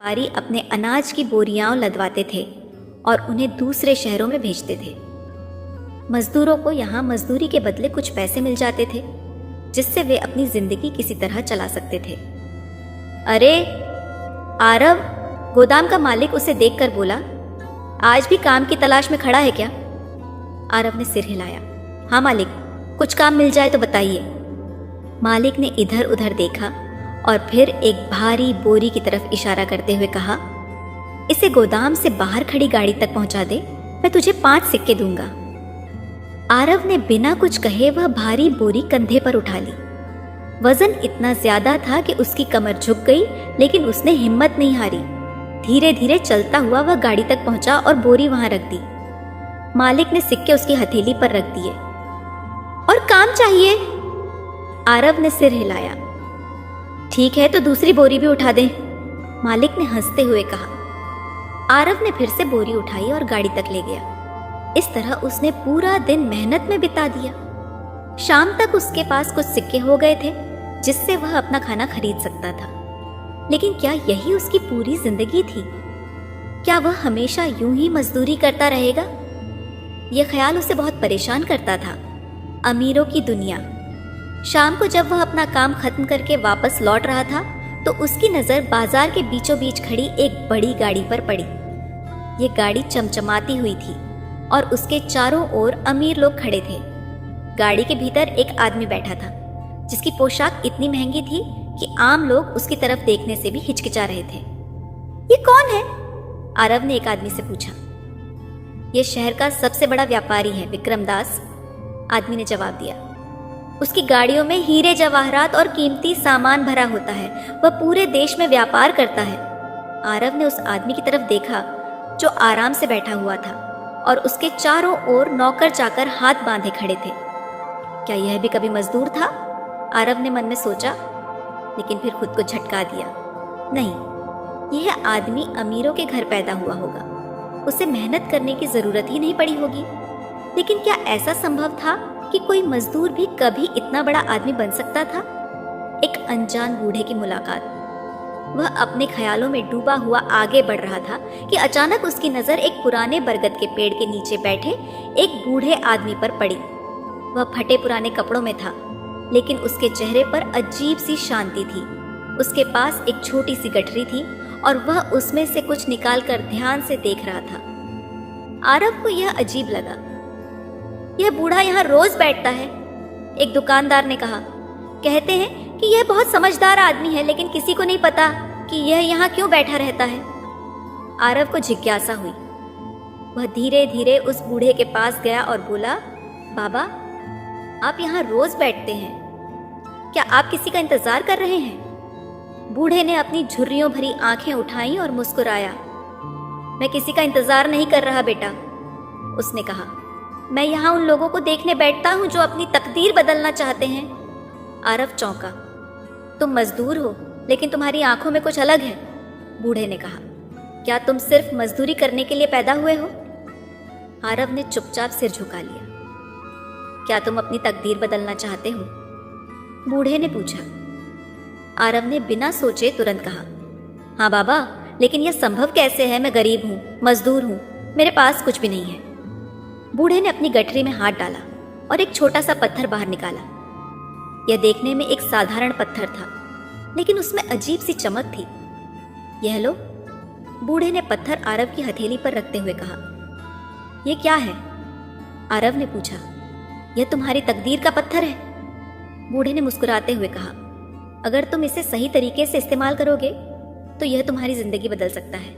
व्यापारी अपने अनाज की बोरियां लदवाते थे और उन्हें दूसरे शहरों में भेजते थे। मजदूरों को यहाँ मजदूरी के बदले कुछ पैसे मिल जाते थे, जिससे वे अपनी जिंदगी किसी तरह चला सकते थे। अरे आरव, गोदाम का मालिक उसे देखकर बोला, आज भी काम की तलाश में खड़ा है क्या? आरव ने सिर हिलाया। हाँ मालिक, कुछ काम मिल जाए तो बताइए। मालिक ने इधर उधर देखा और फिर एक भारी बोरी की तरफ इशारा करते हुए कहा, इसे गोदाम से बाहर खड़ी गाड़ी तक पहुंचा दे, मैं तुझे 5 सिक्के दूंगा। आरव ने बिना कुछ कहे वह भारी बोरी कंधे पर उठा ली। वजन इतना ज्यादा था कि उसकी कमर झुक गई, लेकिन उसने हिम्मत नहीं हारी। धीरे धीरे चलता हुआ वह गाड़ी तक पहुंचा और बोरी वहां रख दी। मालिक ने सिक्के उसकी हथेली पर रख दिए। और काम चाहिए? आरव ने सिर हिलाया। ठीक है, तो दूसरी बोरी भी उठा दे, मालिक ने हंसते हुए कहा। आरव ने फिर से बोरी उठाई और गाड़ी तक ले गया। इस तरह उसने पूरा दिन मेहनत में बिता दिया। शाम तक उसके पास कुछ सिक्के हो गए थे, जिससे वह अपना खाना खरीद सकता था। लेकिन क्या यही उसकी पूरी जिंदगी थी? क्या वह हमेशा यूं ही मजदूरी करता रहेगा? यह ख्याल उसे बहुत परेशान करता था। अमीरों की दुनिया। शाम को जब वह अपना काम खत्म करके वापस लौट रहा था, तो उसकी नजर बाजार के बीचों बीच खड़ी एक बड़ी गाड़ी पर पड़ी। ये गाड़ी चमचमाती हुई थी और उसके चारों ओर अमीर लोग खड़े थे। गाड़ी के भीतर एक आदमी बैठा था, जिसकी पोशाक इतनी महंगी थी कि आम लोग उसकी तरफ देखने से भी हिचकिचा रहे थे। ये कौन है? आरव ने एक आदमी से पूछा। यह शहर का सबसे बड़ा व्यापारी है, विक्रमदास, आदमी ने जवाब दिया। उसकी गाड़ियों में हीरे जवाहरात और कीमती सामान भरा होता है। वह पूरे देश में व्यापार करता है। आरव ने उस आदमी की तरफ देखा जो आराम से बैठा हुआ था और उसके चारों ओर नौकर चाकर हाथ बांधे खड़े थे। क्या यह भी कभी मजदूर था? आरव ने मन में सोचा, लेकिन फिर खुद को झटका दिया। नहीं, यह आदमी अमीरों के घर पैदा हुआ होगा। उसे मेहनत करने की जरूरत ही नहीं पड़ी होगी। लेकिन क्या ऐसा संभव था कि कोई मजदूर भी कभी इतना बड़ा आदमी बन सकता था? एक अनजान बूढ़े की मुलाकात। वह अपने ख्यालों में डूबा हुआ आगे बढ़ रहा था कि अचानक उसकी नजर एक पुराने बरगद के पेड़ के नीचे बैठे एक बूढ़े आदमी पर पड़ी। वह फटे पुराने कपड़ों में था, लेकिन उसके चेहरे पर अजीब सी शांति थी। उसके पास एक छोटी सी गठरी थी और वह उसमें से कुछ निकालकर ध्यान से देख रहा था। आरव को यह अजीब लगा। यह बूढ़ा यहाँ रोज बैठता है, एक दुकानदार ने कहा। कहते हैं कि यह बहुत समझदार आदमी है, लेकिन किसी को नहीं पता कि यह यहाँ क्यों बैठा रहता है। आरव को जिज्ञासा हुई। वह धीरे धीरे उस बूढ़े के पास गया और बोला, बाबा, आप यहाँ रोज बैठते हैं, क्या आप किसी का इंतजार कर रहे हैं? बूढ़े ने अपनी झुर्रियों भरी आंखें उठाई और मुस्कुराया। मैं किसी का इंतजार नहीं कर रहा बेटा, उसने कहा। मैं यहाँ उन लोगों को देखने बैठता हूँ जो अपनी तकदीर बदलना चाहते हैं। आरव चौंका। तुम मजदूर हो, लेकिन तुम्हारी आंखों में कुछ अलग है, बूढ़े ने कहा। क्या तुम सिर्फ मजदूरी करने के लिए पैदा हुए हो? आरव ने चुपचाप सिर झुका लिया। क्या तुम अपनी तकदीर बदलना चाहते हो? बूढ़े ने पूछा। आरव ने बिना सोचे तुरंत कहा, हाँ बाबा, लेकिन यह संभव कैसे है? मैं गरीब हूँ, मजदूर हूँ, मेरे पास कुछ भी नहीं है। बूढ़े ने अपनी गठरी में हाथ डाला और एक छोटा सा पत्थर बाहर निकाला। यह देखने में एक साधारण पत्थर था, लेकिन उसमें अजीब सी चमक थी। यह लो, बूढ़े ने पत्थर आरव की हथेली पर रखते हुए कहा। यह क्या है? आरव ने पूछा। यह तुम्हारी तकदीर का पत्थर है, बूढ़े ने मुस्कुराते हुए कहा। अगर तुम इसे सही तरीके से इस्तेमाल करोगे तो यह तुम्हारी जिंदगी बदल सकता है।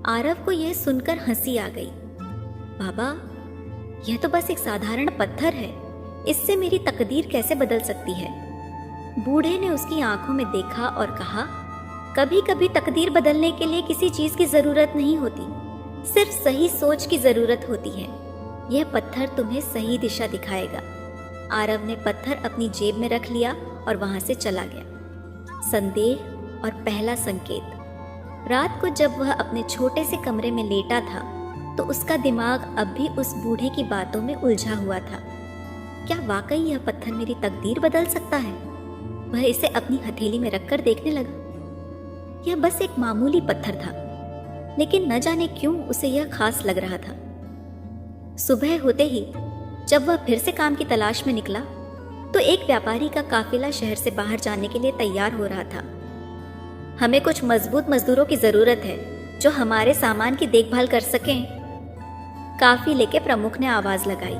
आरव को यह सुनकर हंसी आ गई। बाबा, यह तो बस एक साधारण पत्थर है, इससे मेरी तकदीर कैसे बदल सकती है? बूढ़े ने उसकी आंखों में देखा और कहा, कभी कभी तकदीर बदलने के लिए किसी चीज की जरूरत नहीं होती, सिर्फ सही सोच की जरूरत होती है। यह पत्थर तुम्हें सही दिशा दिखाएगा। आरव ने पत्थर अपनी जेब में रख लिया और वहां से चला गया। संदेह और पहला संकेत। रात को जब वह अपने छोटे से कमरे में लेटा था, तो उसका दिमाग अब भी उस बूढ़े की बातों में उलझा हुआ था। क्या वाकई यह पत्थर मेरी तकदीर बदल सकता है? वह इसे अपनी हथेली में रखकर देखने लगा। यह बस एक मामूली पत्थर था, लेकिन न जाने क्यों उसे यह खास लग रहा था। सुबह होते ही जब वह फिर से काम की तलाश में निकला तो एक व्यापारी का काफिला शहर से बाहर जाने के लिए तैयार हो रहा था। हमें कुछ मजबूत मजदूरों की जरूरत है जो हमारे सामान की देखभाल कर सकें, काफिले के प्रमुख ने आवाज लगाई।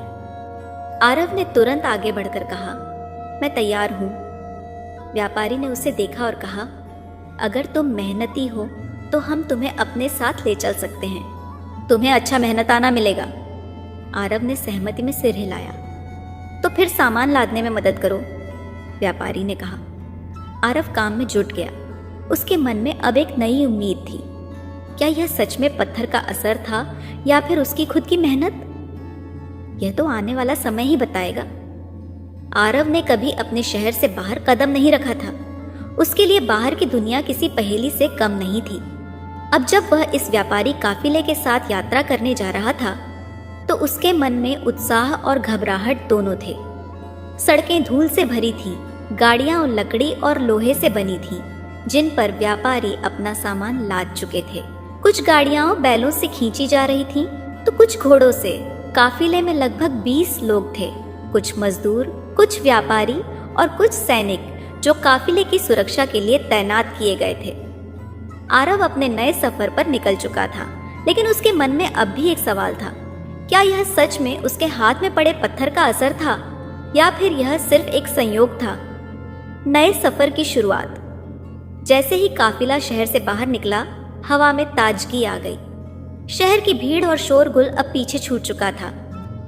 आरव ने तुरंत आगे बढ़कर कहा, मैं तैयार हूं। व्यापारी ने उसे देखा और कहा, अगर तुम मेहनती हो तो हम तुम्हें अपने साथ ले चल सकते हैं, तुम्हें अच्छा मेहनताना मिलेगा। आरव ने सहमति में सिर हिलाया। तो फिर सामान लादने में मदद करो, व्यापारी ने कहा। आरव काम में जुट गया। उसके मन में अब एक नई उम्मीद थी। क्या यह सच में पत्थर का असर था या फिर उसकी खुद की मेहनत? यह तो आने वाला समय ही बताएगा। आरव ने कभी अपने शहर से बाहर कदम नहीं रखा था। उसके लिए बाहर की दुनिया किसी पहेली से कम नहीं थी। अब जब वह इस व्यापारी काफिले के साथ यात्रा करने जा रहा था तो उसके मन में उत्साह और घबराहट दोनों थे। सड़कें धूल से भरी थीं, गाड़ियां लकड़ी और लोहे से बनी थीं, जिन पर व्यापारी अपना सामान लाद चुके थे। कुछ गाड़ियां बैलों से खींची जा रही थीं, तो कुछ घोड़ों से। काफिले में लगभग 20 लोग थे, कुछ मजदूर, कुछ व्यापारी और कुछ सैनिक जो काफिले की सुरक्षा के लिए तैनात किए गए थे। आरव अपने नए सफर पर निकल चुका था, लेकिन उसके मन में अब भी एक सवाल था। क्या यह सच में उसके हाथ में पड़े पत्थर का असर था या फिर यह सिर्फ एक संयोग था? नए सफर की शुरुआत। जैसे ही काफिला शहर से बाहर निकला, हवा में ताजगी आ गई। शहर की भीड़ और शोरगुल अब पीछे छूट चुका था।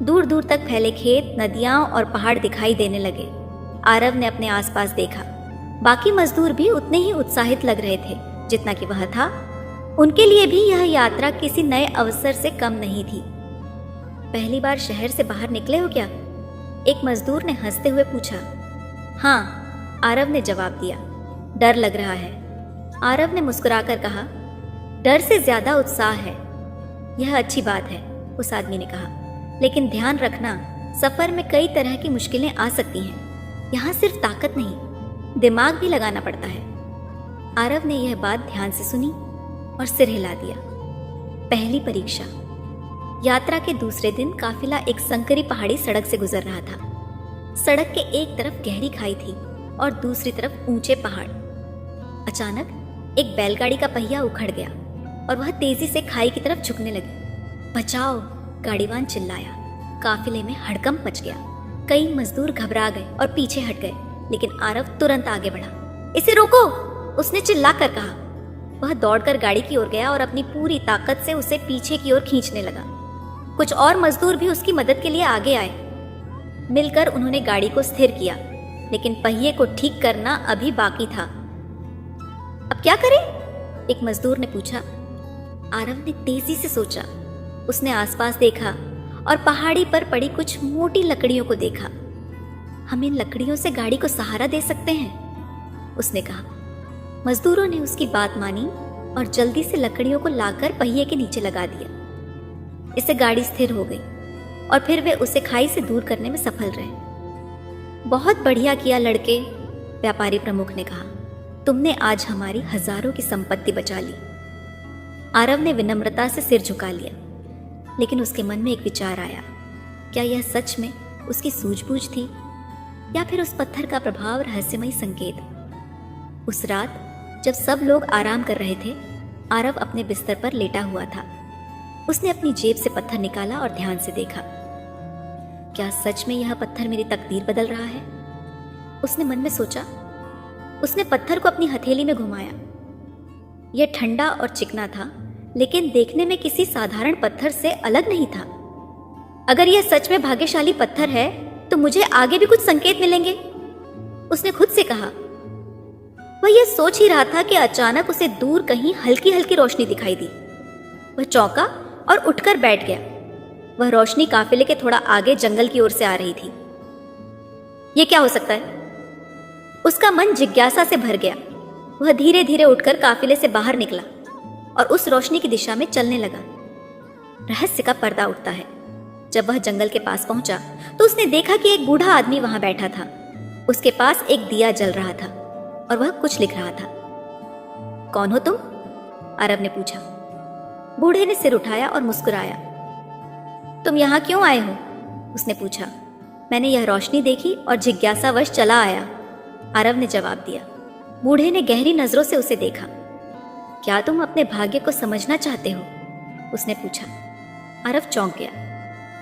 दूर दूर तक फैले खेत, नदियां और पहाड़ दिखाई देने लगे। आरव ने अपने आसपास देखा। बाकी मजदूर भी उतने ही उत्साहित लग रहे थे जितना कि वह था। उनके लिए भी यह यात्रा किसी नए अवसर से कम नहीं थी। पहली बार शहर से बाहर निकले हो क्या? एक मजदूर ने हंसते हुए पूछा। हाँ, आरव ने जवाब दिया। डर लग रहा है। आरव ने मुस्कुराकर कहा, डर से ज्यादा उत्साह है। यह अच्छी बात है, उस आदमी ने कहा, लेकिन ध्यान रखना, सफर में कई तरह की मुश्किलें आ सकती हैं। यहाँ सिर्फ ताकत नहीं, दिमाग भी लगाना पड़ता है। आरव ने यह बात ध्यान से सुनी और सिर हिला दिया। पहली परीक्षा। यात्रा के दूसरे दिन काफिला एक संकरी पहाड़ी सड़क से गुजर रहा था। सड़क के एक तरफ गहरी खाई थी और दूसरी तरफ ऊंचे पहाड़। अचानक एक बैलगाड़ी का पहिया उखड़ गया और वह तेजी से खाई की तरफ झुकने लगी। बचाओ, गाड़ीवान चिल्लाया। काफिले में हड़कंप मच गया। कई मजदूर घबरा गए और पीछे हट गए, लेकिन आरव तुरंत आगे बढ़ा। इसे रोको, उसने चिल्लाकर कहा। वह दौड़कर गाड़ी की ओर गया और अपनी पूरी ताकत से उसे पीछे की ओर खींचने लगा। कुछ और मजदूर भी उसकी मदद के लिए आगे आए। मिलकर उन्होंने गाड़ी को स्थिर किया, लेकिन पहिए को ठीक करना अभी बाकी था। अब क्या करें? एक मजदूर ने पूछा। आरव ने तेजी से सोचा। उसने आसपास देखा और पहाड़ी पर पड़ी कुछ मोटी लकड़ियों को देखा। हम इन लकड़ियों से गाड़ी को सहारा दे सकते हैं, उसने कहा। मजदूरों ने उसकी बात मानी और जल्दी से लकड़ियों को लाकर पहिए के नीचे लगा दिया। इससे गाड़ी स्थिर हो गई और फिर वे उसे खाई से दूर करने में सफल रहे। बहुत बढ़िया किया लड़के, व्यापारी प्रमुख ने कहा। तुमने आज हमारी हजारों की संपत्ति बचा ली। आरव ने विनम्रता से सिर झुका लिया, लेकिन उसके मन में एक विचार आया। क्या यह सच में उसकी सूझबूझ थी या फिर उस पत्थर का प्रभाव रहस्यमयी संकेत? उस रात जब सब लोग आराम कर रहे थे, आरव अपने बिस्तर पर लेटा हुआ था। उसने अपनी जेब से पत्थर निकाला और ध्यान से देखा। क्या सच में यह पत्थर मेरी तकदीर बदल रहा है? उसने मन में सोचा। उसने पत्थर को अपनी हथेली में घुमाया। यह ठंडा और चिकना था, लेकिन देखने में किसी साधारण पत्थर से अलग नहीं था। अगर यह सच में भाग्यशाली पत्थर है तो मुझे आगे भी कुछ संकेत मिलेंगे, उसने खुद से कहा। वह यह सोच ही रहा था कि अचानक उसे दूर कहीं हल्की हल्की रोशनी दिखाई दी। वह चौंका और उठकर बैठ गया। वह रोशनी काफिले के थोड़ा आगे जंगल की ओर से आ रही थी। यह क्या हो सकता है? उसका मन जिज्ञासा से भर गया। वह धीरे धीरे उठकर काफिले से बाहर निकला और उस रोशनी की दिशा में चलने लगा। रहस्य का पर्दा उठता है। जब वह जंगल के पास पहुंचा तो उसने देखा कि एक बूढ़ा आदमी वहां बैठा था। उसके पास एक दिया जल रहा था और वह कुछ लिख रहा था। कौन हो तुम? आरव ने पूछा। बूढ़े ने सिर उठाया और मुस्कुराया। तुम यहाँ क्यों आए हो? उसने पूछा। मैंने यह रोशनी देखी और जिज्ञासावश चला आया, आरव ने जवाब दिया। बूढ़े ने गहरी नजरों से उसे देखा। क्या तुम अपने भाग्य को समझना चाहते हो? उसने पूछा। आरव चौंक गया।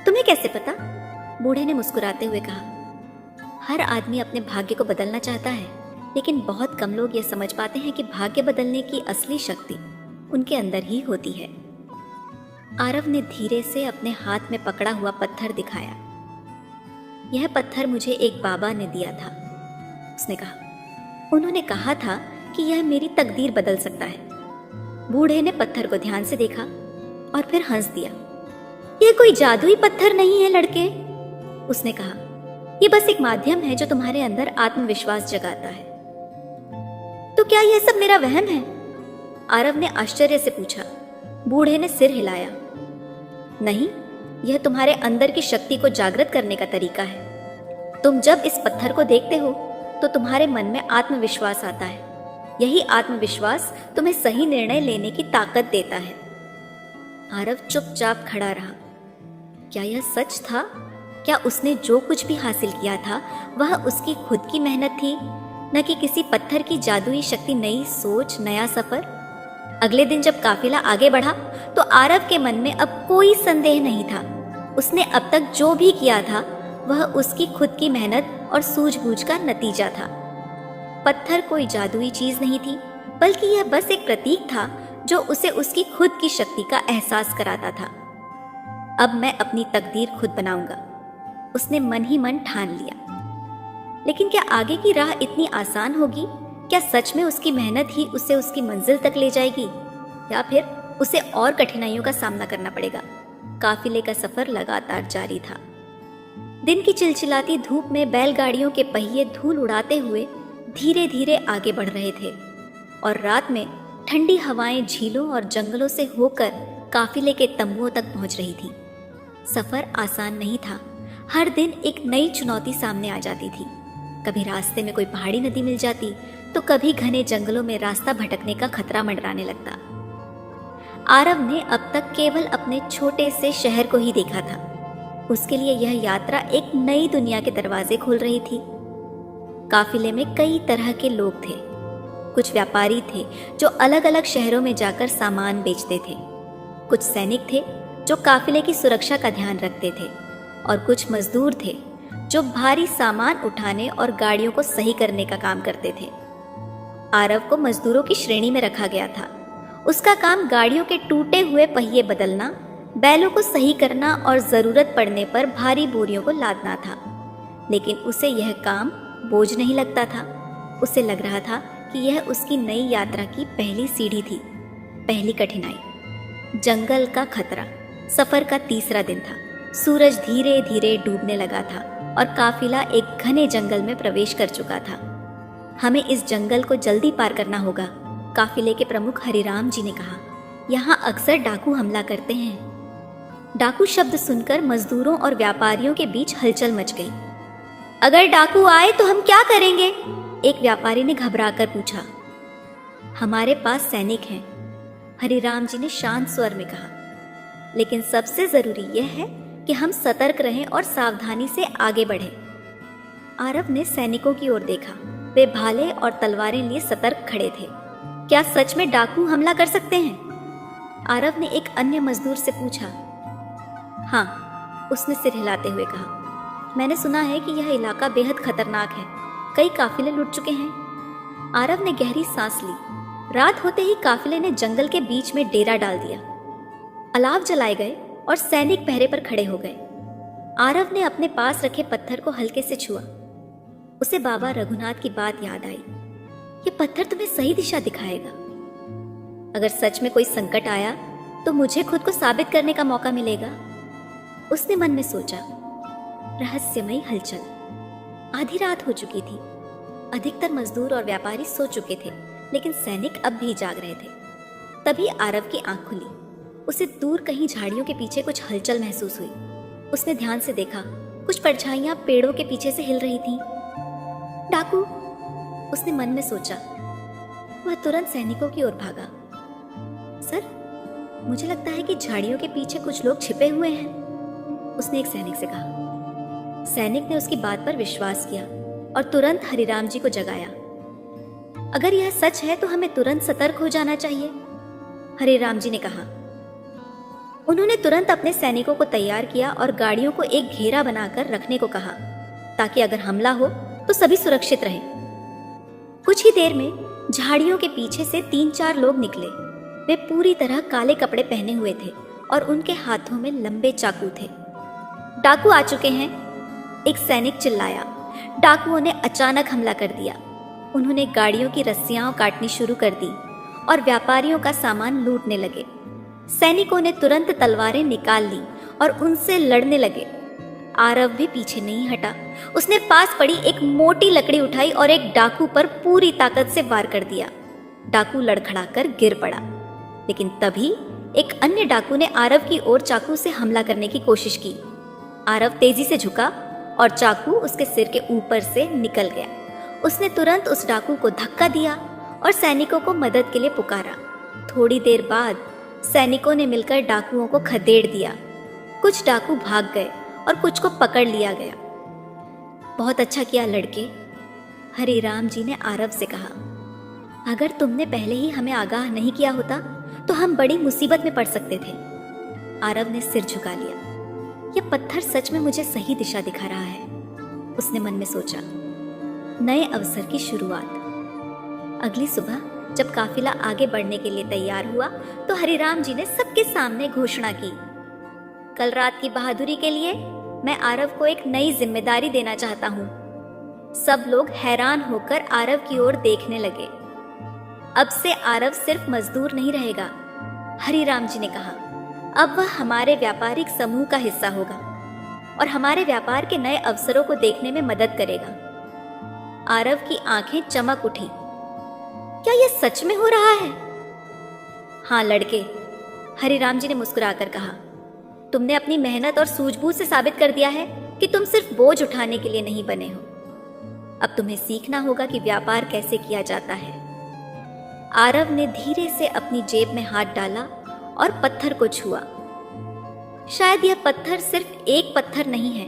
तुम्हें कैसे पता? बूढ़े ने मुस्कुराते हुए कहा। हर आदमी अपने भाग्य को बदलना चाहता है, लेकिन बहुत कम लोग यह समझ पाते हैं कि भाग्य बदलने की असली शक्ति उनके अंदर ही होती है। आरव ने धीरे से अपने हाथ में पकड़ा हुआ पत्थर दिखाया। यह पत्थर मुझे एक बाबा ने दिया था, उसने कहा। उन्होंने कहा था कि यह मेरी तकदीर बदल सकता है। बूढ़े ने पत्थर को ध्यान से देखा और फिर हंस दिया। यह कोई जादुई पत्थर नहीं है लड़के, उसने कहा। यह बस एक माध्यम है जो तुम्हारे अंदर आत्मविश्वास जगाता है। तो क्या यह सब मेरा वहम है? आरव ने आश्चर्य से पूछा। बूढ़े ने सिर हिलाया। नहीं, यह तुम्हारे अंदर की शक्ति को जागृत करने का तरीका है। तुम जब इस पत्थर को देखते हो तो तुम्हारे मन में आत्मविश्वास आता है। यही आत्मविश्वास तुम्हें सही निर्णय लेने की ताकत देता है। आरव चुपचाप खड़ा रहा। क्या यह सच था? क्या उसने जो कुछ भी हासिल किया था वह उसकी खुद की मेहनत थी, न कि किसी पत्थर की जादुई शक्ति? नई सोच, नया सफर। अगले दिन जब काफिला आगे बढ़ा तो आरव के मन में अब कोई संदेह नहीं था। उसने अब तक जो भी किया था वह उसकी खुद की मेहनत और सूझबूझ का नतीजा था। पत्थर कोई जादुई चीज नहीं थी, बल्कि यह बस एक प्रतीक था जो उसे उसकी खुद की शक्ति का एहसास कराता था। अब मैं अपनी तकदीर खुद बनाऊंगा, उसने मन ही मन ठान लिया। लेकिन क्या आगे की राह इतनी आसान होगी? क्या सच में उसकी मेहनत ही उसे उसकी मंजिल तक ले जाएगी, या फिर उसे और कठिनाइयों का सामना करना पड़ेगा? काफिले का सफर लगातार जारी था। दिन की चिलचिलाती धूप में बैलगाड़ियों के पहिए धूल उड़ाते हुए धीरे धीरे आगे बढ़ रहे थे, और रात में ठंडी हवाएं झीलों और जंगलों से होकर काफिले के तंबुओं तक पहुंच रही थी। सफर आसान नहीं था। हर दिन एक नई चुनौती सामने आ जाती थी। कभी रास्ते में कोई पहाड़ी नदी मिल जाती, तो कभी घने जंगलों में रास्ता भटकने का खतरा मंडराने लगता। आरव ने अब तक केवल अपने छोटे से शहर को ही देखा था। उसके लिए यह यात्रा एक नई दुनिया के दरवाजे खोल रही थी। काफिले में कई तरह के लोग थे। कुछ व्यापारी थे जो अलग अलग शहरों में जाकर सामान बेचते थे। कुछ सैनिक थे जो काफिले की सुरक्षा का ध्यान रखते थे, और कुछ मजदूर थे जो भारी सामान उठाने और गाड़ियों को सही करने का काम करते थे। आरव को मजदूरों की श्रेणी में रखा गया था। उसका काम गाड़ियों के टूटे हुए पहिए बदलना, बैलों को सही करना और जरूरत पड़ने पर भारी बोरियों को लादना था। लेकिन उसे यह काम बोझ नहीं लगता था। उसे लग रहा था कि यह उसकी नई यात्रा की पहली सीढ़ी थी। पहली कठिनाई, जंगल का खतरा। सफर का तीसरा दिन था। सूरज धीरे धीरे डूबने लगा था और काफिला एक घने जंगल में प्रवेश कर चुका था। हमें इस जंगल को जल्दी पार करना होगा, काफिले के प्रमुख हरिराम जी ने कहा। यहाँ अक्सर डाकू हमला करते हैं। डाकू शब्द सुनकर मजदूरों और व्यापारियों के बीच हलचल मच गई। अगर डाकू आए तो हम क्या करेंगे? एक व्यापारी ने घबराकर पूछा। हमारे पास सैनिक हैं, हरिराम जी ने शांत स्वर में कहा। लेकिन सबसे जरूरी यह है कि हम सतर्क रहें और सावधानी से आगे बढ़ें। आरव ने सैनिकों की ओर देखा। वे भाले और तलवारें लिए सतर्क खड़े थे। क्या सच में डाकू हमला कर सकते हैं? आरव ने एक अन्य मजदूर से पूछा। हाँ, उसने सिर हिलाते हुए कहा। मैंने सुना है कि यह इलाका बेहद खतरनाक है। कई काफिले लुट चुके हैं। आरव ने गहरी सांस ली। रात होते ही काफिले ने जंगल के बीच में डेरा डाल दिया। अलाव जलाए गए और सैनिक पहरे पर खड़े हो गए। आरव ने अपने पास रखे पत्थर को हल्के से छुआ। उसे बाबा रघुनाथ की बात याद आई। ये पत्थर तुम्हें सही दिशा दिखाएगा। अगर सच में कोई संकट आया तो मुझे खुद को साबित करने का मौका मिलेगा, उसने मन में सोचा। रहस्यमयी हलचल। आधी रात हो चुकी थी। अधिकतर मजदूर और व्यापारी सो चुके थे, लेकिन सैनिक अब भी जाग रहे थे। तभी आरव की आंख खुली। उसे दूर कहीं झाड़ियों के पीछे कुछ हलचल महसूस हुई। उसने ध्यान से देखा। कुछ परछाइयां पेड़ों के पीछे से हिल रही थीं। डाकू, उसने मन में सोचा। वह तुरंत सैनिकों की ओर भागा। सर, मुझे लगता है कि झाड़ियों के पीछे कुछ लोग छिपे हुए हैं, उसने एक सैनिक से कहा। सैनिक ने उसकी बात पर विश्वास किया और तुरंत हरिराम जी को जगाया। अगर यह सच है तो हमें तुरंत सतर्क हो जाना चाहिए, हरिराम जी ने कहा। उन्होंने तुरंत अपने सैनिकों को तैयार किया और गाड़ियों को एक घेरा बनाकर रखने को कहा, ताकि अगर हमला हो तो सभी सुरक्षित रहें। कुछ ही देर में झाड़ियों के पीछे से 3-4 लोग निकले। वे पूरी तरह काले कपड़े पहने हुए थे और उनके हाथों में लंबे चाकू थे। डाकू आ चुके हैं, एक सैनिक चिल्लाया। डाकुओं ने अचानक हमला कर दिया। उन्होंने गाड़ियों की रस्सियां काटनी शुरू कर दी और व्यापारियों का सामान लूटने लगे। सैनिकों ने तुरंत तलवारें निकाल ली और उनसे लड़ने लगे। आरव भी पीछे नहीं हटा। उसने पास पड़ी एक मोटी लकड़ी उठाई और एक डाकू पर पूरी ताकत से वार कर दिया। डाकू लड़खड़ाकर गिर पड़ा, लेकिन तभी एक अन्य डाकू ने आरव की ओर चाकू से हमला करने की कोशिश की। आरव तेजी से झुका और चाकू उसके सिर के ऊपर से निकल गया। उसने तुरंत उस डाकू को धक्का दिया और सैनिकों को मदद के लिए पुकारा। थोड़ी देर बाद सैनिकों ने मिलकर डाकुओं को खदेड़ दिया। कुछ डाकू भाग गए और कुछ को पकड़ लिया गया। बहुत अच्छा किया लड़के, हरिराम जी ने आरव से कहा। अगर तुमने पहले ही हमें आगाह नहीं किया होता तो हम बड़ी मुसीबत में पड़ सकते थे। आरव ने सिर झुका लिया। यह पत्थर सच में मुझे सही दिशा दिखा रहा है, उसने मन में सोचा। नए अवसर की शुरुआत। अगली सुबह जब काफिला आगे बढ़ने के लिए तैयार हुआ तो हरिराम जी ने सबके सामने घोषणा की, कल रात की बहादुरी के लिए मैं आरव को एक नई जिम्मेदारी देना चाहता हूँ। सब लोग हैरान होकर आरव की ओर देखने लगे। अब से आरव सिर्फ मजदूर नहीं रहेगा, हरिराम जी ने कहा। अब वह हमारे व्यापारिक समूह का हिस्सा होगा और हमारे व्यापार के नए अवसरों को देखने में मदद करेगा। आरव की आंखें चमक उठी। क्या यह सच में हो रहा है? हाँ लड़के, हरिराम जी ने मुस्कुराकर कहा। तुमने अपनी मेहनत और सूझबूझ से साबित कर दिया है कि तुम सिर्फ बोझ उठाने के लिए नहीं बने हो। अब तुम्हें सीखना होगा कि व्यापार कैसे किया जाता है। आरव ने धीरे से अपनी जेब में हाथ डाला और पत्थर को छुआ। शायद यह पत्थर सिर्फ एक पत्थर नहीं है,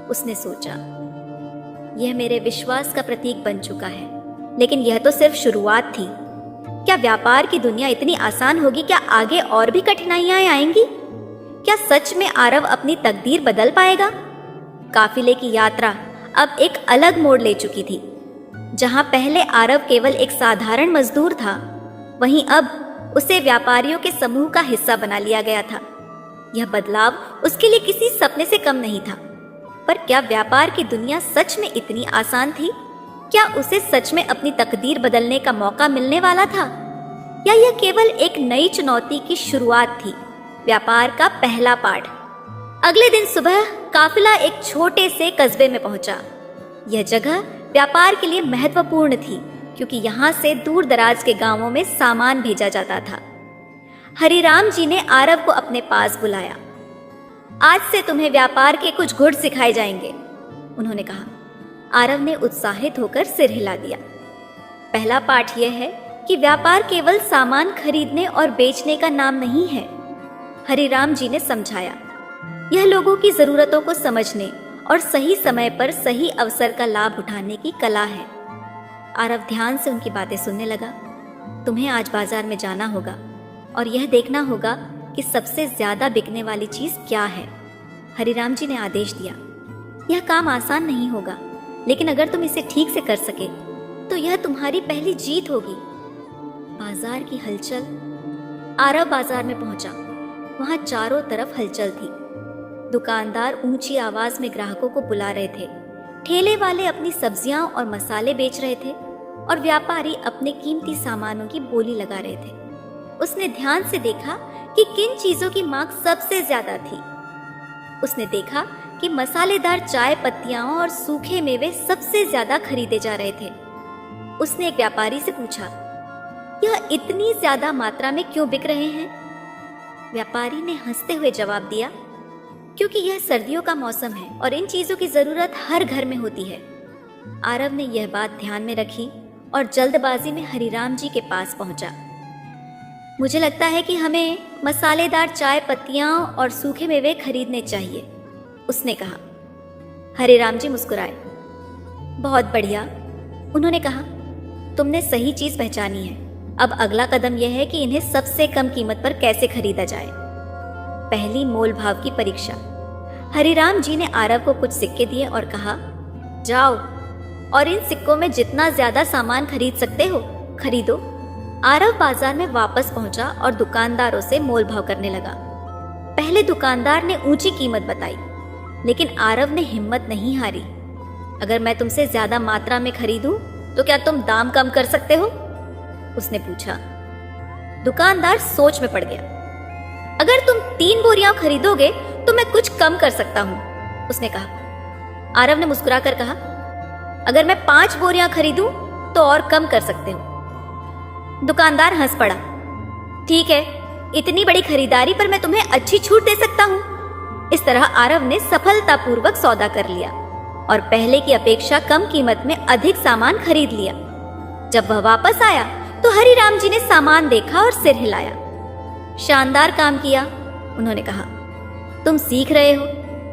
उसने सोचा। यह मेरे विश्वास का प्रतीक बन चुका है, लेकिन यह तो सिर्फ शुरुआत थी। क्या व्यापार की दुनिया इतनी आसान होगी? क्या आगे और भी कठिनाइयां आएंगी? क्या सच में आरव अपनी तकदीर बदल पाएगा? काफिले की यात्रा अब एक अलग मोड़ ले चुकी थी। जहां पहले आरव केवल एक साधारण मजदूर था, वहीं अब उसे व्यापारियों के समूह का हिस्सा बना लिया गया था। यह बदलाव उसके लिए किसी सपने से कम नहीं था। पर क्या व्यापार की दुनिया सच में इतनी आसान थी? क्या उसे सच में अपनी तकदीर बदलने का मौका मिलने वाला था, या यह केवल एक नई चुनौती की शुरुआत थी, व्यापार का पहला पाठ? अगले दिन सुबह काफिला एक छोटे से कस्बे में पहुंचा। यह जगह व्यापार के लिए महत्वपूर्ण थी, क्योंकि यहाँ से दूर दराज के गांवों में सामान भेजा जाता था। हरिराम जी ने आरव को अपने पास बुलाया। आज से तुम्हें व्यापार के कुछ गुण सिखाए जाएंगे, उन्होंने कहा। आरव ने उत्साहित होकर सिर हिला दिया। पहला पाठ यह है कि व्यापार केवल सामान खरीदने और बेचने का नाम नहीं है, हरिराम जी ने समझाया। यह लोगों की जरूरतों को समझने और सही समय पर सही अवसर का लाभ उठाने की कला है। आरव ध्यान से उनकी बातें सुनने लगा। तुम्हें आज बाजार में जाना होगा और यह देखना होगा कि सबसे ज्यादा बिकने वाली चीज क्या है, हरिराम जी ने आदेश दिया। यह काम आसान नहीं होगा, लेकिन अगर तुम इसे ठीक से कर सके तो यह तुम्हारी पहली जीत होगी। बाजार की हलचल। आरव बाजार में पहुंचा। वहां चारों तरफ हलचल थी। दुकानदार ऊंची आवाज में ग्राहकों को बुला रहे थे। ठेले वाले अपनी सब्जियां और मसाले बेच रहे थे और व्यापारी अपने कीमती सामानों की बोली लगा रहे थे। उसने ध्यान से देखा कि किन चीजों की मांग सबसे ज्यादा थी। उसने देखा कि मसालेदार चाय पत्तियां और सूखे मेवे सबसे ज्यादा खरीदे जा रहे थे। उसने एक व्यापारी से पूछा, यह इतनी ज्यादा मात्रा में क्यों बिक रहे हैं? व्यापारी ने हंसते हुए जवाब दिया, क्योंकि यह सर्दियों का मौसम है और इन चीजों की जरूरत हर घर में होती है। आरव ने यह बात ध्यान में रखी और जल्दबाजी में हरिराम जी के पास पहुंचा। मुझे लगता है कि हमें मसालेदार चाय पत्तियां और सूखे मेवे खरीदने चाहिए, उसने कहा। हरिराम जी मुस्कुराए। बहुत बढ़िया, उन्होंने कहा, तुमने सही चीज पहचानी है। अब अगला कदम यह है कि इन्हें सबसे कम कीमत पर कैसे खरीदा जाए। पहली मोल भाव की परीक्षा। हरिराम जी ने आरव को कुछ सिक्के दिए और कहा, जाओ और इन सिक्कों में जितना ज्यादा सामान खरीद सकते हो खरीदो। आरव बाजार में वापस पहुंचा और दुकानदारों से मोल भाव करने लगा। पहले दुकानदार ने ऊंची कीमत बताई, लेकिन आरव ने हिम्मत नहीं हारी। अगर मैं तुमसे ज्यादा मात्रा में खरीदूं तो क्या तुम दाम कम कर सकते हो, उसने पूछा। दुकानदार सोच में पड़ गया। अगर तुम 3 बोरियां खरीदोगे तो मैं कुछ कम कर सकता हूं, उसने कहा। आरव ने मुस्कुराकर कहा, अगर मैं 5 बोरियां खरीदूं तो और कम कर सकते हो। दुकानदार हंस पड़ा। ठीक है, इतनी बड़ी खरीदारी पर मैं तुम्हें अच्छी छूट दे सकता हूं। इस तरह आरव ने सफलतापूर्वक सौदा कर लिया और पहले की अपेक्षा कम कीमत में अधिक सामान खरीद लिया। जब वह वापस आया तो हरिराम जी ने सामान देखा और सिर हिलाया। शानदार काम किया, उन्होंने कहा। तुम सीख रहे हो,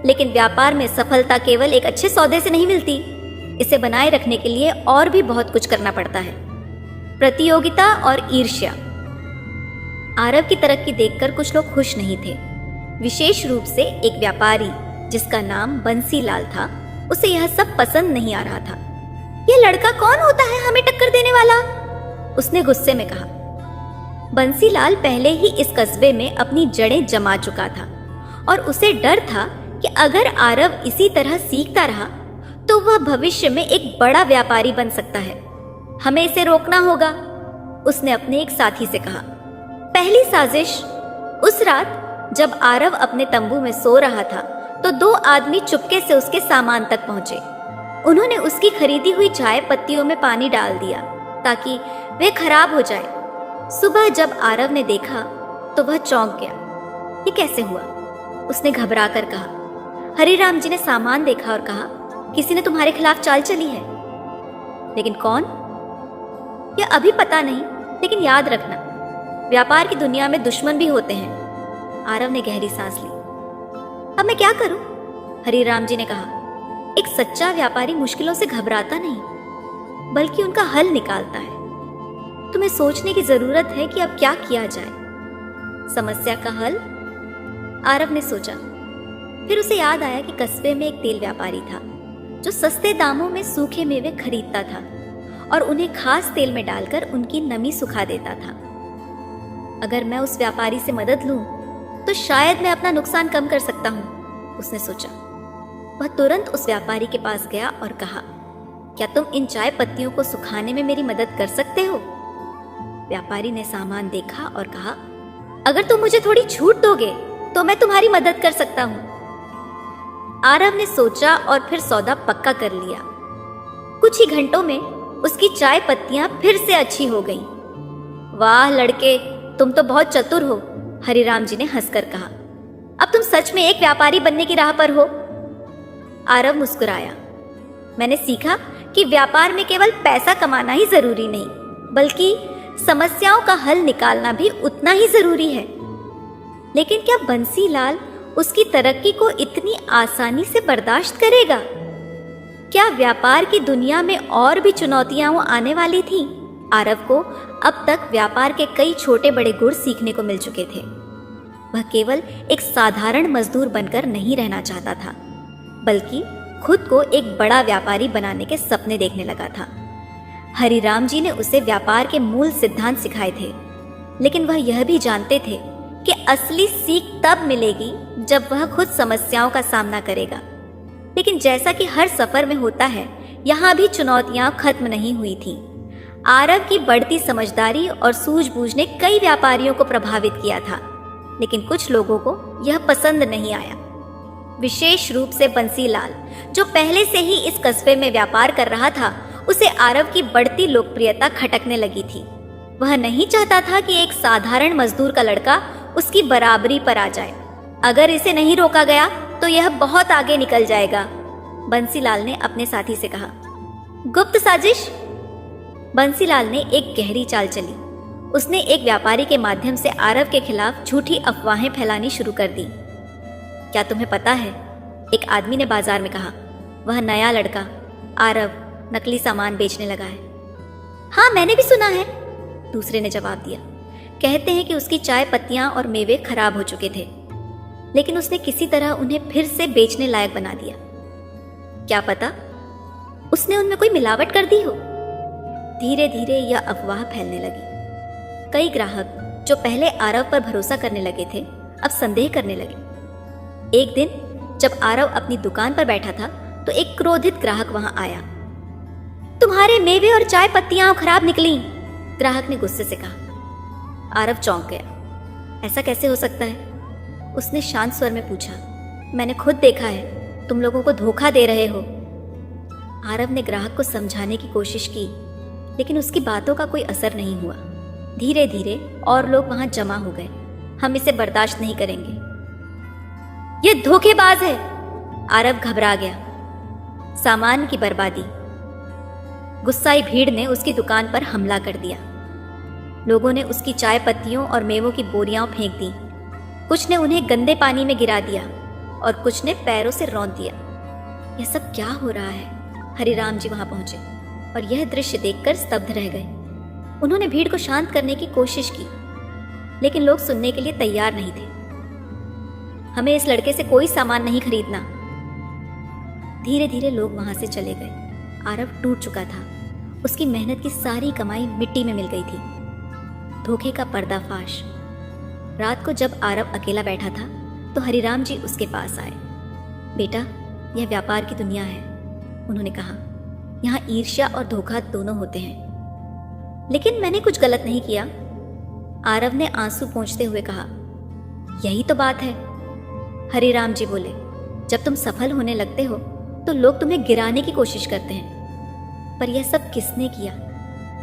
लेकिन व्यापार में सफलता केवल एक अच्छे सौदे से नहीं मिलती। इसे बनाए रखने के लिए और भी बहुत कुछ करना पड़ता है। प्रतियोगिता और ईर्ष्या। आरव की तरक्की देखकर कुछ लोग खुश नहीं थे, विशेष रूप से एक व्यापारी जिसका नाम बंसीलाल था। उसे यह सब पसंद नहीं आ रहा था। यह लड़का कौन होता है हमें टक्कर देने वाला, उसने गुस्से में कहा। बंसीलाल पहले ही इस कस्बे में अपनी जड़ें जमा चुका था और उसे डर था कि अगर आरव इसी तरह सीखता रहा तो वह भविष्य में एक बड़ा व्यापारी बन सकता है। हमें इसे रोकना होगा, उसने अपने एक साथी से कहा। पहली साजिश। उस रात जब आरव अपने तंबू में सो रहा था तो 2 आदमी चुपके से उसके सामान तक पहुंचे। उन्होंने उसकी खरीदी हुई चाय पत्तियों में पानी डाल दिया ताकि वे खराब हो जाए। सुबह जब आरव ने देखा तो वह चौंक गया। ये कैसे हुआ, उसने घबरा कर कहा। हरिराम जी ने सामान देखा और कहा, किसी ने तुम्हारे खिलाफ चाल चली है। लेकिन कौन, यह अभी पता नहीं, लेकिन याद रखना, व्यापार की दुनिया में दुश्मन भी होते हैं। आरव ने गहरी सांस ली। अब मैं क्या करूं, हरिराम जी ने कहा। एक सच्चा व्यापारी मुश्किलों से घबराता नहीं, बल्कि उनका हल निकालता है। तुम्हें सोचने की जरूरत है कि अब क्या किया जाए। समस्या का हल, आरव ने सोचा। फिर उसे याद आया कि कस्बे में एक तेल व्यापारी था जो सस्ते दामों में सूखे मेवे खरीदता था और उन्हें खास तेल में डालकर उनकी नमी सुखा देता था। अगर मैं उस व्यापारी से मदद लूं तो शायद मैं अपना नुकसान कम कर सकता हूं, उसने सोचा। वह तुरंत उस व्यापारी के पास गया और कहा, क्या तुम इन चाय पत्तियों को सुखाने में मेरी मदद कर सकते हो? व्यापारी ने सामान देखा और कहा, अगर तुम मुझे थोड़ी छूट दोगे तो मैं तुम्हारी मदद कर सकता हूं। आरव ने सोचा और फिर सौदा पक्का कर लिया। कुछ ही घंटों में उसकी चाय पत्तियां फिर से अच्छी हो गईं। वाह लड़के, तुम तो बहुत चतुर हो, हरिराम जी ने हंसकर कहा। अब तुम सच में एक व्यापारी बनने की राह पर हो। आरव मुस्कुराया। मैंने सीखा कि व्यापार में केवल पैसा कमाना ही जरूरी नहीं, बल्कि समस्याओं का हल निकालना भी उतना ही जरूरी है। लेकिन क्या बंसीलाल उसकी तरक्की को इतनी आसानी से बर्दाश्त करेगा? क्या व्यापार की दुनिया में और भी चुनौतियां आने वाली थीं? आरव को अब तक व्यापार के कई छोटे बड़े गुण सीखने को मिल चुके थे। वह केवल एक साधारण मजदूर बनकर नहीं रहना चाहता था, बल्कि खुद को एक बड़ा व्यापारी बनाने के सपने देखने लगा था। हरिराम जी ने उसे व्यापार के मूल सिद्धांत सिखाए थे, लेकिन वह यह भी जानते थे कि असली सीख तब मिलेगी जब वह खुद समस्याओं का सामना करेगा। लेकिन जैसा कि हर सफर में होता है, यहाँ भी चुनौतियां खत्म नहीं हुई थीं। आरव की बढ़ती समझदारी और सूझबूझ ने कई व्यापारियों को प्रभावित किया था, लेकिन कुछ लोगों को यह पसंद नहीं आया, विशेष रूप से बंसीलाल, जो पहले से ही इस कस्बे में व्यापार कर रहा था। उसे आरव की बढ़ती लोकप्रियता खटकने लगी थी। वह नहीं चाहता था कि एक साधारण मजदूर का लड़का उसकी बराबरी पर आ जाए। अगर इसे नहीं रोका गया तो यह बहुत आगे निकल जाएगा, बंसीलाल ने अपने साथी से कहा। गुप्त साजिश? बंसीलाल ने एक गहरी चाल चली। उसने एक व्यापारी के माध्यम से आरव के खिलाफ झूठी अफवाहें फैलानी शुरू कर दी। क्या तुम्हें पता है, एक आदमी ने बाजार में कहा, वह नया लड़का आरव नकली सामान बेचने लगा है। हाँ, मैंने भी सुना है, दूसरे ने जवाब दिया। कहते हैं कि उसकी चाय पत्तियां और मेवे खराब हो चुके थे, लेकिन उसने किसी तरह उन्हें फिर से बेचने लायक बना दिया। क्या पता उसने उनमें कोई मिलावट कर दी हो। धीरे धीरे यह अफवाह फैलने लगी। कई ग्राहक जो पहले आरव पर भरोसा करने लगे थे, अब संदेह करने लगे। एक दिन जब आरव अपनी दुकान पर बैठा था तो एक क्रोधित ग्राहक वहां आया। तुम्हारे मेवे और चाय पत्तियां खराब निकली, ग्राहक ने गुस्से से कहा। आरव चौंक गया। ऐसा कैसे हो सकता है? उसने शांत स्वर में पूछा। मैंने खुद देखा है, तुम लोगों को धोखा दे रहे हो। आरव ने ग्राहक को समझाने की कोशिश की, लेकिन उसकी बातों का कोई असर नहीं हुआ। धीरे धीरे और लोग वहां जमा हो गए। हम इसे बर्दाश्त नहीं करेंगे, ये धोखेबाज है। आरव घबरा गया। सामान की बर्बादी। गुस्साई भीड़ ने उसकी दुकान पर हमला कर दिया। लोगों ने उसकी चाय पत्तियों और मेवों की बोरियां फेंक दी। कुछ ने उन्हें गंदे पानी में गिरा दिया और कुछ ने पैरों से रौंद दिया। यह सब क्या हो रहा है? हरिराम जी वहां पहुंचे और यह दृश्य देखकर स्तब्ध रह गए। उन्होंने भीड़ को शांत करने की कोशिश की, लेकिन लोग सुनने के लिए तैयार नहीं थे। हमें इस लड़के से कोई सामान नहीं खरीदना। धीरे धीरे लोग वहां से चले गए। आरव टूट चुका था। उसकी मेहनत की सारी कमाई मिट्टी में मिल गई थी। धोखे का पर्दाफाश। रात को जब आरव अकेला बैठा था तो हरिराम जी उसके पास आए। बेटा, यह व्यापार की दुनिया है, उन्होंने कहा। यहाँ ईर्ष्या और धोखा दोनों होते हैं। लेकिन मैंने कुछ गलत नहीं किया, आरव ने आंसू पोंछते हुए कहा। यही तो बात है, हरिराम जी बोले। जब तुम सफल होने लगते हो तो लोग तुम्हें गिराने की कोशिश करते हैं। पर यह सब किसने किया?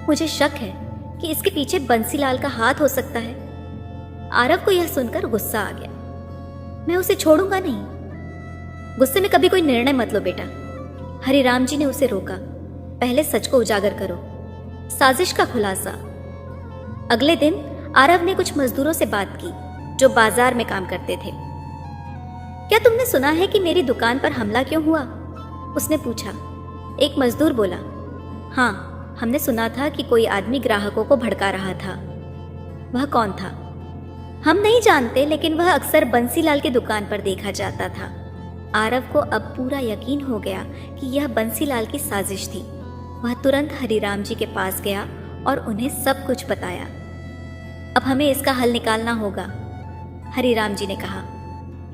मुझे शक है कि इसके पीछे बंसीलाल का हाथ हो सकता है। आरव को यह सुनकर गुस्सा आ गया। मैं उसे छोड़ूंगा नहीं। गुस्से में कभी कोई निर्णय मत लो बेटा, हरिराम जी ने उसे रोका। पहले सच को उजागर करो। साजिश का खुलासा। अगले दिन आरव ने कुछ मजदूरों से बात की जो बाजार में काम करते थे। क्या तुमने सुना है कि मेरी दुकान पर हमला क्यों हुआ? उसने पूछा। एक मजदूर बोला। हाँ, हमने सुना था कि कोई आदमी ग्राहकों को भड़का रहा था। वह कौन था? हम नहीं जानते, लेकिन वह अक्सर बंसीलाल की दुकान पर देखा जाता था। आरव को अब पूरा यकीन हो गया कि यह बंसीलाल की साजिश थी। वह तुरंत हरिराम जी के पास गया और उन्हें सब कुछ बताया। अब हमें इसका हल निकालना होगा, हरिराम जी ने कहा।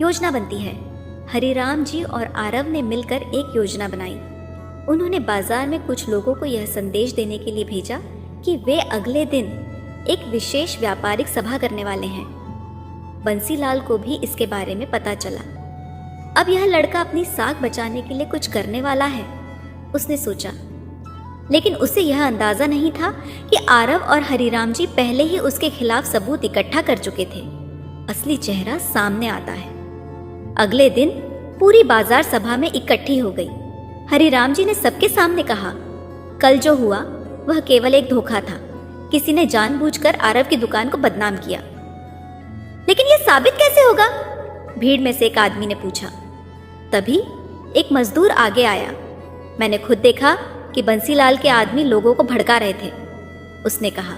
योजना बनती है। हरिराम जी और आरव ने मिलकर एक योजना बनाई। उन्होंने बाजार में कुछ लोगों को यह संदेश देने के लिए भेजा कि वे अगले दिन एक विशेष व्यापारिक सभा करने वाले हैं। बंसीलाल को भी इसके बारे में पता चला। अब यह लड़का अपनी साख बचाने के लिए कुछ करने वाला है, उसने सोचा। लेकिन उसे यह अंदाजा नहीं था कि आरव और हरिराम जी पहले ही उसके खिलाफ सबूत इकट्ठा कर चुके थे। असली चेहरा सामने आता है। अगले दिन पूरी बाजार सभा में इकट्ठी हो गई। हरिराम जी ने सबके सामने कहा, कल जो हुआ वह केवल एक धोखा था। किसी ने जानबूझकर आरव की दुकान को बदनाम किया। लेकिन यह साबित कैसे होगा? भीड़ में से एक आदमी ने पूछा। तभी एक मजदूर आगे आया। मैंने खुद देखा कि बंसीलाल के आदमी लोगों को भड़का रहे थे, उसने कहा।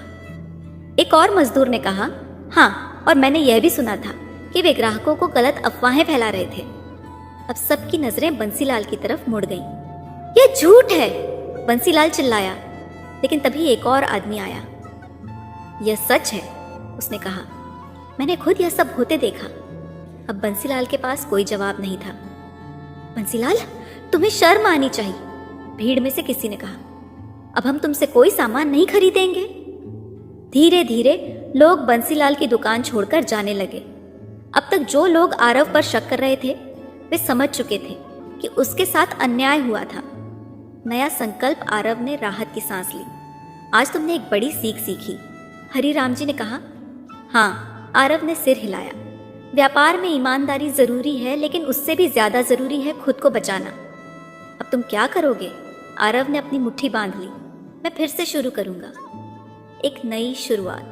एक और मजदूर ने कहा, हाँ, और मैंने यह भी सुना था कि वे ग्राहकों को गलत अफवाहें फैला रहे थे। अब सबकी नजरें बंसीलाल की तरफ मुड़ गईं। यह झूठ है, बंसीलाल चिल्लाया। लेकिन तभी एक और आदमी आया। यह सच है, उसने कहा। मैंने खुद यह सब होते देखा। अब बंसीलाल के पास कोई जवाब नहीं था। बंसीलाल, तुम्हें शर्म आनी चाहिए, भीड़ में से किसी ने कहा। अब हम तुमसे कोई सामान नहीं खरीदेंगे। धीरे धीरे लोग बंसीलाल की दुकान छोड़कर जाने लगे। अब तक जो लोग आरव पर शक कर रहे थे वे समझ चुके थे कि उसके साथ अन्याय हुआ था। नया संकल्प। आरव ने राहत की सांस ली। आज तुमने एक बड़ी सीख सीखी, हरिराम जी ने कहा। हाँ, आरव ने सिर हिलाया। व्यापार में ईमानदारी जरूरी है, लेकिन उससे भी ज्यादा जरूरी है खुद को बचाना। अब तुम क्या करोगे? आरव ने अपनी मुट्ठी बांध ली। मैं फिर से शुरू करूंगा, एक नई शुरुआत।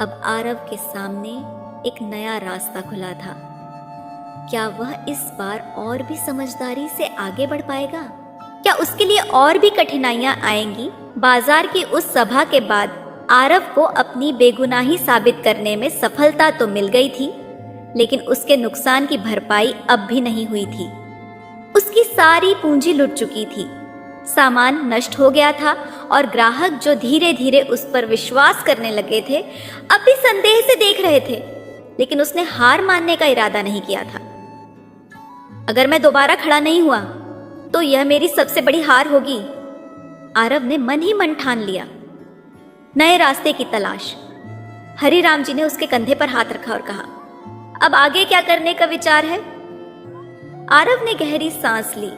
अब आरव के सामने एक नया रास्ता खुला था। क्या वह इस बार और भी समझदारी से आगे बढ़ पाएगा? क्या उसके लिए और भी कठिनाइयां आएंगी? बाजार की उस सभा के बाद आरव को अपनी बेगुनाही साबित करने में सफलता तो मिल गई थी, लेकिन उसके नुकसान की भरपाई अब भी नहीं हुई थी। उसकी सारी पूंजी लुट चुकी थी, सामान नष्ट हो गया था और ग्राहक जो धीरे धीरे उस पर विश्वास करने लगे थे, अब भी संदेह से देख रहे थे, लेकिन उसने हार मानने का इरादा नहीं किया था। अगर मैं दोबारा खड़ा नहीं हुआ तो यह मेरी सबसे बड़ी हार होगी। आरव ने मन ही मन ठान लिया। नए रास्ते की तलाश। हरिराम जी ने उसके कंधे पर हाथ रखा और कहा, अब आगे क्या करने का विचार है? आरव ने गहरी सांस ली।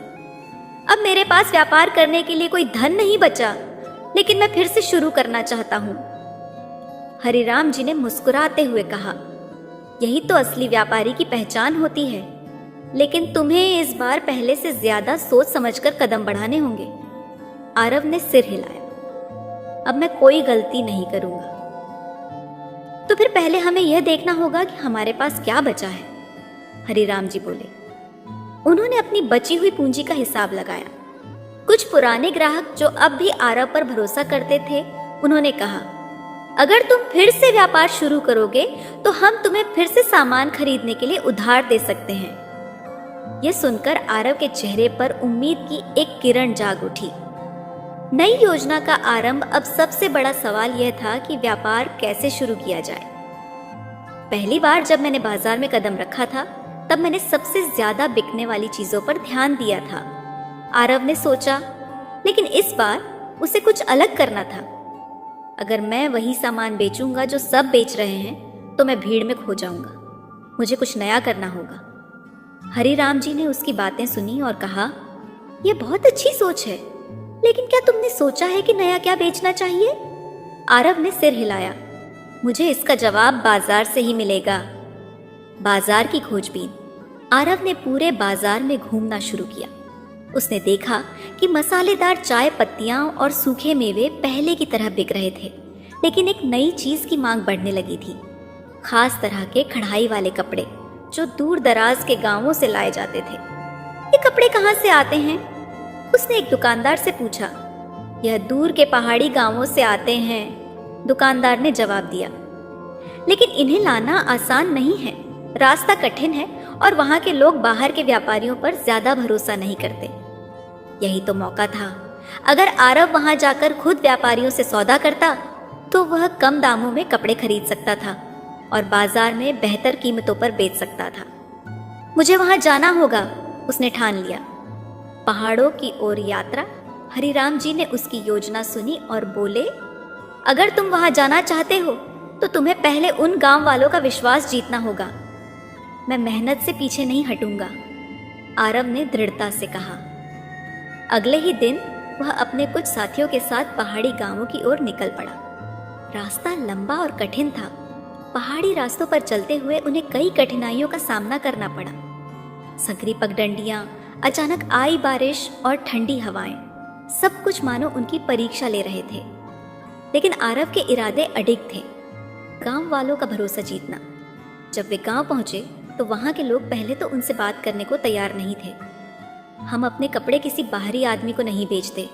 अब मेरे पास व्यापार करने के लिए कोई धन नहीं बचा, लेकिन मैं फिर से शुरू करना चाहता हूं। हरिराम जी ने मुस्कुराते हुए कहा, यही तो असली व्यापारी की पहचान होती है, लेकिन तुम्हें इस बार पहले से ज्यादा सोच समझकर कदम बढ़ाने होंगे। आरव ने सिर हिलाया। अब मैं कोई गलती नहीं करूंगा। तो फिर पहले हमें यह देखना होगा कि हमारे पास क्या बचा है, हरिराम जी बोले। उन्होंने अपनी बची हुई पूंजी का हिसाब लगाया। कुछ पुराने ग्राहक जो अब भी आरव पर भरोसा करते थे, उन्होंने कहा, अगर तुम फिर से व्यापार शुरू करोगे तो हम तुम्हें फिर से सामान खरीदने के लिए उधार दे सकते हैं। यह सुनकर आरव के चेहरे पर उम्मीद की एक किरण जाग उठी। नई योजना का आरंभ। अब सबसे बड़ा सवाल यह था कि व्यापार कैसे शुरू किया जाए। पहली बार जब मैंने बाजार में कदम रखा था, तब मैंने सबसे ज्यादा बिकने वाली चीजों पर ध्यान दिया था, आरव ने सोचा। लेकिन इस बार उसे कुछ अलग करना था। अगर मैं वही सामान बेचूंगा जो सब बेच रहे हैं, तो मैं भीड़ में खो जाऊंगा। मुझे कुछ नया करना होगा। हरिराम जी ने उसकी बातें सुनी और कहा, यह बहुत अच्छी सोच है, लेकिन क्या तुमने सोचा है कि नया क्या बेचना चाहिए? आरव ने सिर हिलाया। मुझे इसका जवाब बाजार से ही मिलेगा। बाजार की खोजबीन। आरव ने पूरे बाजार में घूमना शुरू किया। उसने देखा कि मसालेदार चाय पत्तियां और सूखे मेवे पहले की तरह बिक रहे थे, लेकिन एक नई चीज की मांग बढ़ने लगी थी। खास तरह के कढ़ाई वाले कपड़े जो दूर दराज के गांवों से लाए जाते थे। ये कपड़े कहाँ से आते हैं? उसने एक दुकानदार से पूछा। यह दूर के पहाड़ी गांवों से आते हैं, दुकानदार ने जवाब दिया। लेकिन इन्हें लाना आसान नहीं है, रास्ता कठिन है और वहां के लोग बाहर के व्यापारियों पर ज्यादा भरोसा नहीं करते। यही तो मौका था। अगर आरव वहां जाकर खुद व्यापारियों से सौदा करता, तो वह कम दामों में कपड़े खरीद सकता था और बाजार में बेहतर कीमतों पर बेच सकता था। मुझे वहां जाना होगा, उसने ठान लिया। पहाड़ों की ओर यात्रा। हरिराम जी ने उसकी योजना सुनी और बोले, अगर तुम वहां जाना चाहते हो तो तुम्हें पहले उन गांव वालों का विश्वास जीतना होगा। मैं मेहनत से पीछे नहीं हटूंगा, आरव ने दृढ़ता से कहा। अगले ही दिन वह अपने कुछ साथियों के साथ पहाड़ी गांवों की ओर निकल पड़ा। रास्ता लंबा और कठिन था। पहाड़ी रास्तों पर चलते हुए उन्हें कई कठिनाइयों का सामना करना पड़ा। संकरी पगडंडियां, अचानक आई बारिश और ठंडी हवाएं, सब कुछ मानो उनकी परीक्षा ले रहे थे। लेकिन आरव के इरादे अडिग थे। गांव वालों का भरोसा जीतना। जब वे गांव पहुंचे तो वहां के लोग पहले तो उनसे बात करने को तैयार नहीं थे। हम अपने कपड़े किसी बाहरी आदमी को नहीं बेचते,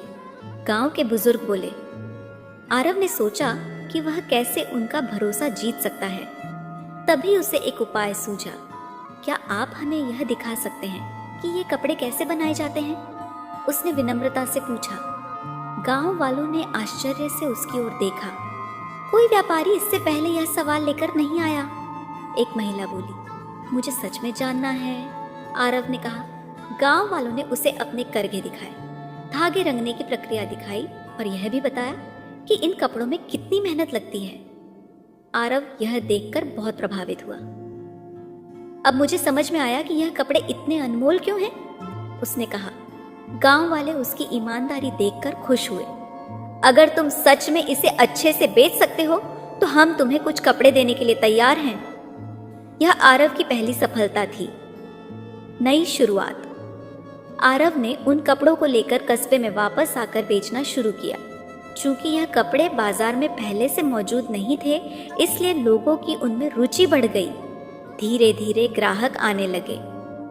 गांव के बुजुर्ग बोले। आरव ने सोचा कि वह कैसे उनका भरोसा जीत सकता है। तभी उसे एक उपाय सूझा। क्या आप हमें यह दिखा सकते हैं कि ये कपड़े कैसे बनाए जाते हैं? उसने विनम्रता से पूछा। गांव वालों ने आश्चर्य से उसकी ओर देखा। कोई व्यापारी इससे पहले यह सवाल लेकर नहीं आया। एक महिला बोली, मुझे सच में जानना है, आरव ने कहा। गांव वालों ने उसे अपने करघे दिखाए, धागे रंगने की प्रक्रिया दिखाई और यह भी बताया कि इन कपड़ों में कितनी मेहनत लगती है। आरव यह देखकर बहुत प्रभावित हुआ। अब मुझे समझ में आया कि यह कपड़े इतने अनमोल क्यों हैं, उसने कहा। गांव वाले उसकी ईमानदारी देखकर खुश हुए। अगर तुम सच में इसे अच्छे से बेच सकते हो तो हम तुम्हें कुछ कपड़े देने के लिए तैयार हैं। यह आरव की पहली सफलता थी। नई शुरुआत। आरव ने उन कपड़ों को लेकर कस्बे में वापस आकर बेचना शुरू किया। चूंकि यह कपड़े बाजार में पहले से मौजूद नहीं थे, इसलिए लोगों की उनमें रुचि बढ़ गई। धीरे धीरे ग्राहक आने लगे।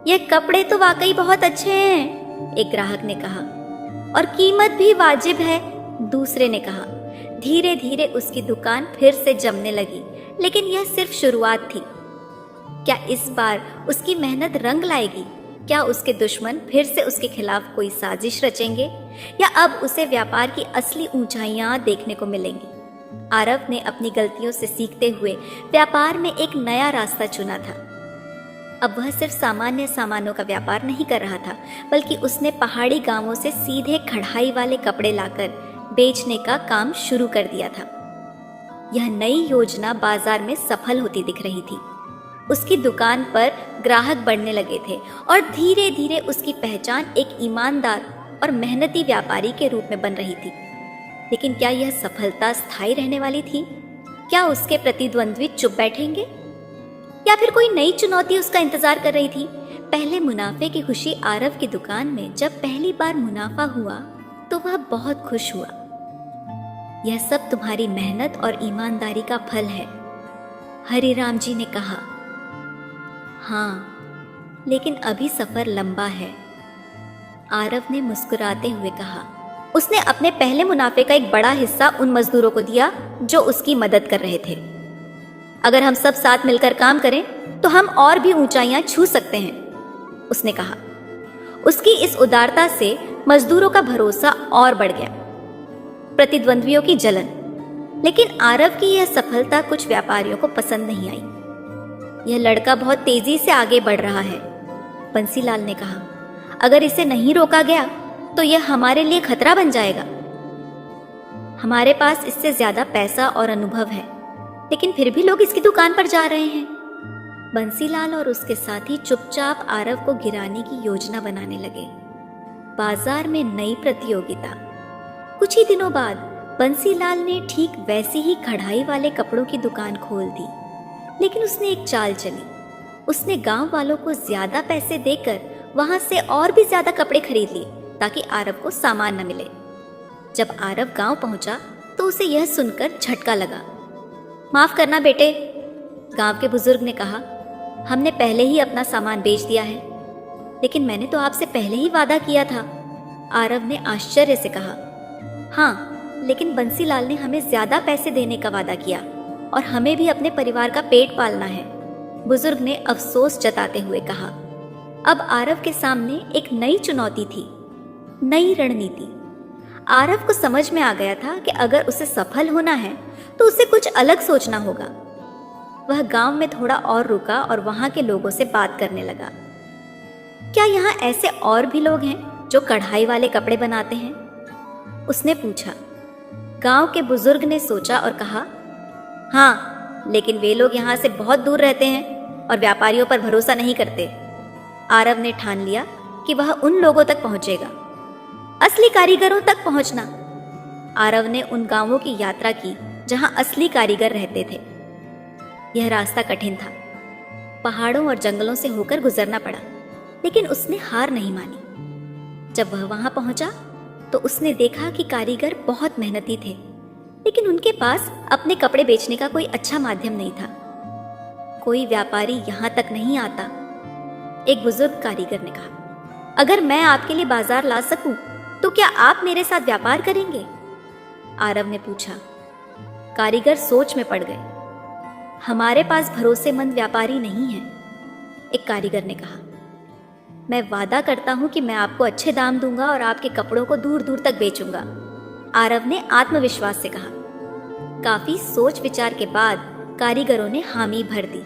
यह कपड़े तो वाकई बहुत अच्छे हैं, एक ग्राहक ने कहा। और कीमत भी वाजिब है, दूसरे ने कहा। धीरे धीरे उसकी दुकान फिर से जमने लगी, लेकिन यह सिर्फ शुरुआत थी। क्या इस बार उसकी मेहनत रंग लाएगी? क्या उसके दुश्मन फिर से उसके खिलाफ कोई साजिश रचेंगे, या अब उसे व्यापार की असली ऊंचाइयां देखने को मिलेंगी? आरव ने अपनी गलतियों से सीखते हुए व्यापार में एक नया रास्ता चुना था। अब वह सिर्फ सामान्य सामानों का व्यापार नहीं कर रहा था, बल्कि उसने पहाड़ी गांवों से सीधे कढ़ाई वाले कपड़े लाकर बेचने का काम शुरू कर दिया था। यह नई योजना बाजार में सफल होती दिख रही थी। उसकी दुकान पर ग्राहक बढ़ने लगे थे और धीरे धीरे उसकी पहचान एक ईमानदार और मेहनती व्यापारी के रूप में बन रही थी। लेकिन क्या यह सफलता स्थायी रहने वाली थी? क्या उसके प्रतिद्वंद्वी चुप बैठेंगे, या फिर कोई नई चुनौती उसका इंतजार कर रही थी? पहले मुनाफे की खुशी आरव की दुकान में जब पहली बार मुनाफा हुआ तो वह बहुत खुश हुआ। यह सब तुम्हारी मेहनत और ईमानदारी का फल है, हरिराम जी ने कहा। हाँ, लेकिन अभी सफर लंबा है, आरव ने मुस्कुराते हुए कहा। उसने अपने पहले मुनाफे का एक बड़ा हिस्सा उन मजदूरों को दिया जो उसकी मदद कर रहे थे। अगर हम सब साथ मिलकर काम करें तो हम और भी ऊंचाइयां छू सकते हैं, उसने कहा। उसकी इस उदारता से मजदूरों का भरोसा और बढ़ गया, प्रतिद्वंद्वियों की जलन। लेकिन आरव की यह सफलता कुछ व्यापारियों को पसंद नहीं आई। यह लड़का बहुत तेजी से आगे बढ़ रहा है, बंसीलाल ने कहा। अगर इसे नहीं रोका गया तो यह हमारे लिए खतरा बन जाएगा। हमारे पास इससे ज्यादा पैसा और अनुभव है, लेकिन फिर भी लोग इसकी दुकान पर जा रहे हैं। बंसीलाल और उसके साथी चुपचाप आरव को गिराने की योजना बनाने लगे। बाजार में नई प्रतियोगिता। कुछ ही दिनों बाद बंसीलाल ने ठीक वैसी ही कढ़ाई वाले कपड़ों की दुकान खोल दी, लेकिन उसने एक चाल चली। उसने गांव वालों को ज्यादा पैसे देकर वहां से और भी ज्यादा कपड़े खरीद लिए ताकि आरव को सामान न मिले। जब आरव गांव पहुंचा तो उसे यह सुनकर झटका लगा। माफ करना बेटे, गांव के बुजुर्ग ने कहा। हमने पहले ही अपना सामान बेच दिया है। लेकिन मैंने तो आपसे पहले ही वादा किया था, आरव ने आश्चर्य से कहा। हाँ, लेकिन बंसीलाल ने हमें ज्यादा पैसे देने का वादा किया और हमें भी अपने परिवार का पेट पालना है, बुजुर्ग ने अफसोस जताते हुए कहा। अब आरव के सामने एक नई चुनौती थी, नई रणनीति। आरव को समझ में आ गया था कि अगर उसे सफल होना है तो उसे कुछ अलग सोचना होगा। वह गांव में थोड़ा और रुका और वहां के लोगों से बात करने लगा। क्या यहाँ ऐसे और भी लोग हैं जो कढ़ाई वाले कपड़े बनाते हैं? उसने पूछा। गांव के बुजुर्ग ने सोचा और कहा, हाँ, लेकिन वे लोग यहाँ से बहुत दूर रहते हैं और व्यापारियों पर भरोसा नहीं करते। आरव ने ठान लिया कि वह उन लोगों तक पहुंचेगा, असली कारीगरों तक पहुंचना। आरव ने उन गांवों की यात्रा की जहां असली कारीगर रहते थे। यह रास्ता कठिन था, पहाड़ों और जंगलों से होकर गुजरना पड़ा, लेकिन उसने हार नहीं मानी। जब वह वहां पहुंचा तो उसने देखा कि कारीगर बहुत मेहनती थे, लेकिन उनके पास अपने कपड़े बेचने का कोई अच्छा माध्यम नहीं था। कोई व्यापारी यहां तक नहीं आता, एक बुजुर्ग कारीगर ने कहा। अगर मैं आपके लिए बाजार ला सकूं तो क्या आप मेरे साथ व्यापार करेंगे? आरव ने पूछा। कारीगर सोच में पड़ गए। हमारे पास भरोसेमंद व्यापारी नहीं है, एक कारीगर ने कहा। मैं वादा करता हूं कि मैं आपको अच्छे दाम दूंगा और आपके कपड़ों को दूर दूर तक बेचूंगा, आरव ने आत्मविश्वास से कहा। काफी सोच विचार के बाद कारीगरों ने हामी भर दी।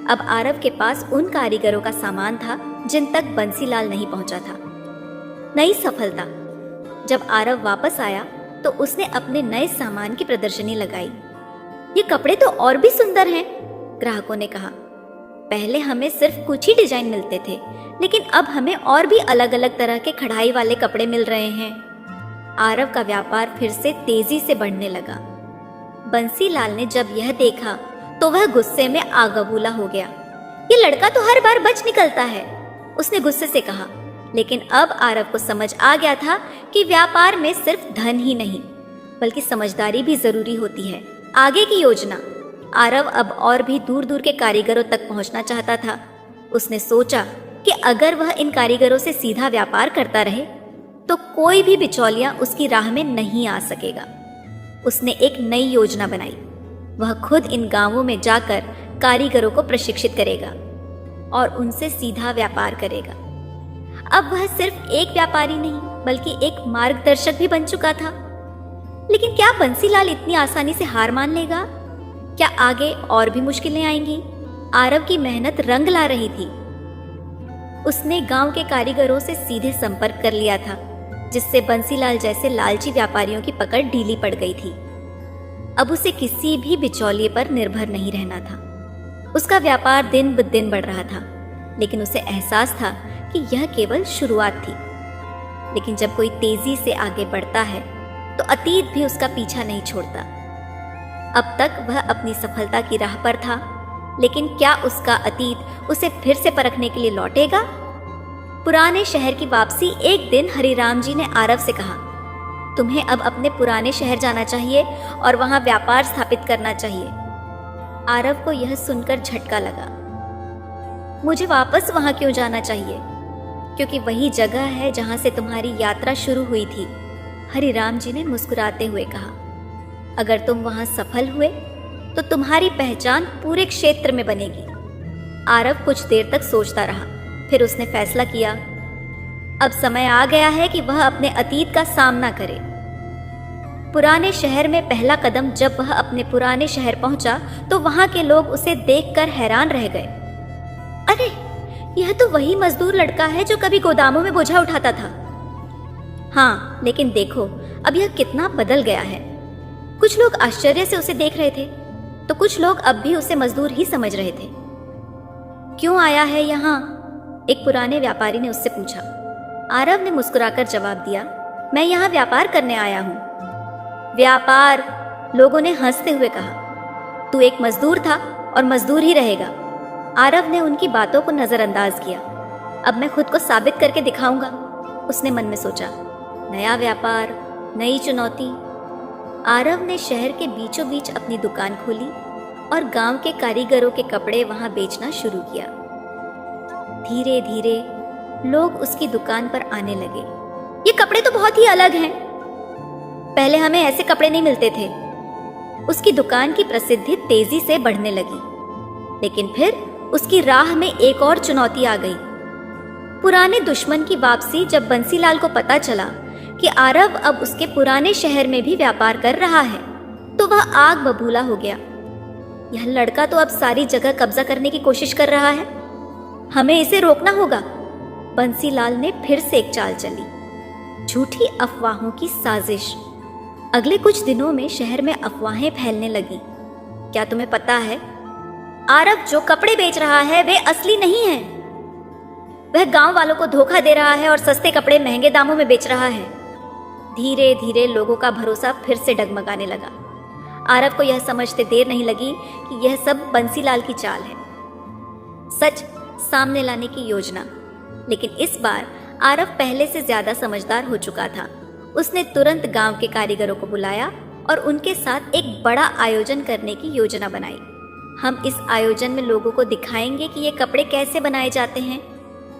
अब आरव के पास उन कारीगरों का सामान था जिन तक बंसीलाल नहीं पहुंचा था। नई सफलता। जब आरव वापस आया तो उसने अपने नए सामान की प्रदर्शनी लगाई। ये कपड़े तो और भी सुंदर हैं, ग्राहकों ने कहा। पहले हमें सिर्फ कुछ ही डिजाइन मिलते थे, लेकिन अब हमें और भी अलग अलग तरह के कढ़ाई वाले कपड़े मिल रहे हैं। आरव का व्यापार फिर से तेजी से बढ़ने लगा। बंसीलाल ने जब यह देखा तो वह गुस्से में आग बबूला हो गया। ये लड़का तो हर बार बच निकलता है, उसने गुस्से से कहा। लेकिन अब आरव को समझ आ गया था कि व्यापार में सिर्फ धन ही नहीं बल्कि समझदारी भी जरूरी होती है। आगे की योजना। आरव अब और भी दूर दूर के कारीगरों तक पहुंचना चाहता था। उसने सोचा कि अगर वह इन कारीगरों से सीधा व्यापार करता रहे तो कोई भी बिचौलिया उसकी राह में नहीं आ सकेगा। उसने एक नई योजना बनाई। वह खुद इन गांवों में जाकर कारीगरों को प्रशिक्षित करेगा और उनसे सीधा व्यापार करेगा। अब वह सिर्फ एक व्यापारी नहीं बल्कि एक मार्गदर्शक भी बन चुका था। लेकिन क्या बंसीलाल इतनी आसानी से हार मान लेगा? क्या आगे और भी मुश्किलें आएंगी? आरव की मेहनत रंग ला रही थी। उसने गांव के कारीगरों से सीधे संपर्क कर लिया था, जिससे बंसीलाल जैसे लालची व्यापारियों की पकड़ ढीली पड़ गई थी। अब उसे किसी भी बिचौलिए पर निर्भर नहीं रहना था। उसका व्यापार दिन ब दिन बढ़ रहा था, लेकिन उसे एहसास था कि यह केवल शुरुआत थी। लेकिन जब कोई तेजी से आगे बढ़ता है तो अतीत भी उसका पीछा नहीं छोड़ता। अब तक वह अपनी सफलता की राह पर था, लेकिन क्या उसका अतीत उसे फिर से परखने के लिए लौटेगा? पुराने शहर की वापसी। एक दिन हरिराम जी ने आरव से कहा, तुम्हें अब अपने पुराने शहर जाना चाहिए और वहां व्यापार स्थापित करना चाहिए। आरव को यह सुनकर झटका लगा। मुझे वापस वहां क्यों जाना चाहिए? क्योंकि वही जगह है जहां से तुम्हारी यात्रा शुरू हुई थी, हरिराम जी ने मुस्कुराते हुए कहा। अगर तुम वहां सफल हुए तो तुम्हारी पहचान पूरे क्षेत्र में बनेगी। आरव कुछ देर तक सोचता रहा, फिर उसने फैसला किया, अब समय आ गया है कि वह अपने अतीत का सामना करे। पुराने शहर में पहला कदम जब वह अपने पुराने शहर पहुंचा तो वहां के लोग उसे देखकर हैरान रह गए। अरे, यह तो वही मजदूर लड़का है जो कभी गोदामों में बोझा उठाता था। हाँ, लेकिन देखो अब यह कितना बदल गया है। कुछ लोग आश्चर्य से उसे देख रहे थे तो कुछ लोग अब भी उसे मजदूर ही समझ रहे थे। क्यों आया है यहाँ? एक पुराने व्यापारी ने उससे पूछा। आरव ने मुस्कुराकर जवाब दिया, मैं यहाँ व्यापार करने आया हूँ। व्यापार? लोगों ने हंसते हुए कहा। तू एक मजदूर था और मजदूर ही रहेगा। आरव ने उनकी बातों को नजरअंदाज किया। अब मैं खुद को साबित करके दिखाऊंगा, उसने मन में सोचा। नया व्यापार, नई चुनौती। आरव ने शहर के बीचों बीच अपनी दुकान खोली और गांव के कारीगरों के कपड़े वहां बेचना शुरू किया। धीरे धीरे लोग उसकी दुकान पर आने लगे। ये कपड़े तो बहुत ही अलग हैं। पहले हमें ऐसे कपड़े नहीं मिलते थे। उसकी दुकान की प्रसिद्धि तेजी से बढ़ने लगी। लेकिन फिर उसकी राह में एक और चुनौती आ गई। पुराने दुश्मन की वापसी। जब बंसीलाल को पता चला कि आरव अब उसके पुराने शहर में भी व्यापार कर रहा है तो वह आग बबूला हो गया। यह लड़का तो अब सारी जगह कब्जा करने की कोशिश कर रहा है, हमें इसे रोकना होगा। बंसीलाल ने फिर से एक चाल चली। झूठी अफवाहों की साजिश। अगले कुछ दिनों में शहर में अफवाहें फैलने लगी। क्या तुम्हें पता है, आरव जो कपड़े बेच रहा है वे असली नहीं है। वह गांव वालों को धोखा दे रहा है और सस्ते कपड़े महंगे दामों में बेच रहा है। धीरे धीरे लोगों का भरोसा फिर से डगमगाने लगा। आरव को यह समझते देर नहीं लगी कि यह सब बंसीलाल की चाल है, सच सामने लाने की योजना। लेकिन इस बार आरव पहले से ज्यादा समझदार हो चुका था। उसने तुरंत गांव के कारीगरों को बुलाया और उनके साथ एक बड़ा आयोजन करने की योजना बनाई। हम इस आयोजन में लोगों को दिखाएंगे कि ये कपड़े कैसे बनाए जाते हैं,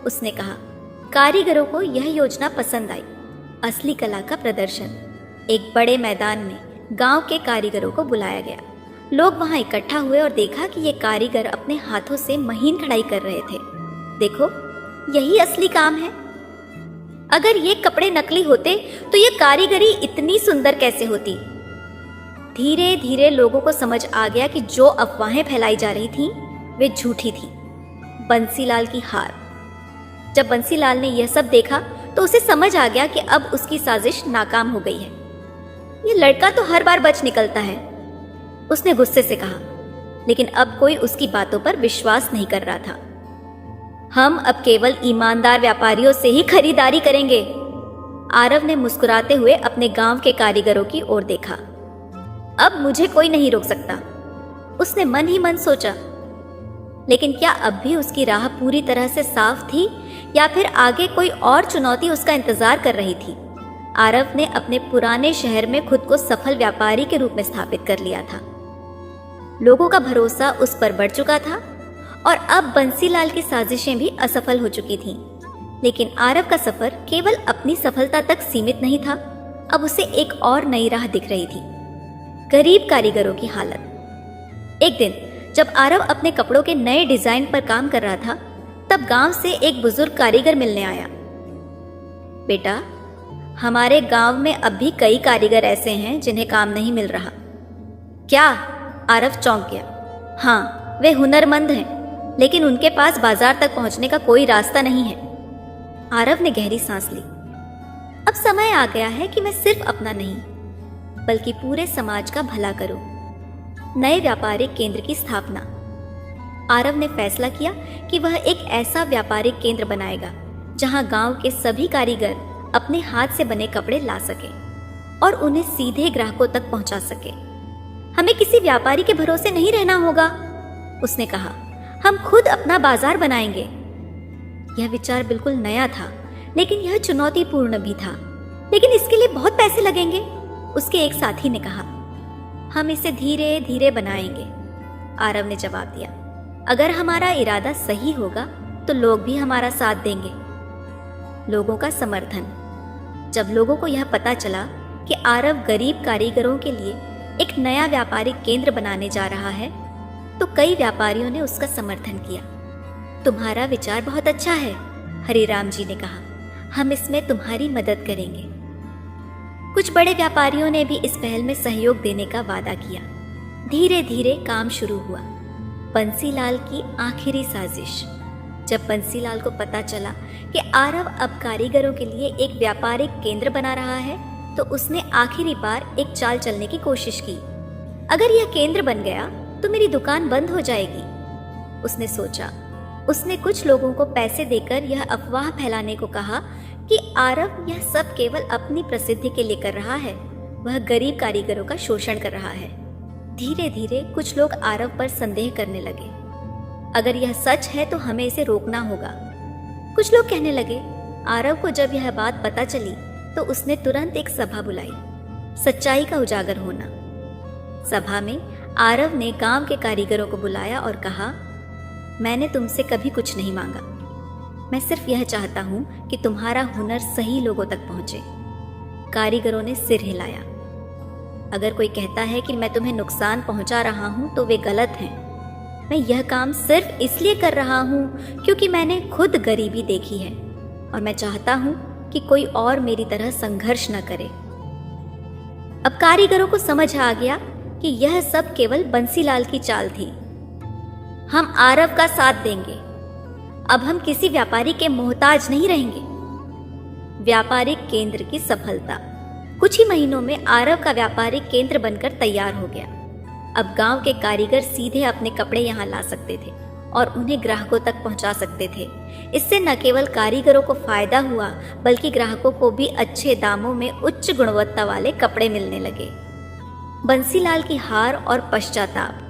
उसने कहा। कारीगरों को यह योजना पसंद आई। असली कला का प्रदर्शन। एक बड़े मैदान में गांव के कारीगरों को बुलाया गया। लोग वहां इकट्ठा हुए और देखा कि ये कारीगर अपने हाथों से महीन कढ़ाई कर रहे थे। देखो, यही असली काम है। अगर ये कपड़े नकली होते तो ये कारीगरी इतनी सुंदर कैसे होती। धीरे धीरे लोगों को समझ आ गया कि जो अफवाहें फैलाई जा रही थीं वे झूठी थी। बंसीलाल की हार। जब बंसीलाल ने यह सब देखा तो उसे समझ आ गया कि अब उसकी साजिश नाकाम हो गई है। ये लड़का तो हर बार बच निकलता है, उसने गुस्से से कहा। लेकिन अब कोई उसकी बातों पर विश्वास नहीं कर रहा था। हम अब केवल ईमानदार व्यापारियों से ही खरीदारी करेंगे। आरव ने मुस्कुराते हुए अपने गांव के कारीगरों की ओर देखा। अब मुझे कोई नहीं रोक सकता, उसने मन ही मन सोचा। लेकिन क्या अब भी उसकी राह पूरी तरह से साफ थी या फिर आगे कोई और चुनौती उसका इंतजार कर रही थी? आरव ने अपने पुराने शहर में खुद को सफल व्यापारी के रूप में स्थापित कर लिया था। लोगों का भरोसा उस पर बढ़ चुका था और अब बंसीलाल की साजिशें भी असफल हो चुकी थीं। लेकिन आरव का सफर केवल अपनी सफलता तक सीमित नहीं था। अब उसे एक और नई राह दिख रही थी, गरीब कारीगरों की हालत। एक दिन जब आरव अपने कपड़ों के नए डिजाइन पर काम कर रहा था, तब गांव से एक बुजुर्ग कारीगर मिलने आया। बेटा, हमारे गांव में अब भी कई कारीगर ऐसे हैं जिन्हें काम नहीं मिल रहा। क्या? आरव चौंक गया। हाँ, वे हुनरमंद हैं, लेकिन उनके पास बाजार तक पहुंचने का कोई रास्ता नहीं है। आरव ने गहरी सांस ली। अब समय आ गया है कि मैं सिर्फ अपना नहीं, बल्कि पूरे समाज का भला करूं। नए व्यापारिक केंद्र की स्थापना। आरव ने फैसला किया कि वह एक ऐसा व्यापारिक केंद्र बनाएगा जहां गांव के सभी कारीगर अपने हाथ से बने कपड़े ला सके और उन्हें सीधे ग्राहकों तक पहुंचा सके। हमें किसी व्यापारी के भरोसे नहीं रहना होगा, उसने कहा। हम खुद अपना बाजार बनाएंगे। यह विचार बिल्कुल नया था, लेकिन यह चुनौतीपूर्ण भी था। लेकिन इसके लिए बहुत पैसे लगेंगे, उसके एक साथी ने कहा। हम इसे धीरे धीरे बनाएंगे, आरव ने जवाब दिया। अगर हमारा इरादा सही होगा तो लोग भी हमारा साथ देंगे। लोगों का समर्थन। जब लोगों को यह पता चला कि आरव गरीब कारीगरों के लिए एक नया व्यापारिक केंद्र बनाने जा रहा है, तो कई व्यापारियों ने उसका समर्थन किया। तुम्हारा विचार बहुत अच्छा है, हरिराम जी ने कहा। हम इसमें तुम्हारी मदद करेंगे। कुछ बड़े व्यापारियों ने भी इस पहल में सहयोग देने का वादा किया। धीरे धीरे काम शुरू हुआ। बंसीलाल की आखिरी साजिश। जब बंसीलाल को पता चला कि आरव अब कारीगरों के लिए एक व्यापारिक केंद्र बना रहा है, तो उसने आखिरी बार एक चाल चलने की कोशिश की। अगर यह केंद्र बन गया तो मेरी दुकान बंद हो जाएगी, उसने सोचा। उसने कुछ लोगों को पैसे देकर यह अफवाह फैलाने को कहा कि आरव यह सब केवल अपनी प्रसिद्धि के लिए कर रहा है। वह गरीब कारीगरों का शोषण कर रहा है। धीरे धीरे कुछ लोग आरव पर संदेह करने लगे। अगर यह सच है तो हमें इसे रोकना होगा। कुछ लोग कहने लगे। आरव को जब यह बात पता चली तो उसने तुरंत एक सभा बुलाई, सच्चाई का उजागर होना। सभा में आरव ने गांव के कारीगरों को बुलाया और कहा, मैंने तुमसे कभी कुछ नहीं मांगा। मैं सिर्फ यह चाहता हूं कि तुम्हारा हुनर सही लोगों तक पहुंचे। कारीगरों ने सिर हिलाया। अगर कोई कहता है कि मैं तुम्हें नुकसान पहुंचा रहा हूं तो वे गलत हैं। मैं यह काम सिर्फ इसलिए कर रहा हूं क्योंकि मैंने खुद गरीबी देखी है और मैं चाहता हूं कि कोई और मेरी तरह संघर्ष न करे। अब कारीगरों को समझ आ गया कि यह सब केवल बंसीलाल की चाल थी। हम आरव का साथ देंगे। अब हम किसी व्यापारी के मोहताज नहीं रहेंगे। व्यापारिक केंद्र की सफलता। कुछ ही महीनों में आरव का व्यापारिक केंद्र बनकर तैयार हो गया। अब गांव के कारीगर सीधे अपने कपड़े यहां ला सकते थे और उन्हें ग्राहकों तक पहुंचा सकते थे। इससे न केवल कारीगरों को फायदा हुआ, बल्कि ग्राहकों को भी अच्छे दामों में उच्च गुणवत्ता वाले कपड़े मिलने लगे। बंसीलाल की हार और पश्चाताप।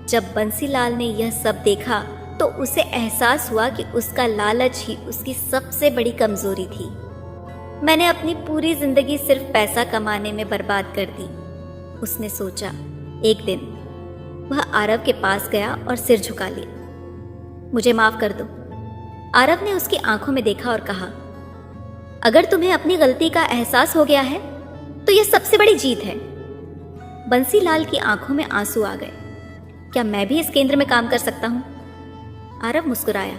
जब बंसीलाल ने यह सब देखा तो उसे एहसास हुआ कि उसका लालच ही उसकी सबसे बड़ी कमजोरी थी। मैंने अपनी पूरी जिंदगी सिर्फ पैसा कमाने में बर्बाद कर दी, उसने सोचा। एक दिन वह आरव के पास गया और सिर झुका लिया। मुझे माफ कर दो। आरव ने उसकी आंखों में देखा और कहा, अगर तुम्हें अपनी गलती का एहसास हो गया है तो यह सबसे बड़ी जीत है। बंसीलाल की आंखों में आंसू आ गए। क्या मैं भी इस केंद्र में काम कर सकता हूं? आरव मुस्कुराया।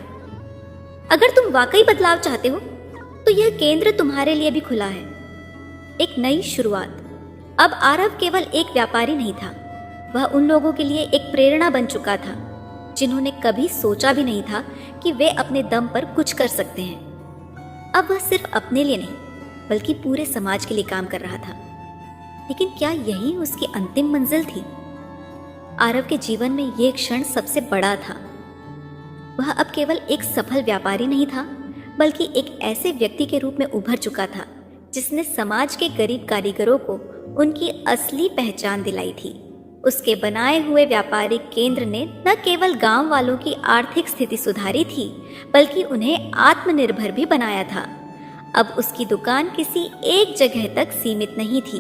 अगर तुम वाकई बदलाव चाहते हो तो यह केंद्र तुम्हारे लिए भी खुला है। एक नई शुरुआत। अब आरव केवल एक व्यापारी नहीं था, वह उन लोगों के लिए एक प्रेरणा बन चुका था जिन्होंने कभी सोचा भी नहीं था कि वे अपने दम पर कुछ कर सकते हैं। अब वह सिर्फ अपने लिए नहीं, बल्कि पूरे समाज के लिए काम कर रहा था। लेकिन क्या यही उसकी अंतिम मंजिल थी? आरव के जीवन में यह क्षण सबसे बड़ा था। वह अब केवल एक सफल व्यापारी नहीं था, बल्कि एक ऐसे व्यक्ति के रूप में उभर चुका था जिसने समाज के गरीब कारीगरों को उनकी असली पहचान दिलाई थी। उसके बनाए हुए व्यापारिक केंद्र ने न केवल गांव वालों की आर्थिक स्थिति सुधारी थी, बल्कि उन्हें आत्मनिर्भर भी बनाया था। अब उसकी दुकान किसी एक जगह तक सीमित नहीं थी।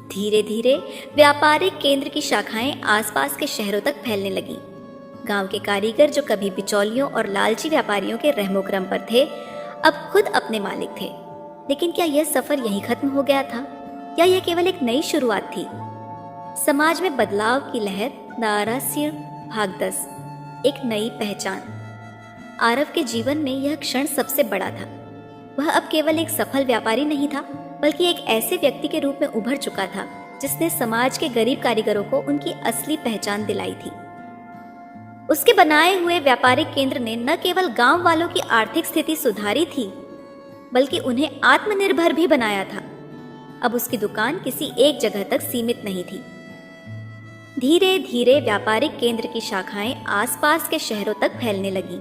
धीरे धीरे व्यापारिक केंद्र की शाखाएं आसपास के शहरों तक फैलने लगी। गांव के कारीगर जो कभी बिचौलियों और लालची व्यापारियों के रहमोक्रम पर थे, अब खुद अपने मालिक थे। लेकिन क्या यह सफर यहीं खत्म हो गया था, या यह केवल एक नई शुरुआत थी? समाज में बदलाव की लहर नारासिर भाग 10, एक नई पहचान। आरव के जीवन में यह क्षण सबसे बड़ा था। वह अब केवल एक सफल व्यापारी नहीं था, बल्कि एक ऐसे व्यक्ति के रूप में उभर चुका था जिसने समाज के गरीब कारीगरों को उनकी असली पहचान दिलाई थी। उसके बनाए हुए व्यापारिक केंद्र ने न केवल गांव वालों की आर्थिक स्थिति सुधारी थी, बल्कि उन्हें आत्मनिर्भर भी बनाया था। अब उसकी दुकान किसी एक जगह तक सीमित नहीं थी। धीरे धीरे व्यापारिक केंद्र की शाखाएं आसपास के शहरों तक फैलने लगी।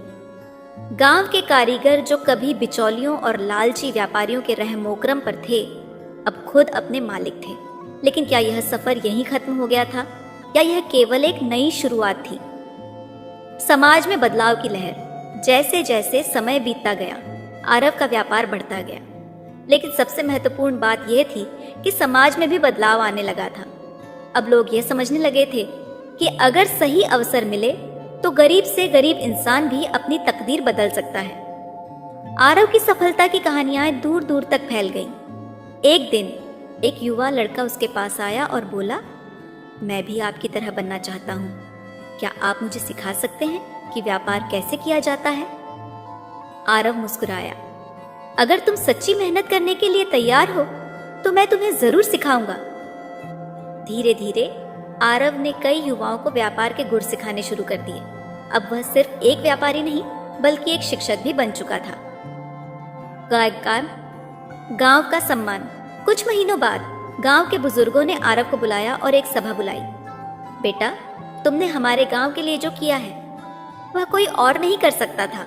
गांव के कारीगर जो कभी बिचौलियों और लालची व्यापारियों के रहमोक्रम पर थे, अब खुद अपने मालिक थे। लेकिन क्या यह सफर यहीं खत्म हो गया था, या यह केवल एक नई शुरुआत थी? समाज में बदलाव की लहर। जैसे जैसे समय बीतता गया, आरव का व्यापार बढ़ता गया। लेकिन सबसे महत्वपूर्ण बात यह थी कि समाज में भी बदलाव आने लगा था। अब लोग यह समझने लगे थे कि अगर सही अवसर मिले तो गरीब से गरीब इंसान भी अपनी तकदीर बदल सकता है। आरव की सफलता की कहानियां दूर दूर तक फैल गईं। एक दिन एक युवा लड़का उसके पास आया और बोला, मैं भी आपकी तरह बनना चाहता हूँ। क्या आप मुझे सिखा सकते हैं कि व्यापार कैसे किया जाता है? आरव मुस्कुराया। अगर तुम सच्ची मेहनत करने के लिए तैयार हो तो मैं तुम्हें जरूर सिखाऊंगा। धीरे धीरे आरव ने कई युवाओं को व्यापार के गुर सिखाने शुरू कर दिए। अब वह सिर्फ एक व्यापारी नहीं, बल्कि एक शिक्षक भी बन चुका था। गांव का सम्मान। कुछ महीनों बाद गांव के बुजुर्गों ने आरव को बुलाया और एक सभा बुलाई। बेटा, तुमने हमारे गांव के लिए जो किया है वह कोई और नहीं कर सकता था।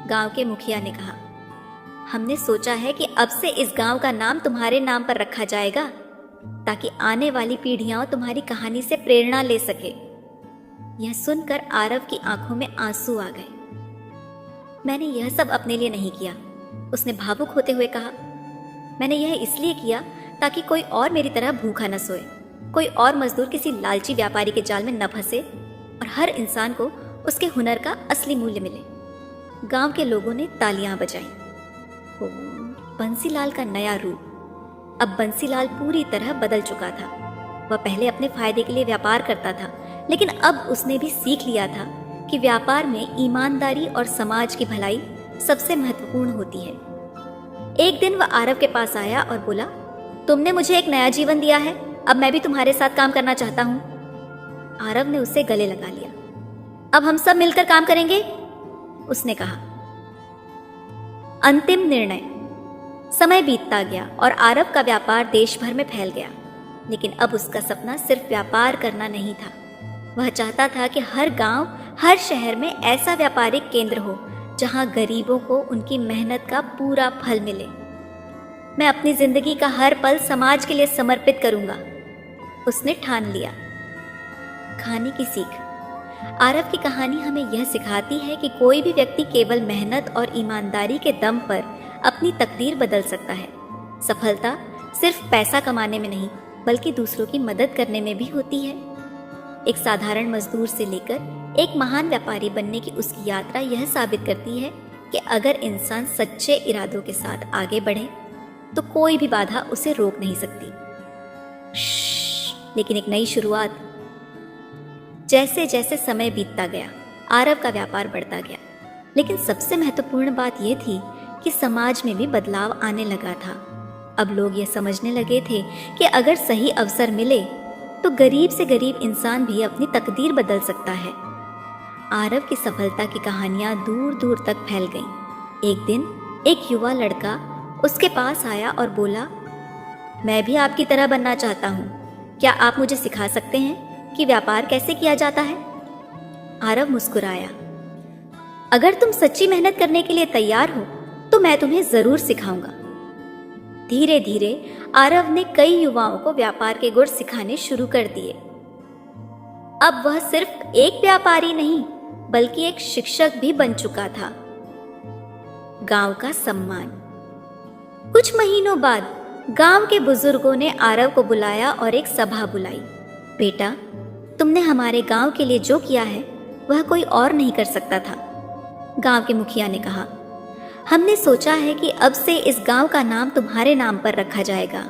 गांव के मुखिया ने कहा, हमने सोचा है कि अब से इस गांव का नाम तुम्हारे नाम पर रखा जाएगा, ताकि आने वाली पीढ़ियां तुम्हारी कहानी से प्रेरणा ले सके। यह सुनकर आरव की आंखों में आंसू आ गए। मैंने यह सब अपने लिए नहीं किया, उसने भावुक होते हुए कहा। मैंने यह इसलिए किया ताकि कोई और मेरी तरह भूखा न सोए, कोई और मजदूर किसी लालची व्यापारी के जाल में न फंसे, और हर इंसान को उसके हुनर का असली मूल्य मिले। गांव के लोगों ने तालियां बजाईं। बंसीलाल का नया रूप। अब बंसीलाल पूरी तरह बदल चुका था। वह पहले अपने फायदे के लिए व्यापार करता था, लेकिन अब उसने भी सीख लिया था कि व्यापार में ईमानदारी और समाज की भलाई सबसे महत्वपूर्ण होती है। एक दिन वह आरव के पास आया और बोला, तुमने मुझे एक नया जीवन दिया है, अब मैं भी तुम्हारे साथ काम करना चाहता हूँ। आरव ने उसे गले लगा लिया। अब हम सब मिलकर काम करेंगे, उसने कहा। अंतिम निर्णय। समय बीतता गया और आरव का व्यापार देश भर में फैल गया। लेकिन अब उसका सपना सिर्फ व्यापार करना नहीं था। वह चाहता था कि हर गांव, हर शहर में ऐसा व्यापारिक केंद्र हो जहां गरीबों को उनकी मेहनत का पूरा फल मिले। मैं अपनी जिंदगी का हर पल समाज के लिए समर्पित करूंगा, उसने ठान लिया। कहानी की सीख। आरव की कहानी हमें यह सिखाती है कि कोई भी व्यक्ति केवल मेहनत और ईमानदारी के दम पर अपनी तकदीर बदल सकता है। सफलता सिर्फ पैसा कमाने में नहीं, बल्कि दूसरों की मदद करने में भी होती है। एक साधारण मजदूर से लेकर एक महान व्यापारी बनने की उसकी यात्रा यह साबित करती है कि अगर इंसान सच्चे इरादों के साथ आगे बढ़े तो कोई भी बाधा उसे रोक नहीं सकती। लेकिन एक नई शुरुआत। जैसे जैसे समय बीतता गया, आरव का व्यापार बढ़ता गया। लेकिन सबसे महत्वपूर्ण बात यह थी कि समाज में भी बदलाव आने लगा था। अब लोग यह समझने लगे थे कि अगर सही अवसर मिले तो गरीब से गरीब इंसान भी अपनी तकदीर बदल सकता है। आरव की सफलता की कहानियां दूर दूर तक फैल गईं। एक दिन एक युवा लड़का उसके पास आया और बोला, मैं भी आपकी तरह बनना चाहता हूँ। क्या आप मुझे सिखा सकते हैं कि व्यापार कैसे किया जाता है? आरव मुस्कुराया। अगर तुम सच्ची मेहनत करने के लिए तैयार हो तो मैं तुम्हें जरूर सिखाऊंगा। धीरे धीरे आरव ने कई युवाओं को व्यापार के गुर सिखाने शुरू कर दिए। अब वह सिर्फ एक व्यापारी नहीं बल्कि एक शिक्षक भी बन चुका था। गांव का सम्मान। कुछ महीनों बाद गांव के बुजुर्गों ने आरव को बुलाया और एक सभा बुलाई। बेटा, तुमने हमारे गांव के लिए जो किया है वह कोई और नहीं कर सकता था। गांव के मुखिया ने कहा, हमने सोचा है कि अब से इस गांव का नाम तुम्हारे नाम पर रखा जाएगा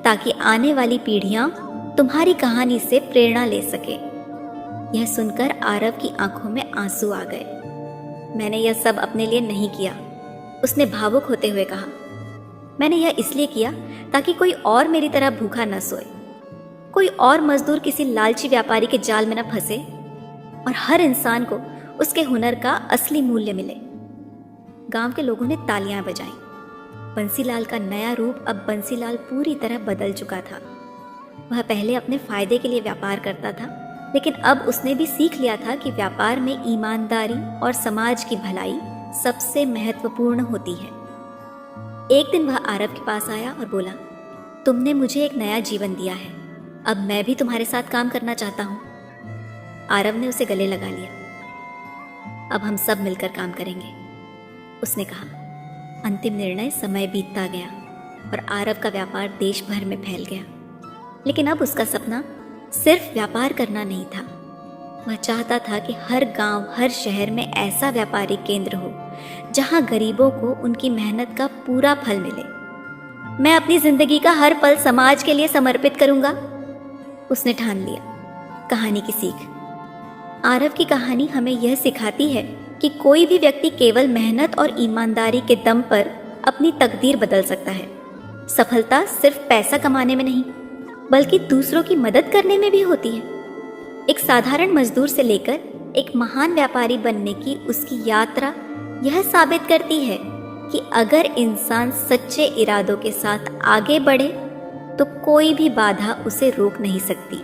ताकि आने वाली पीढ़ियां तुम्हारी कहानी से प्रेरणा ले सके। यह सुनकर आरव की आंखों में आंसू आ गए। मैंने यह सब अपने लिए नहीं किया, उसने भावुक होते हुए कहा। मैंने यह इसलिए किया ताकि कोई और मेरी तरह भूखा न सोए, कोई और मजदूर किसी लालची व्यापारी के जाल में न फंसे और हर इंसान को उसके हुनर का असली मूल्य मिले। गांव के लोगों ने तालियां बजाईं। बंसीलाल का नया रूप अब बंसीलाल पूरी तरह बदल चुका था। वह पहले अपने फायदे के लिए व्यापार करता था, लेकिन अब उसने भी सीख लिया था कि व्यापार में ईमानदारी और समाज की भलाई सबसे महत्वपूर्ण होती है। एक दिन वह आरव के पास आया और बोला, तुमने मुझे एक नया जीवन दिया है, अब मैं भी तुम्हारे साथ काम करना चाहता हूँ। आरव ने उसे गले लगा लिया। अब हम सब मिलकर काम करेंगे, उसने कहा। अंतिम निर्णय समय बीतता गया और आरव का व्यापार देश भर में फैल गया। लेकिन अब उसका सपना सिर्फ व्यापार करना नहीं था। वह चाहता था कि हर गांव, हर शहर में ऐसा व्यापारिक केंद्र हो जहां गरीबों को उनकी मेहनत का पूरा फल मिले। मैं अपनी जिंदगी का हर पल समाज के लिए समर्पित करूंगा, उसने ठान लिया। कहानी की सीख। आरव की कहानी हमें यह सिखाती है कि कोई भी व्यक्ति केवल मेहनत और ईमानदारी के दम पर अपनी तकदीर बदल सकता है। सफलता सिर्फ पैसा कमाने में नहीं बल्कि दूसरों की मदद करने में भी होती है। एक साधारण मजदूर से लेकर एक महान व्यापारी बनने की उसकी यात्रा यह साबित करती है कि अगर इंसान सच्चे इरादों के साथ आगे बढ़े तो कोई भी बाधा उसे रोक नहीं सकती।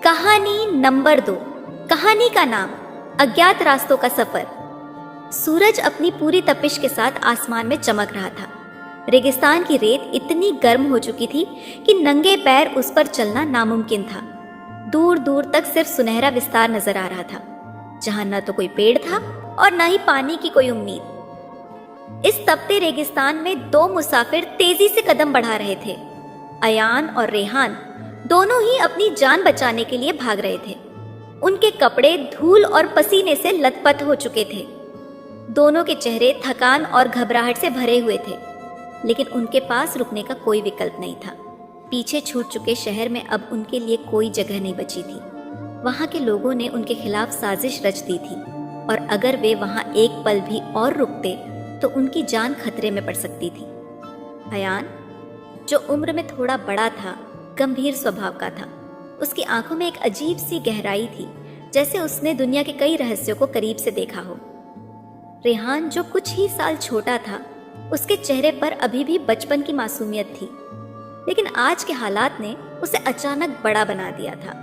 कहानी नंबर 2। कहानी का नाम अज्ञात रास्तों का सफर। सूरज अपनी पूरी तपिश के साथ आसमान में चमक रहा था। रेगिस्तान की रेत इतनी गर्म हो चुकी थी कि नंगे पैर उस पर चलना नामुमकिन था। दूर दूर तक सिर्फ सुनहरा विस्तार नजर आ रहा था, जहां न तो कोई पेड़ था और न ही पानी की कोई उम्मीद। इस तपते रेगिस्तान में दो मुसाफिर तेजी से कदम बढ़ा रहे थे। अयान और रेहान दोनों ही अपनी जान बचाने के लिए भाग रहे थे। उनके कपड़े धूल और पसीने से लथपथ हो चुके थे। दोनों के चेहरे थकान और घबराहट से भरे हुए थे, लेकिन उनके पास रुकने का कोई विकल्प नहीं था। पीछे छूट चुके शहर में अब उनके लिए कोई जगह नहीं बची थी। वहां के लोगों ने उनके खिलाफ साजिश रच दी थी और अगर वे वहां एक पल भी और रुकते तो उनकी जान खतरे में पड़ सकती थी। अयान, जो उम्र में थोड़ा बड़ा था, गंभीर स्वभाव का था। उसकी आंखों में एक अजीब सी गहराई थी, जैसे उसने दुनिया के कई रहस्यों को करीब से देखा हो। रेहान, जो कुछ ही साल छोटा था, उसके चेहरे पर अभी भी बचपन की मासूमियत थी, लेकिन आज के हालात ने उसे अचानक बड़ा बना दिया था।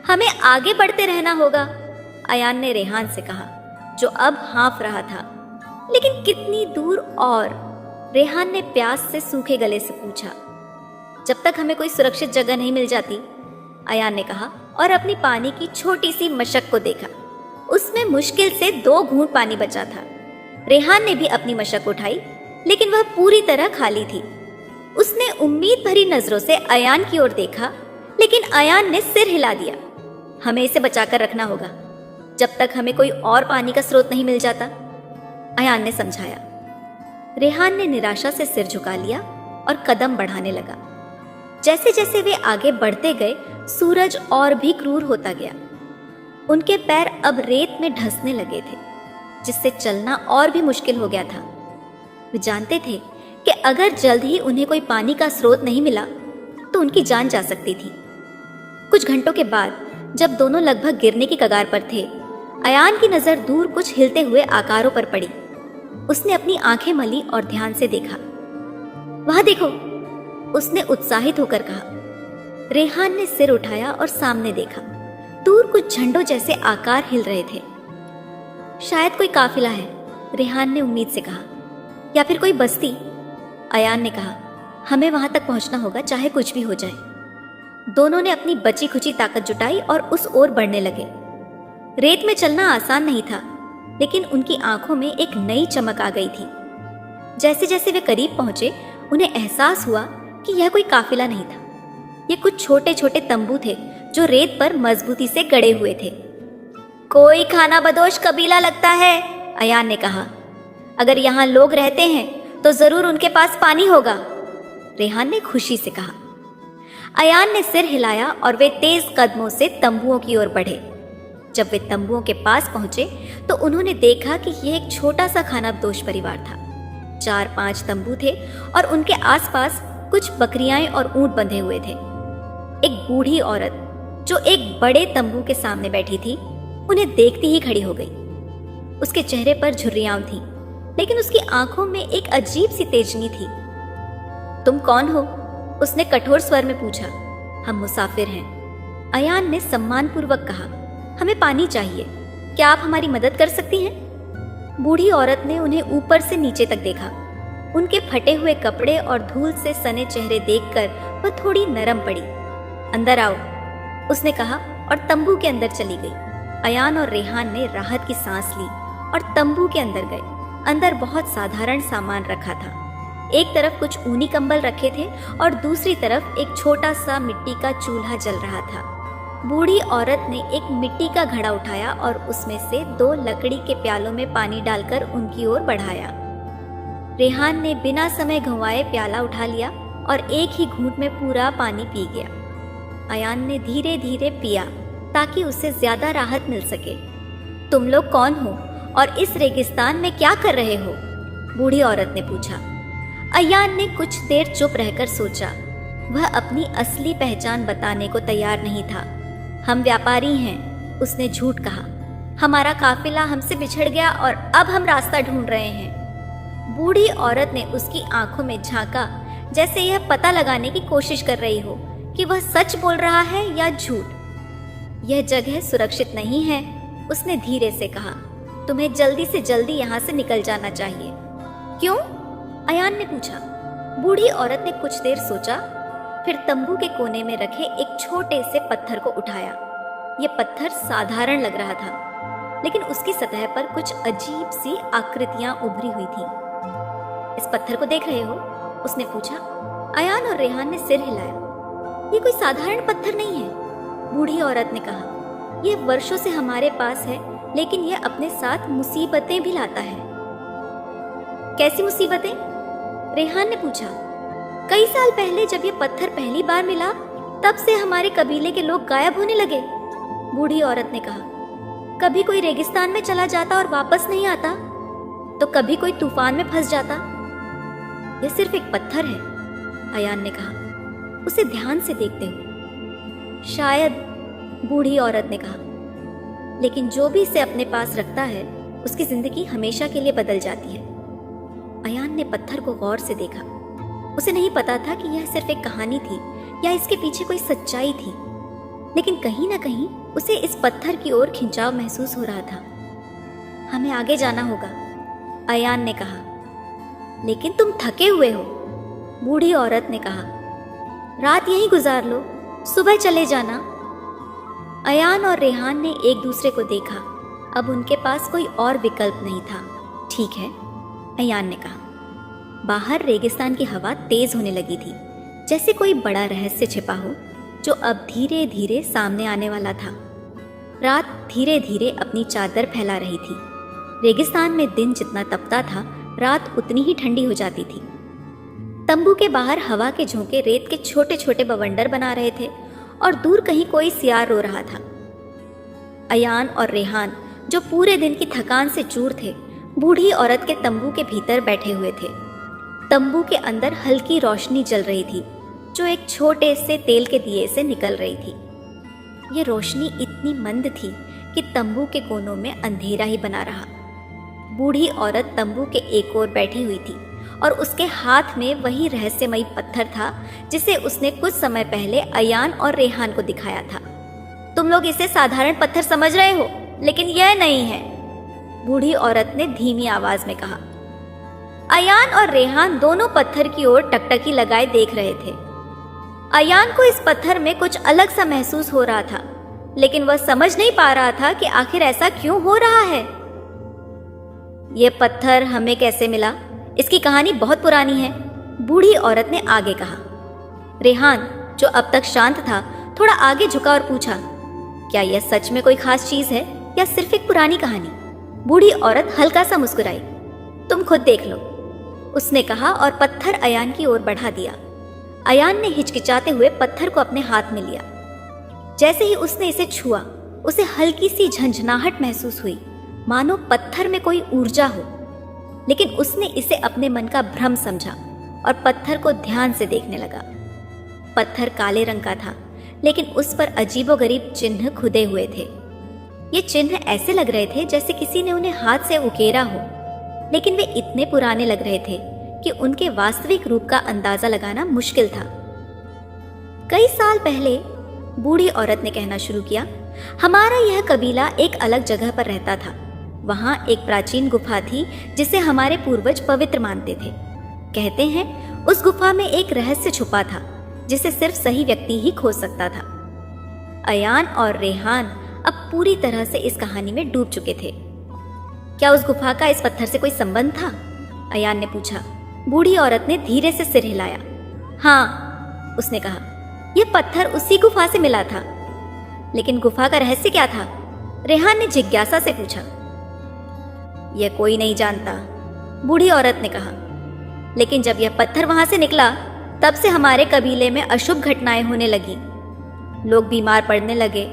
हमें आगे बढ़ते रहना होगा, अयान ने रेहान से कहा, जो अब हाँफ रहा था। लेकिन कितनी दूर? और रेहान ने प्यास से सूखे गले से पूछा। जब तक हमें कोई सुरक्षित जगह नहीं मिल जाती, अयान ने कहा और अपनी पानी की छोटी सी मशक को देखा। उसमें मुश्किल से 2 घूंट पानी बचा था। रेहान ने भी अपनी मशक उठाई, लेकिन वह पूरी तरह खाली थी। उसने उम्मीद भरी नजरों से अयान की ओर देखा, लेकिन अयान ने सिर हिला दिया। हमें इसे बचाकर रखना होगा जब तक हमें कोई और पानी का स्रोत नहीं मिल जाता, अयान ने समझाया। रेहान ने निराशा से सिर झुका लिया और कदम बढ़ाने लगा। जैसे जैसे वे आगे बढ़ते गए, सूरज और भी क्रूर होता गया। उनके पैर अब रेत में धंसने लगे थे, जिससे चलना और भी मुश्किल हो गया था। वे जानते थे कि अगर जल्द ही उन्हें कोई पानी का स्रोत नहीं मिला तो उनकी जान जा सकती थी। कुछ घंटों के बाद जब दोनों लगभग गिरने की कगार पर थे, अयान की नजर दूर कुछ हिलते हुए आकारों पर पड़ी। उसने अपनी आंखें मली और ध्यान से देखा। वहां देखो, उसने उत्साहित होकर कहा। रेहान ने सिर उठाया और सामने देखा। दूर कुछ झंडों जैसे आकार हिल रहे थे। शायद कोई काफिला है, रेहान ने उम्मीद से कहा, या फिर कोई बस्ती। अयान ने कहा, हमें वहां तक पहुंचना होगा, चाहे कुछ भी हो जाए। दोनों ने अपनी बची खुची ताकत जुटाई और उस ओर बढ़ने लगे। रेत में चलना आसान नहीं था, लेकिन उनकी आंखों में एक नई चमक आ गई थी। जैसे जैसे वे करीब पहुंचे, उन्हें एहसास हुआ कि यह कोई काफिला नहीं था। ये कुछ छोटे छोटे तंबू थे जो रेत पर मजबूती से गड़े हुए थे। कोई खाना बदोश कबीला लगता है, अयान ने कहा। अगर यहाँ लोग रहते हैं तो जरूर उनके पास पानी होगा, रेहान ने खुशी से कहा। अयान ने सिर हिलाया और वे तेज कदमों से तंबुओं की ओर बढ़े। जब वे तंबुओं के पास पहुंचे तो उन्होंने देखा कि यह एक छोटा सा खानाबदोश परिवार था। 4-5 तंबू थे और उनके आसपास कुछ बकरियां और ऊंट बंधे हुए थे। एक बूढ़ी औरत जो एक बड़े तंबू के सामने बैठी थी, उन्हें देखती ही खड़ी हो गई। उसके चेहरे पर झुर्रियां थीं, लेकिन उसकी आंखों में एक अजीब सी तेजनी थी। तुम कौन हो? उसने कठोर स्वर में पूछा। हम मुसाफिर हैं, अयान ने सम्मानपूर्वक कहा। हमें पानी चाहिए, क्या आप हमारी मदद कर सकती हैं? बूढ़ी औरत ने उन्हें ऊपर से नीचे तक देखा। उनके फटे हुए कपड़े और धूल से सने चेहरे देखकर वह थोड़ी नरम पड़ी। अंदर आओ, उसने कहा और तंबू के अंदर चली गई। अयान और रेहान ने राहत की सांस ली और तंबू के अंदर गए। अंदर बहुत साधारण सामान रखा था। एक तरफ कुछ ऊनी कंबल रखे थे और दूसरी तरफ एक छोटा सा मिट्टी का चूल्हा जल रहा था। बूढ़ी औरत ने एक मिट्टी का घड़ा उठाया और उसमें से 2 लकड़ी के प्यालों में पानी डालकर उनकी ओर बढ़ाया। रेहान ने बिना समय गंवाए प्याला उठा लिया और एक ही घूंट में पूरा पानी पी गया। अयान ने धीरे धीरे पिया ताकि उसे ज्यादा राहत मिल सके। तुम लोग कौन हो और इस रेगिस्तान में क्या कर रहे हो? बूढ़ी औरत ने पूछा। अयान ने कुछ देर चुप रहकर सोचा। वह अपनी असली पहचान बताने को तैयार नहीं था। हम व्यापारी हैं, उसने झूठ कहा। हमारा काफिला हमसे बिछड़ गया और अब हम रास्ता ढूंढ रहे हैं। बूढ़ी औरत ने उसकी आंखों में झांका, जैसे यह पता लगाने की कोशिश कर रही हो कि वह सच बोल रहा है या झूठ। यह जगह सुरक्षित नहीं है, उसने धीरे से कहा। तुम्हें जल्दी से जल्दी यहाँ से निकल जाना चाहिए। क्यों? अयान ने पूछा। बूढ़ी औरत ने कुछ देर सोचा, फिर तंबू के कोने में रखे एक छोटे से पत्थर को उठाया। यह पत्थर साधारण लग रहा था, लेकिन उसकी सतह पर कुछ अजीब सी आकृतियां उभरी हुई थीं। इस पत्थर को देख रहे हो? उसने पूछा। अयान और रेहान ने सिर हिलाया। यह कोई साधारण पत्थर नहीं है, बूढ़ी औरत ने कहा। यह वर्षों से हमारे पास है, लेकिन यह अपने साथ मुसीबतें भी लाता है। कैसी मुसीबतें? रेहान ने पूछा। कई साल पहले जब यह पत्थर पहली बार मिला, तब से हमारे कबीले के लोग गायब होने लगे, बूढ़ी औरत ने कहा। कभी कोई रेगिस्तान में चला जाता और वापस नहीं आता, तो कभी कोई तूफान में फंस जाता। यह सिर्फ एक पत्थर है, अयान ने कहा, उसे ध्यान से देखते हुए। शायद, बूढ़ी औरत ने कहा, लेकिन जो भी इसे अपने पास रखता है, उसकी जिंदगी हमेशा के लिए बदल जाती है। अयान ने पत्थर को गौर से देखा। उसे नहीं पता था कि यह सिर्फ एक कहानी थी या इसके पीछे कोई सच्चाई थी, लेकिन कहीं ना कहीं उसे इस पत्थर की ओर खिंचाव महसूस हो रहा था। हमें आगे जाना होगा, अयान ने कहा। लेकिन तुम थके हुए हो, बूढ़ी औरत ने कहा। रात यहीं गुजार लो, सुबह चले जाना। अयान और रेहान ने एक दूसरे को देखा। अब उनके पास कोई और विकल्प नहीं था। ठीक है, अयान ने कहा। बाहर रेगिस्तान की हवा तेज होने लगी थी, जैसे कोई बड़ा रहस्य छिपा हो जो अब धीरे धीरे सामने आने वाला था। रात धीरे धीरे अपनी चादर फैला रही थी। रेगिस्तान में दिन जितना तपता था, रात उतनी ही ठंडी हो जाती थी। तंबू के बाहर हवा के झोंके रेत के छोटे छोटे बवंडर बना रहे थे और दूर कहीं कोई सियार रो रहा था। अयान और रेहान, जो पूरे दिन की थकान से चूर थे, बूढ़ी औरत के तंबू के भीतर बैठे हुए थे। तंबू के अंदर हल्की रोशनी जल रही थी, जो एक छोटे से तेल के दिए से निकल रही थी। यह रोशनी इतनी मंद थी कि तंबू के कोनों में अंधेरा ही बना रहा। बूढ़ी औरत तंबू के एक ओर बैठी हुई थी और उसके हाथ में वही रहस्यमयी पत्थर था जिसे उसने कुछ समय पहले अयान और रेहान को दिखाया था। तुम लोग इसे साधारण पत्थर समझ रहे हो, लेकिन यह नहीं है, बूढ़ी औरत ने धीमी आवाज में कहा। अयान और रेहान दोनों पत्थर की ओर टकटकी लगाए देख रहे थे। अयान को इस पत्थर में कुछ अलग सा महसूस हो रहा था, लेकिन वह समझ नहीं पा रहा था कि आखिर ऐसा क्यों हो रहा है। यह पत्थर हमें कैसे मिला? इसकी कहानी बहुत पुरानी है, बूढ़ी औरत ने आगे कहा। रेहान, जो अब तक शांत था, थोड़ा आगे झुका और पूछा, क्या यह सच में कोई खास चीज है या सिर्फ एक पुरानी कहानी? बूढ़ी औरत हल्का सा मुस्कुराई। तुम खुद देख लो, उसने कहा और पत्थर अयान की ओर बढ़ा दिया। अयान ने हिचकिचाते हुए पत्थर को अपने हाथ में लिया। जैसे ही उसने इसे छुआ, उसे हल्की सी झंझनाहट महसूस हुई, मानो पत्थर में कोई ऊर्जा हो। लेकिन उसने इसे अपने मन का भ्रम समझा और पत्थर को ध्यान से देखने लगा। पत्थर काले रंग का था, लेकिन उस पर अजीबोगरीब चिन्ह खुदे हुए थे। ये चिन्ह ऐसे लग रहे थे जैसे किसी ने उन्हें हाथ से उकेरा हो, लेकिन वे इतने पुराने लग रहे थे कि उनके वास्तविक रूप का अंदाजा लगाना मुश्किल था। कई साल पहले बूढ़ी औरत ने कहना शुरू किया, हमारा यह कबीला एक अलग जगह पर रहता था। वहां एक प्राचीन गुफा थी जिसे हमारे पूर्वज पवित्र मानते थे। कहते हैं उस गुफा में एक रहस्य छुपा था जिसे सिर्फ सही व्यक्ति ही खोज सकता था। अयान और रेहान अब पूरी तरह से इस कहानी में डूब चुके थे। क्या उस गुफा का इस पत्थर से कोई संबंध था? अयान ने पूछा। बूढ़ी औरत ने धीरे से सिर हिलाया। हाँ, उसने कहा, यह पत्थर उसी गुफा से मिला था। लेकिन गुफा का रहस्य क्या था? रेहान ने जिज्ञासा से पूछा। यह कोई नहीं जानता, बूढ़ी औरत ने कहा। लेकिन जब यह पत्थर वहां से निकला, तब से हमारे कबीले में अशुभ घटनाएं होने लगी। लोग बीमार पड़ने लगे,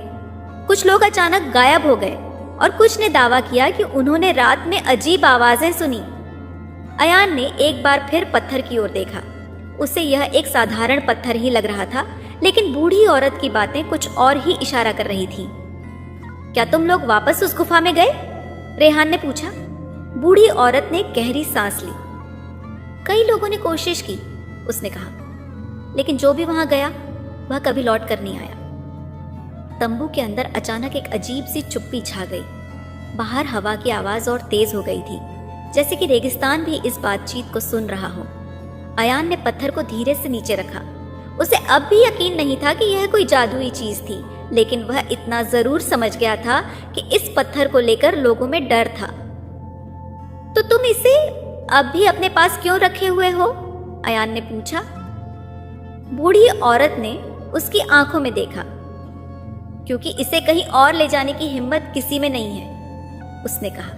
कुछ लोग अचानक गायब हो गए और कुछ ने दावा किया कि उन्होंने रात में अजीब आवाजें सुनी। अयान ने एक बार फिर पत्थर की ओर देखा। उसे यह एक साधारण पत्थर ही लग रहा था, लेकिन बूढ़ी औरत की बातें कुछ और ही इशारा कर रही थी। क्या तुम लोग वापस उस गुफा में गए? रेहान ने पूछा। बूढ़ी औरत ने गहरी सांस ली। कई लोगों ने कोशिश की, उसने कहा, लेकिन जो भी वहां गया वह कभी लौट कर नहीं आया। तंबू के अंदर अचानक एक अजीब सी चुप्पी छा गई। बाहर हवा की आवाज और तेज हो गई थी, जैसे कि रेगिस्तान भी इस बातचीत को सुन रहा हो। अयान ने पत्थर को धीरे से नीचे रखा। उसे अब भी यकीन नहीं था कि यह कोई जादुई चीज थी, लेकिन वह इतना जरूर समझ गया था कि इस पत्थर को लेकर लोगों में डर था। तो तुम इसे अब भी अपने पास क्यों रखे हुए हो? अयान ने पूछा। बूढ़ी औरत ने उसकी आंखों में देखा। क्योंकि इसे कहीं और ले जाने की हिम्मत किसी में नहीं है, उसने कहा,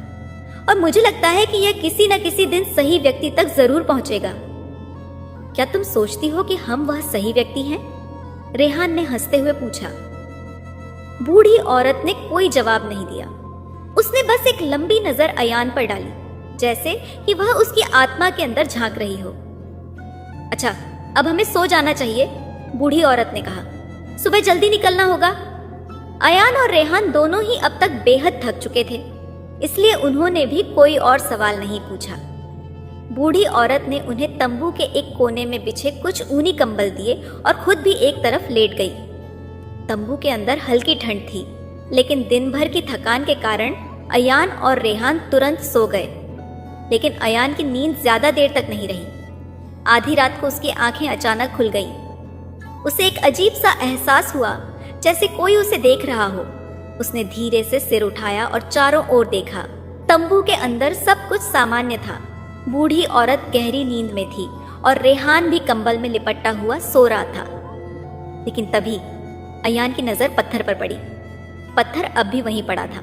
और मुझे लगता है कि यह किसी न किसी दिन सही व्यक्ति तक जरूर पहुंचेगा। क्या तुम सोचती हो कि हम वह सही व्यक्ति हैं? रेहान ने हंसते हुए पूछा। बूढ़ी औरत ने कोई जवाब नहीं दिया। उसने बस एक लंबी नजर अयान पर डाली, जैसे कि वह उसकी आत्मा के अंदर झांक रही हो। अच्छा, अब हमें सो जाना चाहिए, बूढ़ी औरत ने कहा। सुबह जल्दी निकलना होगा। अयान और रेहान दोनों ही अब तक बेहद थक चुके थे, इसलिए उन्होंने भी कोई और सवाल नहीं पूछा। बूढ़ी औरत ने उन्हें तंबू के एक कोने में बिछे कुछ ऊनी कंबल दिए और खुद भी एक तरफ लेट गई। तंबू के अंदर हल्की ठंड थी, लेकिन दिन भर की थकान के कारण अयान और रेहान तुरंत सो गए। लेकिन अयान की नींद ज्यादा देर तक नहीं रही। आधी रात को उसकी आंखें अचानक खुल गईं। उसे एक अजीब सा एहसास हुआ, जैसे कोई उसे देख रहा हो। उसने धीरे से सिर उठाया और चारों ओर देखा। तंबू के अंदर सब कुछ सामान्य था। बूढ़ी औरत गहरी नींद में थी और रेहान भी कंबल में लिपटा हुआ सो रहा था। लेकिन तभी अयान की नजर पत्थर पर पड़ी। पत्थर अब भी वहीं पड़ा था,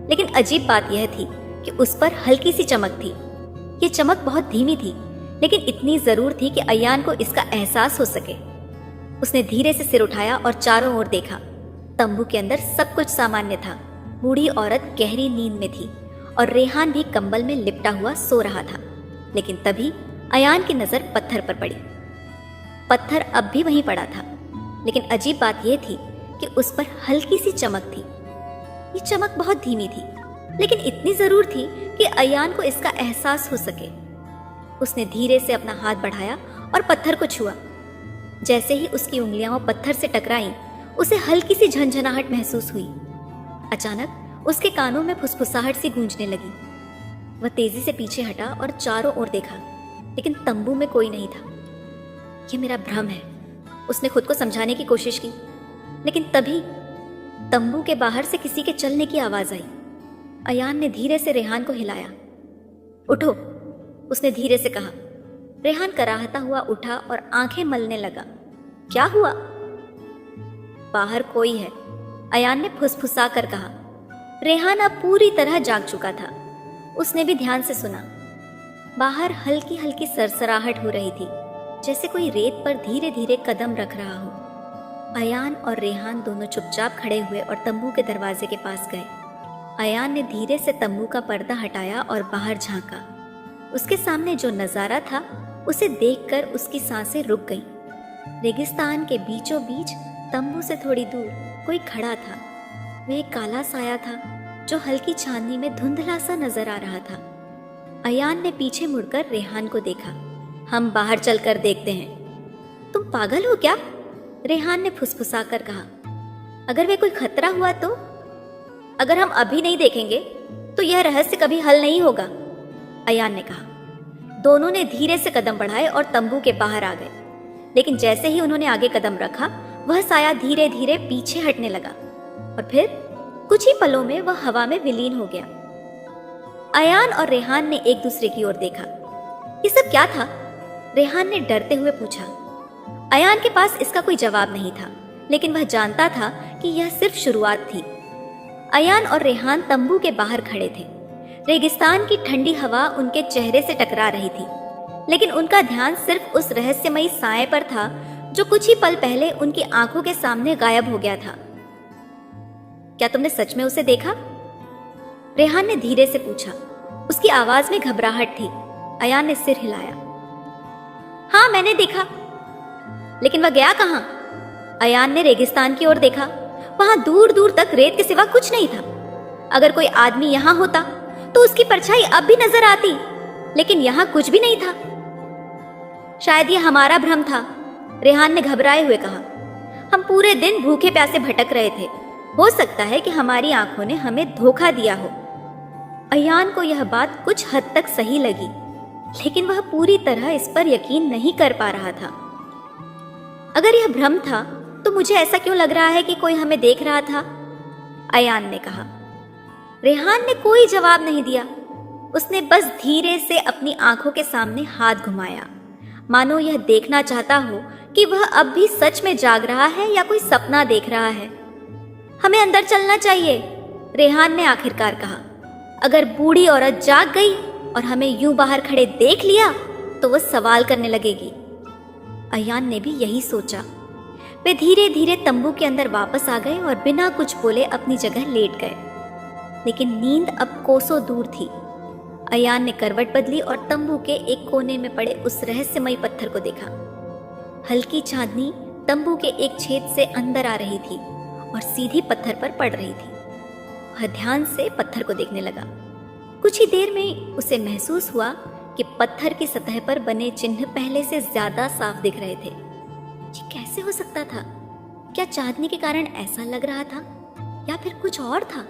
लेकिन अजीब बात यह थी कि उस पर हल्की सी चमक थी। ये चमक बहुत धीमी थी, लेकिन इतनी जरूर थी कि अयान को इसका एहसास हो सके। उसने धीरे से सिर उठाया और चारों ओर देखा। तंबू के अंदर सब कुछ सामान्य था। बूढ़ी औरत गहरी नींद में थी और रेहान भी कंबल में लिपटा हुआ सो रहा था। लेकिन तभी अयान की नजर पत्थर पर पड़ी। पत्थर अब भी वहीं पड़ा था, लेकिन अजीब बात यह थी कि उस पर हल्की सी चमक थी। ये चमक बहुत धीमी थी, लेकिन इतनी जरूर थी कि अयान को इसका एहसास हो सके। उसने धीरे से अपना हाथ बढ़ाया और पत्थर को छुआ। जैसे ही उसकी उंगलियां वो पत्थर से टकराईं, उसे हल्की सी झंझनाहट महसूस हुई। अचानक उसके कानों में फुसफुसाहट सी गूंजने लगी। वह तेजी से पीछे हटा और चारों ओर देखा, लेकिन तंबू में कोई नहीं था। यह मेरा भ्रम है, उसने खुद को समझाने की कोशिश की, लेकिन तभी तंबू के बाहर से किसी के चलने की आवाज आई। अयान ने धीरे से रेहान को हिलाया। उठो, उसने धीरे से कहा। रेहान कराहता हुआ उठा और आंखें मलने लगा। क्या हुआ? बाहर कोई है, अयान ने फुसफुसा कर कहा। रेहान अब पूरी तरह जाग चुका था। उसने भी ध्यान से सुना। बाहर हल्की हल्की सरसराहट हो रही थी, जैसे कोई रेत पर धीरे धीरे कदम रख रहा हो। अयान और रेहान दोनों चुपचाप खड़े हुए और तंबू के दरवाजे के पास गए। अयान ने धीरे से तंबू का पर्दा हटाया और बाहर झांका। उसके सामने जो नजारा था उसे देखकर उसकी सांसें रुक गईं। रेगिस्तान के बीचों बीच तंबू से थोड़ी दूर कोई खड़ा था। वह एक काला साया था जो हल्की चांदनी में धुंधला सा नजर आ रहा था। अयान ने पीछे मुड़कर रेहान को देखा। हम बाहर चलकर देखते हैं। तुम पागल हो क्या? रेहान ने फुसफुसा कर कहा। अगर वे कोई खतरा हुआ तो? अगर हम अभी नहीं देखेंगे तो यह रहस्य कभी हल नहीं होगा, अयान ने कहा। दोनों ने धीरे से कदम बढ़ाए और तंबू के बाहर आ गए, लेकिन जैसे ही उन्होंने आगे कदम रखा वह साया धीरे धीरे पीछे हटने लगा और फिर कुछ ही पलों में वह हवा में विलीन हो गया। अयान और रेहान ने एक दूसरे की ओर देखा। ये सब क्या था? रेहान ने डरते हुए पूछा। अयान के पास इसका कोई जवाब नहीं था, लेकिन वह जानता था कि यह सिर्फ शुरुआत थी। अयान और रेहान तंबू के बाहर खड़े थे। रेगिस्तान की ठंडी हवा उनके चेहरे से टकरा रही थी, लेकिन उनका ध्यान सिर्फ उस रहस्यमयी साए पर था जो कुछ ही पल पहले उनकी आंखों के सामने गायब हो गया था। क्या तुमने सच में उसे देखा? रेहान ने धीरे से पूछा। उसकी आवाज में घबराहट थी। अयान ने सिर हिलाया। हाँ, मैंने देखा। लेकिन वह गया कहां? अयान ने रेगिस्तान की ओर देखा। वहां दूर दूर तक रेत के सिवा कुछ नहीं था। अगर कोई आदमी यहां होता तो उसकी परछाई अब भी नजर आती, लेकिन यहां कुछ भी नहीं था। शायद यह हमारा भ्रम था, रेहान ने घबराए हुए कहा। हम पूरे दिन भूखे प्यासे भटक रहे थे। हो सकता है कि हमारी आंखों ने हमें धोखा दिया हो। अयान को यह बात कुछ हद तक सही लगी, लेकिन वह पूरी तरह इस पर यकीन नहीं कर पा रहा था। अगर यह भ्रम था तो मुझे ऐसा क्यों लग रहा है कि कोई हमें देख रहा था? अयान ने कहा। रेहान ने कोई जवाब नहीं दिया। उसने बस धीरे से अपनी आंखों के सामने हाथ घुमाया, मानो यह देखना चाहता हो कि वह अब भी सच में जाग रहा है या कोई सपना देख रहा है। हमें अंदर चलना चाहिए, रेहान ने आखिरकार कहा। अगर बूढ़ी औरत जाग गई और हमें यूं बाहर खड़े देख लिया तो वह सवाल करने लगेगी। अयान ने भी यही सोचा। वे धीरे धीरे तंबू के अंदर वापस आ गए और बिना कुछ बोले अपनी जगह लेट गए, लेकिन नींद अब कोसों दूर थी। अयान ने करवट बदली और तंबू के एक कोने में पड़े उस रहस्यमयी पत्थर को देखा। हल्की चांदनी तंबू के एक छेद से अंदर आ रही थी और सीधी पत्थर पर पड़ रही थी। वह ध्यान से पत्थर को देखने लगा। कुछ ही देर में उसे महसूस हुआ कि पत्थर की सतह पर बने चिन्ह पहले से ज्यादा साफ दिख रहे थे। ये कैसे हो सकता था? क्या चांदनी के कारण ऐसा लग रहा था या फिर कुछ और था?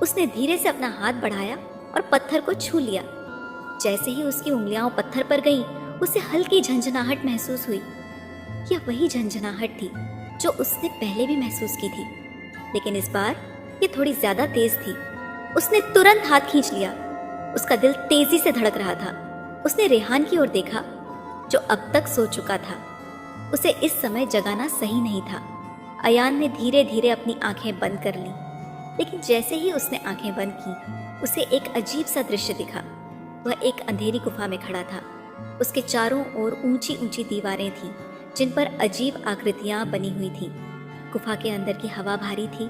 उसने धीरे से अपना हाथ बढ़ाया और पत्थर को छू लिया। जैसे ही उसकी उंगलियां पत्थर पर गईं, उसे हल्की झंझनाहट महसूस हुई। यह वही झंझनाहट थी जो उसने पहले भी महसूस की थी, लेकिन इस बार ये थोड़ी ज्यादा तेज थी। उसने तुरंत हाथ खींच लिया। उसका दिल तेजी से धड़क रहा था। उसने रेहान की ओर देखा, जो अब तक सो चुका था। उसे इस समय जगाना सही नहीं था। अयान ने धीरे धीरे अपनी आंखें बंद कर ली, लेकिन जैसे ही उसने आंखें बंद की, उसे एक अजीब सा दृश्य दिखा। वह एक अंधेरी गुफा में खड़ा था। उसके चारों ओर ऊंची ऊंची दीवारें थीं, जिन पर अजीब आकृतियां बनी हुई थीं। गुफा के अंदर की हवा भारी थी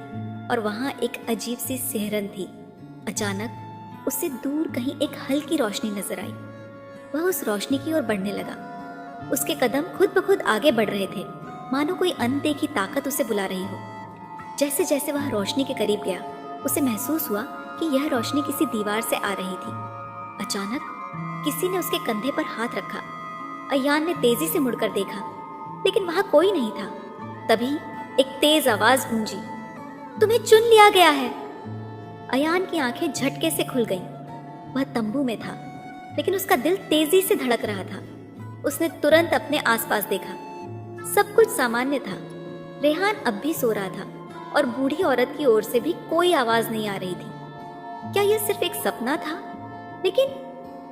और वहां एक अजीब सी सिहरन थी। अचानक उससे दूर कहीं एक हल्की रोशनी नजर आई। वह उस रोशनी की ओर बढ़ने लगा। उसके कदम खुद ब खुद आगे बढ़ रहे थे, मानो कोई अनदेखी ताकत उसे बुला रही हो। जैसे जैसे वह रोशनी के करीब गया, उसे महसूस हुआ कि यह रोशनी किसी दीवार से आ रही थी। अचानक किसी ने उसके कंधे पर हाथ रखा। अयान ने तेजी से मुड़कर देखा, लेकिन वहां कोई नहीं था। तभी एक तेज आवाज गूंजी, तुम्हें चुन लिया गया है। अयान की आंखें झटके से खुल गईं। वह तंबू में था, लेकिन उसका दिल तेजी से धड़क रहा था। उसने तुरंत अपने आसपास देखा। सब कुछ सामान्य था। रेहान अब भी सो रहा था और बूढ़ी औरत की ओर से भी कोई आवाज नहीं आ रही थी। क्या यह सिर्फ एक सपना था? लेकिन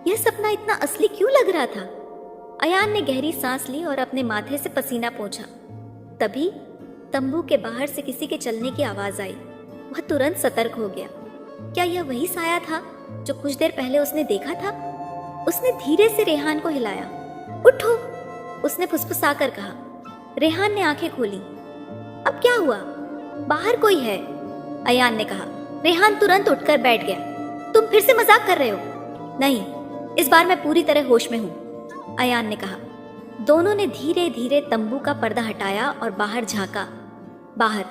यह सपना इतना असली क्यों लग रहा था? अयान ने गहरी सांस ली और अपने माथे से पसीना पोंछा। तभी तंबू के बाहर से किसी के चलने की आवाज आई। वह तुरंत सतर्क हो गया। क्या यह वही साया था जो कुछ देर पहले उसने देखा था? उसने धीरे से रेहान को हिलाया। उठो, उसने फुसफुसाकर कहा। रेहान ने आंखें खोली। अब क्या हुआ? बाहर कोई है, अयान ने कहा। रेहान तुरंत उठकर बैठ गया। तुम फिर से मजाक कर रहे हो? नहीं, इस बार मैं पूरी तरह होश में हूं, अयान ने कहा। दोनों ने धीरे धीरे तंबू का पर्दा हटाया और बाहर झांका। बाहर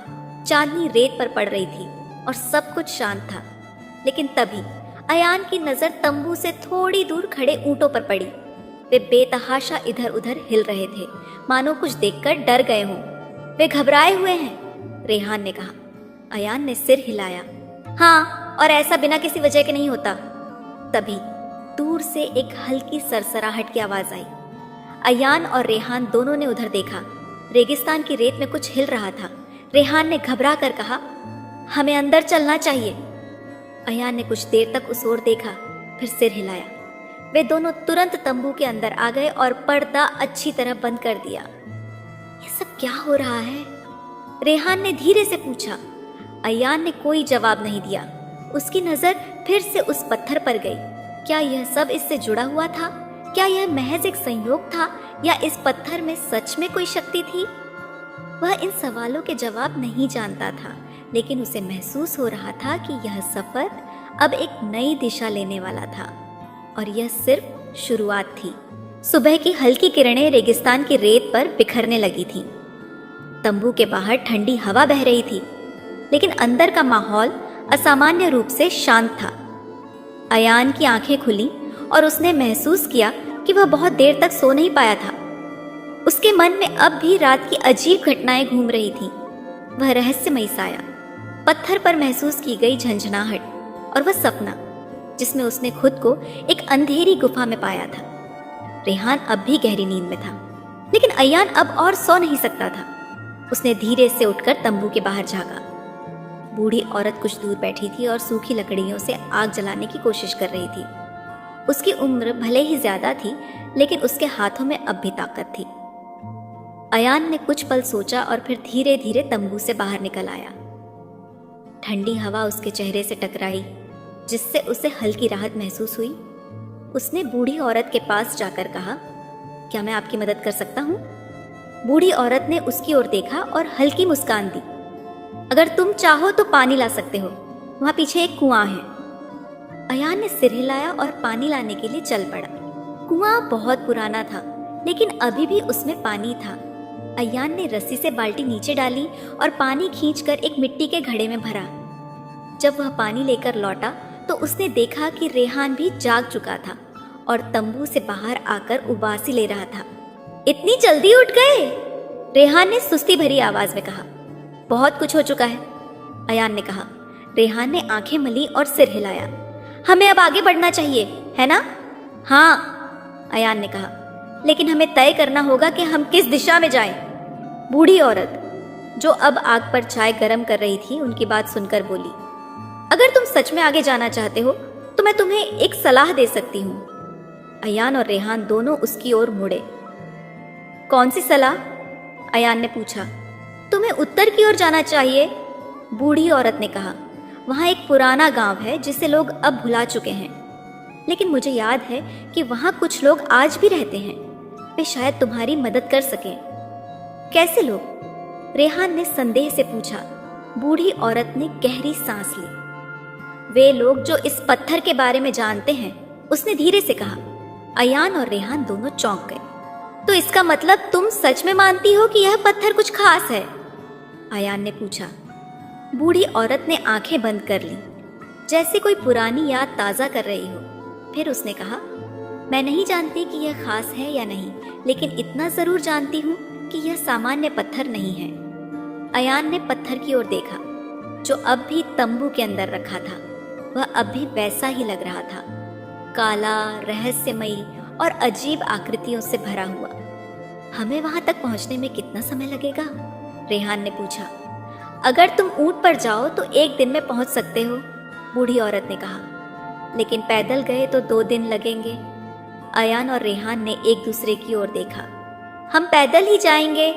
चांदनी रेत पर पड़ रही थी और सब कुछ शांत था। लेकिन तभी अयान की नजर तंबू से थोड़ी दूर खड़े ऊंटों पर पड़ी। वे बेतहाशा इधर उधर हिल रहे थे, मानो कुछ देखकर डर गए हों। वे घबराए हुए हैं, रेहान ने कहा। अयान ने सिर हिलाया। हाँ, और ऐसा बिना किसी वजह के नहीं होता। तभी दूर से एक हल्की सरसराहट की आवाज आई। अयान और रेहान दोनों ने उधर देखा। रेगिस्तान की रेत में कुछ हिल रहा था। रेहान ने घबरा कर कहा, हमें अंदर चलना चाहिए। अयान ने कुछ देर तक उस ओर देखा, फिर सिर हिलाया। वे दोनों तुरंत तंबू के अंदर आ गए और पर्दा अच्छी तरह बंद कर दिया। ये सब क्या हो रहा है? रेहान ने धीरे से पूछा। अयान ने कोई जवाब नहीं दिया। उसकी नजर फिर से उस पत्थर पर गई। क्या यह सब इससे जुड़ा हुआ था? क्या यह महज एक संयोग था या इस पत्थर में सच में कोई शक्ति थी? वह इन सवालों के जवाब नहीं जानता था, लेकिन उसे महसूस हो रहा था कि यह सफर अब एक नई दिशा लेने वाला था और यह सिर्फ शुरुआत थी। सुबह की हल्की किरणें रेगिस्तान की रेत पर बिखरने लगी थीं। तंबू के बाहर ठंडी हवा बह रही थी, लेकिन अंदर का माहौल असामान्य रूप से शांत था। अयान की आंखें खुली और उसने महसूस किया कि वह बहुत देर तक सो नहीं पाया था। उसके मन में अब भी रात की अजीब घटनाएं घूम रही थीं। वह रहस्यमयी साया, पत्थर पर महसूस की गई झंझनाहट और वह सपना जिसमें उसने खुद को एक अंधेरी गुफा में पाया था। रेहान अब भी गहरी नींद में था, लेकिन अयान अब और सो नहीं सकता था। उसने धीरे से उठकर तंबू के बाहर झांका। बूढ़ी औरत कुछ दूर बैठी थी और सूखी लकड़ियों से आग जलाने की कोशिश कर रही थी। उसकी उम्र भले ही ज्यादा थी, लेकिन उसके हाथों में अब भी ताकत थी। अयान ने कुछ पल सोचा और फिर धीरे धीरे तंबू से बाहर निकल आया। ठंडी हवा उसके चेहरे से टकराई, जिससे उसे हल्की राहत महसूस हुई। उसने बूढ़ी औरत के पास जाकर कहा, क्या मैं आपकी मदद कर सकता हूँ? बूढ़ी औरत ने उसकी ओर देखा और हल्की मुस्कान दी। अगर तुम चाहो तो पानी ला सकते हो, वहां पीछे एक कुआं है। अयान ने सिर हिलाया और पानी लाने के लिए चल पड़ा। कुआं बहुत पुराना था, लेकिन अभी भी उसमें पानी था। अयान ने रस्सी से बाल्टी नीचे डाली और पानी खींचकर एक मिट्टी के घड़े में भरा। जब वह पानी लेकर लौटा तो उसने देखा कि रेहान भी जाग चुका था और तंबू से बाहर आकर उबासी ले रहा था। इतनी जल्दी उठ गए? रेहान ने सुस्ती भरी आवाज में कहा। बहुत कुछ हो चुका है, अयान ने कहा। रेहान ने आंखें मली और सिर हिलाया। हमें अब आगे बढ़ना चाहिए, है ना? हाँ, अयान ने कहा, लेकिन हमें तय करना होगा कि हम किस दिशा में जाएं। बूढ़ी औरत, जो अब आग पर चाय गर्म कर रही थी, उनकी बात सुनकर बोली, अगर तुम सच में आगे जाना चाहते हो तो मैं तुम्हें एक सलाह दे सकती हूँ। अयान और रेहान दोनों उसकी ओर मुड़े। कौन सी सलाह? अयान ने पूछा। तुम्हें उत्तर की ओर जाना चाहिए, बूढ़ी औरत ने कहा। वहां एक पुराना गांव है जिसे लोग अब भुला चुके हैं, लेकिन मुझे याद है कि वहां कुछ लोग आज भी रहते हैं। वे शायद तुम्हारी मदद कर सकें। कैसे लोग? रेहान ने संदेह से पूछा। बूढ़ी औरत ने गहरी सांस ली। वे लोग जो इस पत्थर के बारे में जानते हैं, उसने धीरे से कहा। अयान और रेहान दोनों चौंक गए। तो इसका मतलब तुम सच में मानती हो कि यह पत्थर कुछ खास है? अयान ने पूछा। बूढ़ी औरत ने आंखें बंद कर ली, जैसे कोई पुरानी याद ताज़ा कर रही हो। फिर उसने कहा, मैं नहीं जानती कि यह खास है या नहीं, लेकिन इतना जरूर जानती हूँ कि यह सामान्य पत्थर नहीं है। अयान ने पत्थर की ओर देखा, जो अब भी तंबू के अंदर रखा था। वह अब भी वैसा ही लग रहा था, काला, रहस्यमयी और अजीब आकृतियों से भरा हुआ। हमें वहां तक पहुंचने में कितना समय लगेगा? रेहान ने पूछा। अगर तुम ऊंट पर जाओ तो 1 दिन में पहुंच सकते हो, बूढ़ी औरत ने कहा। लेकिन पैदल गए तो 2 दिन लगेंगे। अयान और रेहान ने एक दूसरे की ओर देखा। हम पैदल ही जाएंगे,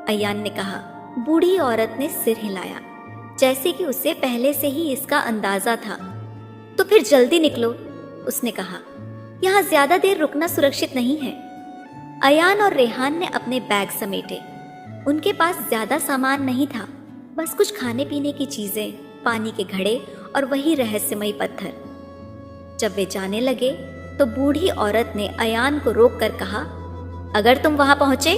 अयान ने कहा। बूढ़ी औरत ने सिर हिलाया, जैसे कि उसे पहले से ही इसका अंदाजा था। तो फिर जल्दी निकलो, उसने कहा। यहाँ ज्यादा देर रुकना सुरक्षित नहीं है। अयान और रेहान ने अपने बैग समेटे। उनके पास ज्यादा सामान नहीं था, बस कुछ खाने पीने की चीजें, पानी के घड़े और वही रहस्यमयी पत्थर। जब वे जाने लगे तो बूढ़ी औरत ने अयान को रोक कर कहा, अगर तुम वहां पहुंचे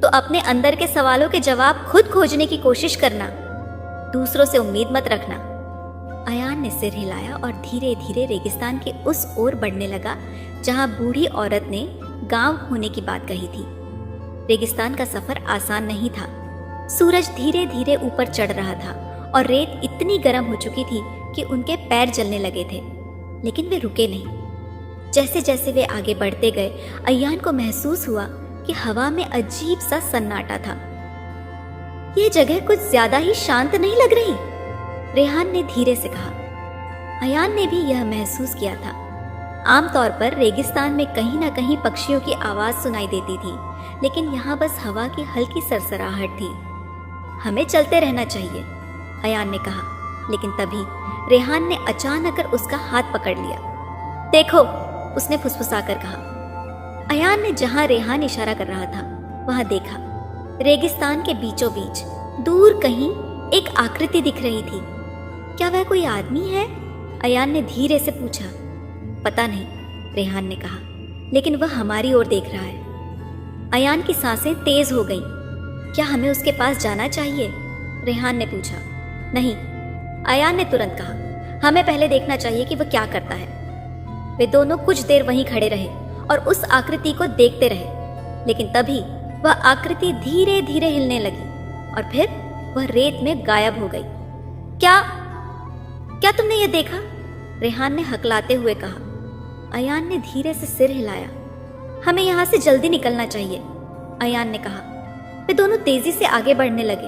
तो अपने अंदर के सवालों के जवाब खुद खोजने की कोशिश करना, दूसरों से उम्मीद मत रखना। अयान ने सिर हिलाया और धीरे धीरे रेगिस्तान के उस ओर बढ़ने लगा जहां बूढ़ी औरत ने गांव होने की बात कही थी। रेगिस्तान का सफर आसान नहीं था। सूरज धीरे धीरे ऊपर चढ़ रहा था और रेत इतनी गर्म हो चुकी थी कि उनके पैर जलने लगे थे, लेकिन वे रुके नहीं। जैसे जैसे वे आगे बढ़ते गए, अयान को महसूस हुआ कि हवा में अजीब सा सन्नाटा था। ये जगह कुछ ज्यादा ही शांत नहीं लग रही, रेहान ने धीरे से कहा। अयान ने भी यह महसूस किया था। आमतौर पर रेगिस्तान में कहीं ना कहीं पक्षियों की आवाज सुनाई देती थी, लेकिन यहाँ बस हवा की हल्की सरसराहट थी। हमें चलते रहना चाहिए, अयान ने कहा। लेकिन तभी रेहान ने अचानक उसका हाथ पकड़ लिया। देखो, उसने फुसफुसाकर कहा। अयान ने जहां रेहान इशारा कर रहा था वहां देखा। रेगिस्तान के बीचों बीच दूर कहीं एक आकृति दिख रही थी। क्या वह कोई आदमी है? अयान ने धीरे से पूछा। पता नहीं, रेहान ने कहा, लेकिन वह हमारी ओर देख रहा है। अयान की सांसें तेज हो गईं। क्या हमें उसके पास जाना चाहिए? रेहान ने पूछा। नहीं, अयान ने तुरंत कहा। हमें पहले देखना चाहिए कि वह क्या करता है। वे दोनों कुछ देर वहीं खड़े रहे और उस आकृति को देखते रहे, लेकिन तभी वह आकृति धीरे धीरे हिलने लगी और फिर वह रेत में गायब हो गई। क्या तुमने ये देखा? रेहान ने हकलाते हुए कहा। अयान ने धीरे से सिर हिलाया। हमें यहाँ से जल्दी निकलना चाहिए, अयान ने कहा। वे दोनों तेजी से आगे बढ़ने लगे,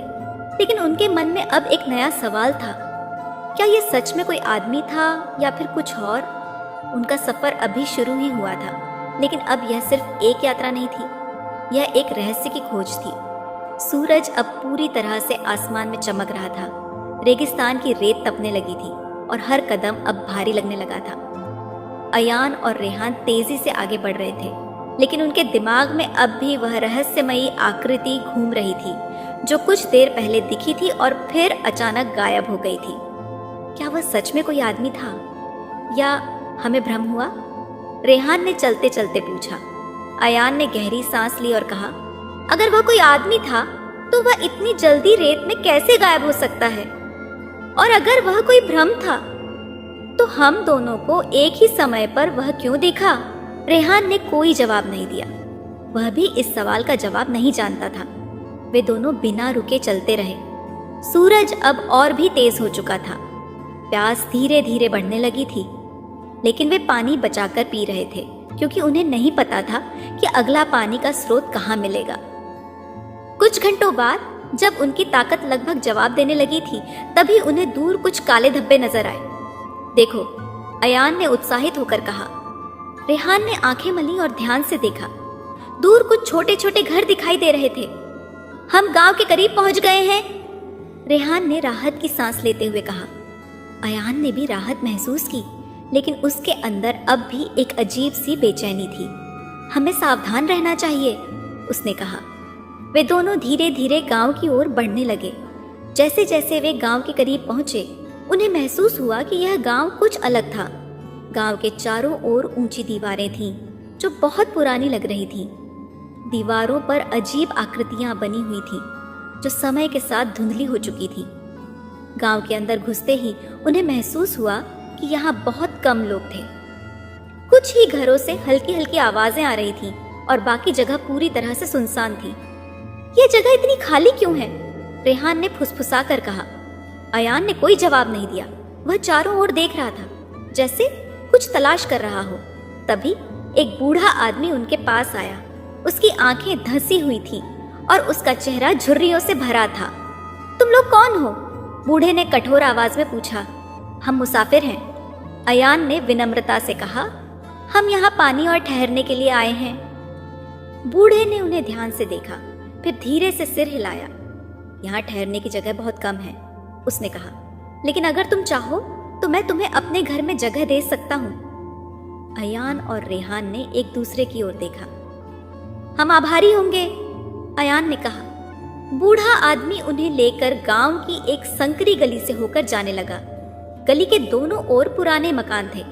लेकिन उनके मन में अब एक नया सवाल था। क्या यह सच में कोई आदमी था या फिर कुछ और? उनका सफर अभी शुरू ही हुआ था, लेकिन अब यह सिर्फ एक यात्रा नहीं थी, यह एक रहस्य की खोज थी। सूरज अब पूरी तरह से आसमान में चमक रहा था। रेगिस्तान की रेत तपने लगी थी और हर कदम अब भारी लगने लगा था। अयान और रेहान तेजी से आगे बढ़ रहे थे, लेकिन उनके दिमाग में अब भी वह रहस्यमयी आकृति घूम रही थी जो कुछ देर पहले दिखी थी और फिर अचानक गायब हो गई थी। क्या वह सच में कोई आदमी था या हमें भ्रम हुआ? रेहान ने चलते चलते पूछा। अयान ने गहरी सांस ली और कहा, अगर वह कोई आदमी था तो वह इतनी जल्दी रेत में कैसे गायब हो सकता है? और अगर वह कोई भ्रम था तो हम दोनों को एक ही समय पर वह क्यों दिखा? रेहान ने कोई जवाब नहीं दिया। वह भी इस सवाल का जवाब नहीं जानता था। वे दोनों बिना रुके चलते रहे। सूरज अब और भी तेज हो चुका था। प्यास धीरे धीरे बढ़ने लगी थी, लेकिन वे पानी बचाकर पी रहे थे क्योंकि उन्हें नहीं पता था कि अगला पानी का स्रोत कहाँ मिलेगा। कुछ घंटों बाद जब उनकी ताकत लगभग जवाब देने लगी थी, तभी उन्हें दूर कुछ काले धब्बे नजर आए। देखो, अयान ने उत्साहित होकर कहा। रेहान ने आंखें मली और ध्यान से देखा। दूर कुछ छोटे छोटे घर दिखाई दे रहे थे। हम गांव के करीब पहुंच गए हैं, रेहान ने राहत की सांस लेते हुए कहा। अयान ने भी राहत महसूस की, लेकिन उसके अंदर अब भी एक अजीब सी बेचैनी थी। हमें सावधान रहना चाहिए, उसने कहा। वे दोनों धीरे धीरे गांव की ओर बढ़ने लगे। जैसे जैसे वे गांव के करीब पहुंचे, उन्हें महसूस हुआ कि यह गांव कुछ अलग था। गांव के चारों ओर ऊंची दीवारें थीं, जो बहुत पुरानी लग रही थीं। दीवारों पर अजीब आकृतियां बनी हुई थीं, जो समय के साथ धुंधली हो चुकी थीं। गांव के अंदर घुसते ही उन्हें महसूस हुआ कि यहाँ बहुत कम लोग थे। कुछ ही घरों से हल्की हल्की आवाजें आ रही थीं और बाकी जगह पूरी तरह से सुनसान थी। ये जगह इतनी खाली क्यों है? रेहान ने फुसफुसा कर कहा। अयान ने कोई जवाब नहीं दिया। वह चारों ओर देख रहा था, जैसे कुछ तलाश कर रहा हो। तभी एक बूढ़ा आदमी उनके पास आया। उसकी आंखें धंसी हुई थीं और उसका चेहरा झुर्रियों से भरा था। तुम लोग कौन हो? बूढ़े ने कठोर आवाज में पूछा। हम मुसाफिर हैं, अयान ने विनम्रता से कहा। हम यहाँ पानी और ठहरने के लिए आए हैं। बूढ़े ने उन्हें ध्यान से देखा, फिर धीरे से सिर हिलाया। यहाँ ठहरने की जगह बहुत कम है, उसने कहा, लेकिन अगर तुम चाहो तो मैं तुम्हें अपने घर में जगह दे सकता हूँ। अयान और रेहान ने एक दूसरे की ओर देखा। हम आभारी होंगे, अयान ने कहा। बूढ़ा आदमी उन्हें लेकर गांव की एक संकरी गली से होकर जाने लगा। गली के दोनों ओर पुराने मकान थे,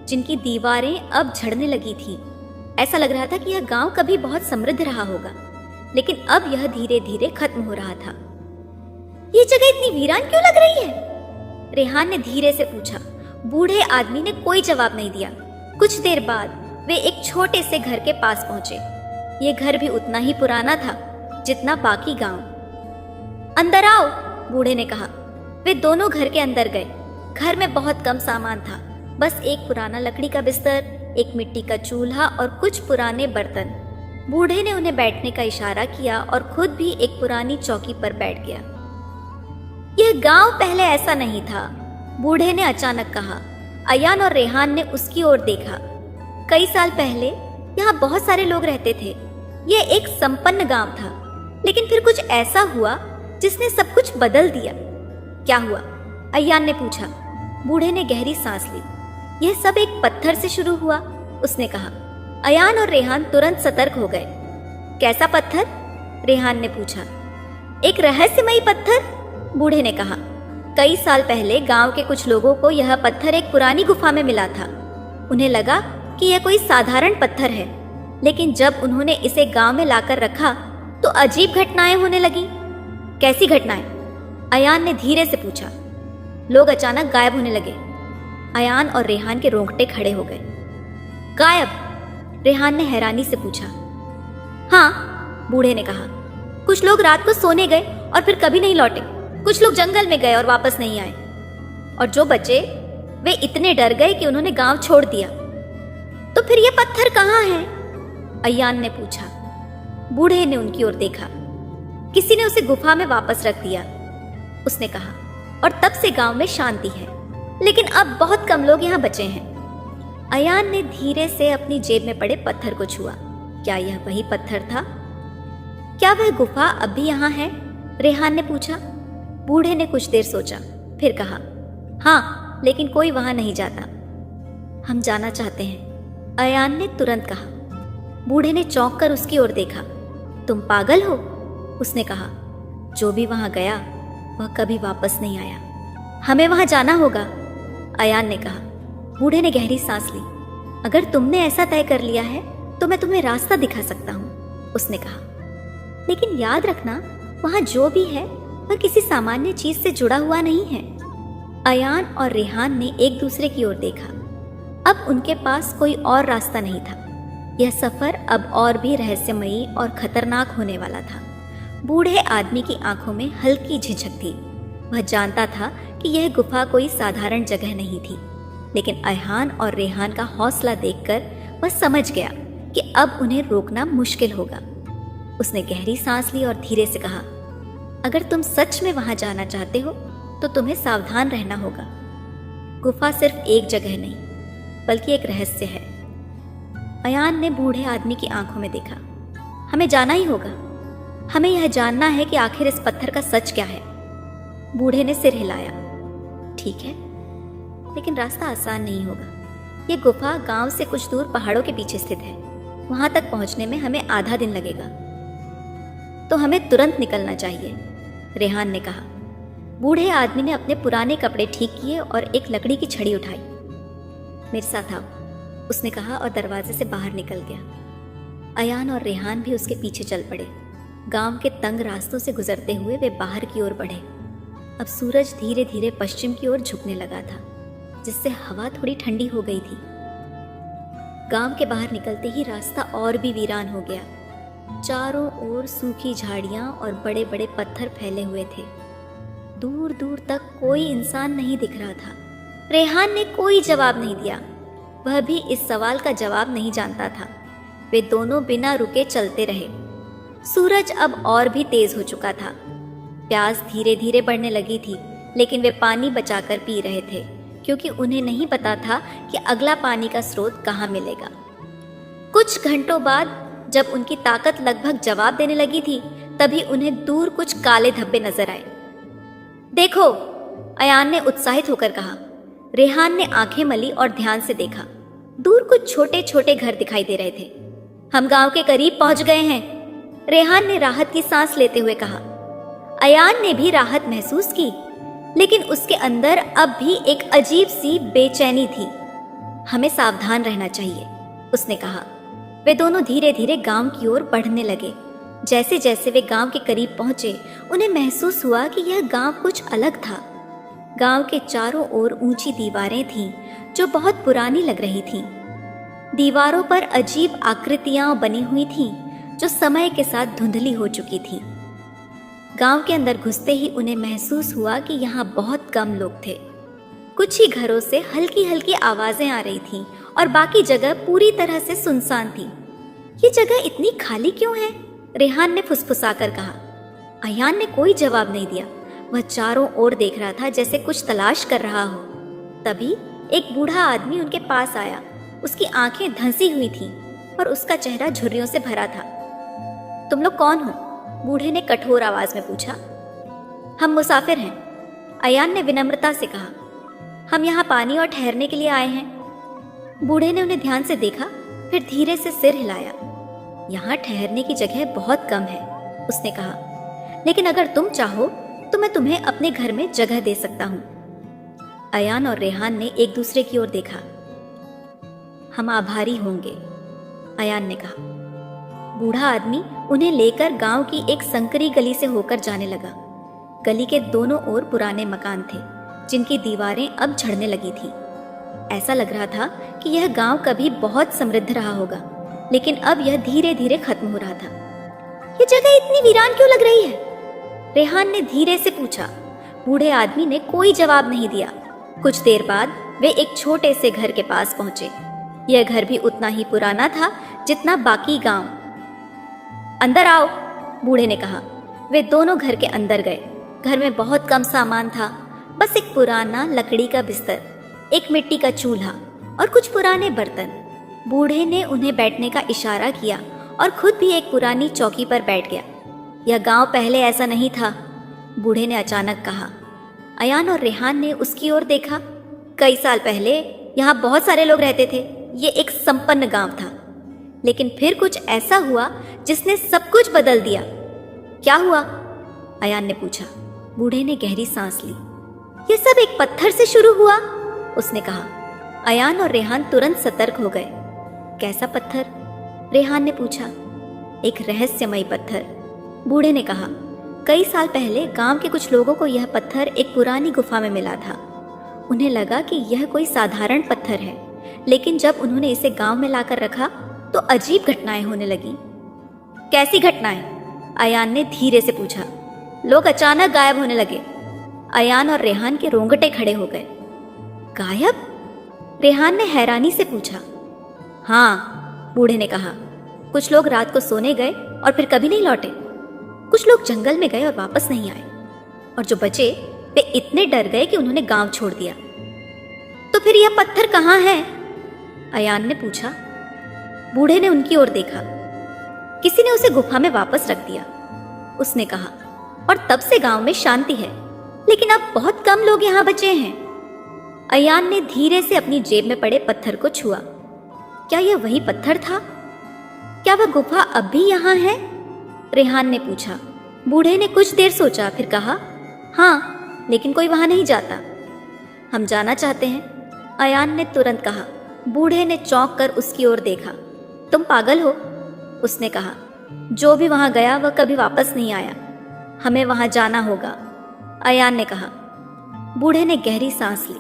जिनकी दीवारें अब झड़ने लगी थीं। ऐसा लग रहा था कि यह गांव कभी बहुत समृद्ध रहा होगा, लेकिन अब यह धीरे धीरे खत्म हो रहा था। ये जगह इतनी वीरान क्यों लग रही है? रेहान ने धीरे से पूछा। बूढ़े आदमी ने कोई जवाब नहीं दिया। कुछ देर बाद वे एक छोटे से घर के पास पहुंचे। ये घर भी उतना ही पुराना था जितना बाकी गांव। अंदर आओ, बूढ़े ने कहा। वे दोनों घर के अंदर गए। घर में बहुत कम सामान था, बस एक पुराना लकड़ी का बिस्तर, एक मिट्टी का चूल्हा और कुछ पुराने बर्तन। बूढ़े ने उन्हें बैठने का इशारा किया और खुद भी एक पुरानी चौकी पर बैठ गया। यह गांव पहले ऐसा नहीं था, बूढ़े ने अचानक कहा। अयान और रेहान ने उसकी ओर देखा। कई साल पहले यहाँ बहुत सारे लोग रहते थे। यह एक संपन्न गांव था, लेकिन फिर कुछ ऐसा हुआ जिसने सब कुछ बदल दिया। क्या हुआ? अयान ने पूछा। बूढ़े ने गहरी सांस ली। यह सब एक पत्थर से शुरू हुआ, उसने कहा। अयान और रेहान तुरंत सतर्क हो गए। कैसा पत्थर? रेहान ने पूछा। एक रहस्यमयी पत्थर, बूढ़े ने कहा। कई साल पहले गांव के कुछ लोगों को यह पत्थर एक पुरानी गुफा में मिला था। उन्हें लगा कि यह कोई साधारण पत्थर है, लेकिन जब उन्होंने इसे गांव में लाकर रखा तो अजीब घटनाएं होने लगी। कैसी घटनाएं? अयान ने धीरे से पूछा। लोग अचानक गायब होने लगे। अयान और रेहान के रोंगटे खड़े हो गए। गायब? रेहान ने हैरानी से पूछा। हाँ, बूढ़े ने कहा। कुछ लोग रात को सोने गए और फिर कभी नहीं लौटे। कुछ लोग जंगल में गए और वापस नहीं आए, और जो बचे वे इतने डर गए कि उन्होंने गांव छोड़ दिया। तो फिर ये पत्थर कहाँ है? अयान ने पूछा। बूढ़े ने उनकी ओर देखा। किसी ने उसे गुफा में वापस रख दिया, उसने कहा, और तब से गांव में शांति है, लेकिन अब बहुत कम लोग यहाँ बचे हैं। अयान ने धीरे से अपनी जेब में पड़े पत्थर को छुआ। क्या यह वही पत्थर था? क्या वह गुफा अब भी यहाँ है? रेहान ने पूछा। बूढ़े ने कुछ देर सोचा, फिर कहा, हाँ, लेकिन कोई वहां नहीं जाता। हम जाना चाहते हैं, अयान ने तुरंत कहा। बूढ़े ने चौंक कर उसकी ओर देखा। तुम पागल हो, उसने कहा। जो भी वहां गया वह कभी वापस नहीं आया। हमें वहां जाना होगा, अयान ने कहा। बूढ़े ने गहरी सांस ली। अगर तुमने ऐसा तय कर लिया है तो मैं तुम्हें रास्ता दिखा सकता हूँ, उसने कहा। लेकिन याद रखना, वहां जो भी है वह किसी सामान्य चीज से जुड़ा हुआ नहीं है। अयान और रेहान ने एक दूसरे की ओर देखा। अब उनके पास कोई और रास्ता नहीं था। यह सफर अब और भी रहस्यमयी और खतरनाक होने वाला था। बूढ़े आदमी की आंखों में हल्की झिझक थी। वह जानता था कि यह गुफा कोई साधारण जगह नहीं थी, लेकिन अयान और रेहान का हौसला देखकर वह समझ गया कि अब उन्हें रोकना मुश्किल होगा। उसने गहरी सांस ली और धीरे से कहा, अगर तुम सच में वहां जाना चाहते हो तो तुम्हें सावधान रहना होगा। गुफा सिर्फ एक जगह नहीं, बल्कि एक रहस्य है। अयान ने बूढ़े आदमी की आंखों में देखा। हमें जाना ही होगा। हमें यह जानना है कि आखिर इस पत्थर का सच क्या है। बूढ़े ने सिर हिलाया। ठीक है, लेकिन रास्ता आसान नहीं होगा। ये गुफा गांव से कुछ दूर पहाड़ों के पीछे स्थित है। वहां तक पहुंचने में हमें आधा दिन लगेगा, तो हमें तुरंत निकलना चाहिए, रेहान ने कहा। बूढ़े आदमी ने अपने पुराने कपड़े ठीक किए और एक लकड़ी की छड़ी उठाई। मेरे साथ आओ, उसने कहा और दरवाजे से बाहर निकल गया। अयान और रेहान भी उसके पीछे चल पड़े। गांव के तंग रास्तों से गुजरते हुए वे बाहर की ओर बढ़े। अब सूरज धीरे धीरे पश्चिम की ओर झुकने लगा था, जिससे हवा थोड़ी ठंडी हो गई थी। गांव के बाहर निकलते ही रास्ता और भी वीरान हो गया। चारों ओर सूखी झाड़ियां और बड़े बड़े पत्थर फैले हुए थे। दूर दूर तक कोई इंसान नहीं दिख रहा था। रेहान ने कोई जवाब नहीं दिया। वह भी इस सवाल का जवाब नहीं जानता था। वे दोनों बिना रुके चलते रहे। सूरज अब और भी तेज हो चुका था। प्यास धीरे धीरे बढ़ने लगी थी, लेकिन वे पानी बचाकर पी रहे थे, क्योंकि उन्हें नहीं पता था कि अगला पानी का स्रोत कहाँ मिलेगा। कुछ घंटों बाद जब उनकी ताकत लगभग जवाब देने लगी थी, तभी उन्हें दूर कुछ काले धब्बे नजर आए। देखो, अयान ने उत्साहित होकर कहा। रेहान ने आंखें मली और ध्यान से देखा। दूर कुछ छोटे छोटे घर दिखाई दे रहे थे। हम गांव के करीब पहुंच गए हैं, रेहान ने राहत की सांस लेते हुए कहा। अयान ने भी राहत महसूस की, लेकिन उसके अंदर अब भी एक अजीब सी बेचैनी थी। हमें सावधान रहना चाहिए, उसने कहा। वे दोनों धीरे धीरे गांव की ओर बढ़ने लगे। जैसे जैसे वे गांव के करीब पहुंचे, उन्हें महसूस हुआ कि यह गांव कुछ अलग था। गांव के चारों ओर ऊंची दीवारें थीं, जो बहुत पुरानी लग रही थीं। दीवारों पर अजीब आकृतियां बनी हुई थीं, जो समय के साथ धुंधली हो चुकी थीं। गांव के अंदर घुसते ही उन्हें महसूस हुआ कि यहाँ बहुत कम लोग थे। कुछ ही घरों से हल्की हल्की आवाजें आ रही थीं और बाकी जगह पूरी तरह से सुनसान थी। ये जगह इतनी खाली क्यों है? रेहान ने फुसफुसाकर कहा। अयान ने कोई जवाब नहीं दिया। वह चारों ओर देख रहा था, जैसे कुछ तलाश कर रहा हो। तभी एक बूढ़ा आदमी उनके पास आया। उसकी आंखें धंसी हुई थीं और उसका चेहरा झुर्रियों से भरा था। तुम लोग कौन हो? बूढ़े ने कठोर आवाज में पूछा। हम मुसाफिर हैं, अयान ने विनम्रता से कहा। हम यहाँ पानी और ठहरने के लिए आए हैं। बूढ़े ने उन्हें ध्यान से देखा, फिर धीरे से सिर हिलाया। यहाँ ठहरने की जगह बहुत कम है, उसने कहा, लेकिन अगर तुम चाहो तो मैं तुम्हें अपने घर में जगह दे सकता हूँ। अयान और रेहान ने एक दूसरे की ओर देखा। हम आभारी होंगे, अयान ने कहा। बूढ़ा आदमी उन्हें लेकर गांव की एक संकरी गली से होकर जाने लगा। गली के दोनों ओर पुराने मकान थे, जिनकी दीवारें अब झड़ने लगी थीं। ऐसा लग रहा था कि यह गांव कभी बहुत समृद्ध रहा होगा, लेकिन अब यह धीरे धीरे खत्म हो रहा था। यह जगह इतनी वीरान क्यों लग रही है? रेहान ने धीरे से पूछा। बूढ़े आदमी ने कोई जवाब नहीं दिया। कुछ देर बाद वे एक छोटे से घर के पास पहुंचे। यह घर भी उतना ही पुराना था जितना बाकी गांव। अंदर आओ, बूढ़े ने कहा। वे दोनों घर के अंदर गए। घर में बहुत कम सामान था, बस एक पुराना लकड़ी का बिस्तर, एक मिट्टी का चूल्हा और कुछ पुराने बर्तन। बूढ़े ने उन्हें बैठने का इशारा किया और खुद भी एक पुरानी चौकी पर बैठ गया। यह गांव पहले ऐसा नहीं था, बूढ़े ने अचानक कहा। अयान और रेहान ने उसकी ओर देखा। कई साल पहले यहाँ बहुत सारे लोग रहते थे। ये एक संपन्न गांव था, लेकिन फिर कुछ ऐसा हुआ जिसने सब कुछ बदल दिया। क्या हुआ? अयान ने पूछा। बूढ़े ने गहरी सांस ली। यह सब एक पत्थर से शुरू हुआ, उसने कहा। अयान और रेहान तुरंत सतर्क हो गए। कैसा पत्थर? रेहान ने पूछा। एक रहस्यमयी पत्थर, बूढ़े ने कहा। कई साल पहले गांव के कुछ लोगों को यह पत्थर एक पुरानी गुफा में मिला था। उन्हें लगा कि यह कोई साधारण पत्थर है, लेकिन जब उन्होंने इसे गांव में लाकर रखा तो अजीब घटनाएं होने लगी। कैसी घटनाएं? अयान ने धीरे से पूछा। लोग अचानक गायब होने लगे। अयान और रेहान के रोंगटे खड़े हो गए। गायब? रेहान ने हैरानी से पूछा। हाँ, बूढ़े ने कहा। कुछ लोग रात को सोने गए और फिर कभी नहीं लौटे। कुछ लोग जंगल में गए और वापस नहीं आए, और जो बचे वे इतने डर गए कि उन्होंने गांव छोड़ दिया। तो फिर यह पत्थर कहाँ है? अयान ने पूछा। बूढ़े ने उनकी ओर देखा। किसी ने उसे गुफा में वापस रख दिया, उसने कहा, और तब से गांव में शांति है, लेकिन अब बहुत कम लोग यहाँ बचे हैं। अयान ने धीरे से अपनी जेब में पड़े पत्थर को छुआ। क्या यह वही पत्थर था? क्या वह गुफा अब भी यहाँ है? रेहान ने पूछा। बूढ़े ने कुछ देर सोचा, फिर कहा, हाँ, लेकिन कोई वहां नहीं जाता। हम जाना चाहते हैं, अयान ने तुरंत कहा। बूढ़े ने चौंक कर उसकी ओर देखा। तुम पागल हो, उसने कहा। जो भी वहां गया वह कभी वापस नहीं आया। हमें वहां जाना होगा, अयान ने कहा। बूढ़े ने गहरी सांस ली।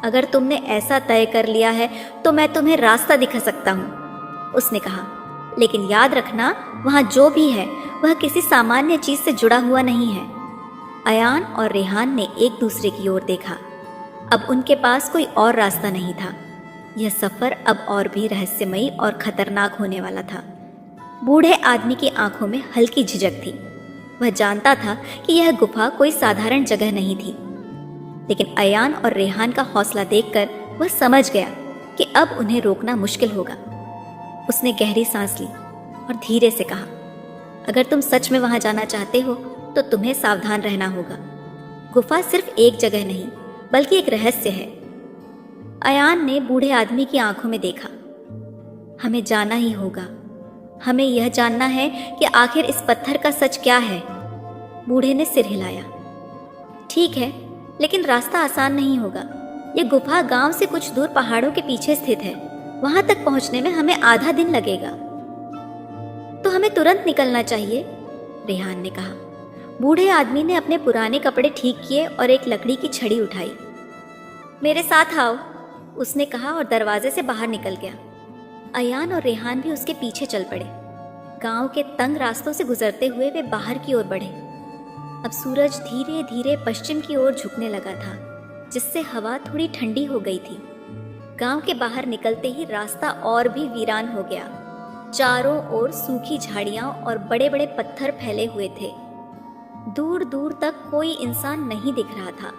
अगर तुमने ऐसा तय कर लिया है तो मैं तुम्हें रास्ता दिखा सकता हूं, उसने कहा। लेकिन याद रखना, वहां जो भी है वह किसी सामान्य चीज से जुड़ा हुआ नहीं है। अयान और रेहान ने एक दूसरे की ओर देखा। अब उनके पास कोई और रास्ता नहीं था। यह सफर अब और भी रहस्यमयी और खतरनाक होने वाला था। बूढ़े आदमी की आंखों में हल्की झिझक थी। वह जानता था कि यह गुफा कोई साधारण जगह नहीं थी, लेकिन अयान और रेहान का हौसला देखकर वह समझ गया कि अब उन्हें रोकना मुश्किल होगा। उसने गहरी सांस ली और धीरे से कहा, अगर तुम सच में वहां जाना चाहते हो तो तुम्हें सावधान रहना होगा। गुफा सिर्फ एक जगह नहीं बल्कि एक रहस्य है। अयान ने बूढ़े आदमी की आंखों में देखा। हमें जाना ही होगा। हमें यह जानना है कि आखिर इस पत्थर का सच क्या है। बूढ़े ने सिर हिलाया। ठीक है, लेकिन रास्ता आसान नहीं होगा। यह गुफा गांव से कुछ दूर पहाड़ों के पीछे स्थित है। वहां तक पहुंचने में हमें आधा दिन लगेगा। तो हमें तुरंत निकलना चाहिए, रेहान ने कहा। बूढ़े आदमी ने अपने पुराने कपड़े ठीक किए और एक लकड़ी की छड़ी उठाई। मेरे साथ आओ, उसने कहा और दरवाजे से बाहर निकल गया। अयान और रेहान भी उसके पीछे चल पड़े। गांव के तंग रास्तों से गुजरते हुए वे बाहर की ओर बढ़े। अब सूरज धीरे धीरे पश्चिम की ओर झुकने लगा था, जिससे हवा थोड़ी ठंडी हो गई थी। गांव के बाहर निकलते ही रास्ता और भी वीरान हो गया। चारों ओर सूखी झाड़ियां और बड़े बड़े पत्थर फैले हुए थे। दूर दूर तक कोई इंसान नहीं दिख रहा था।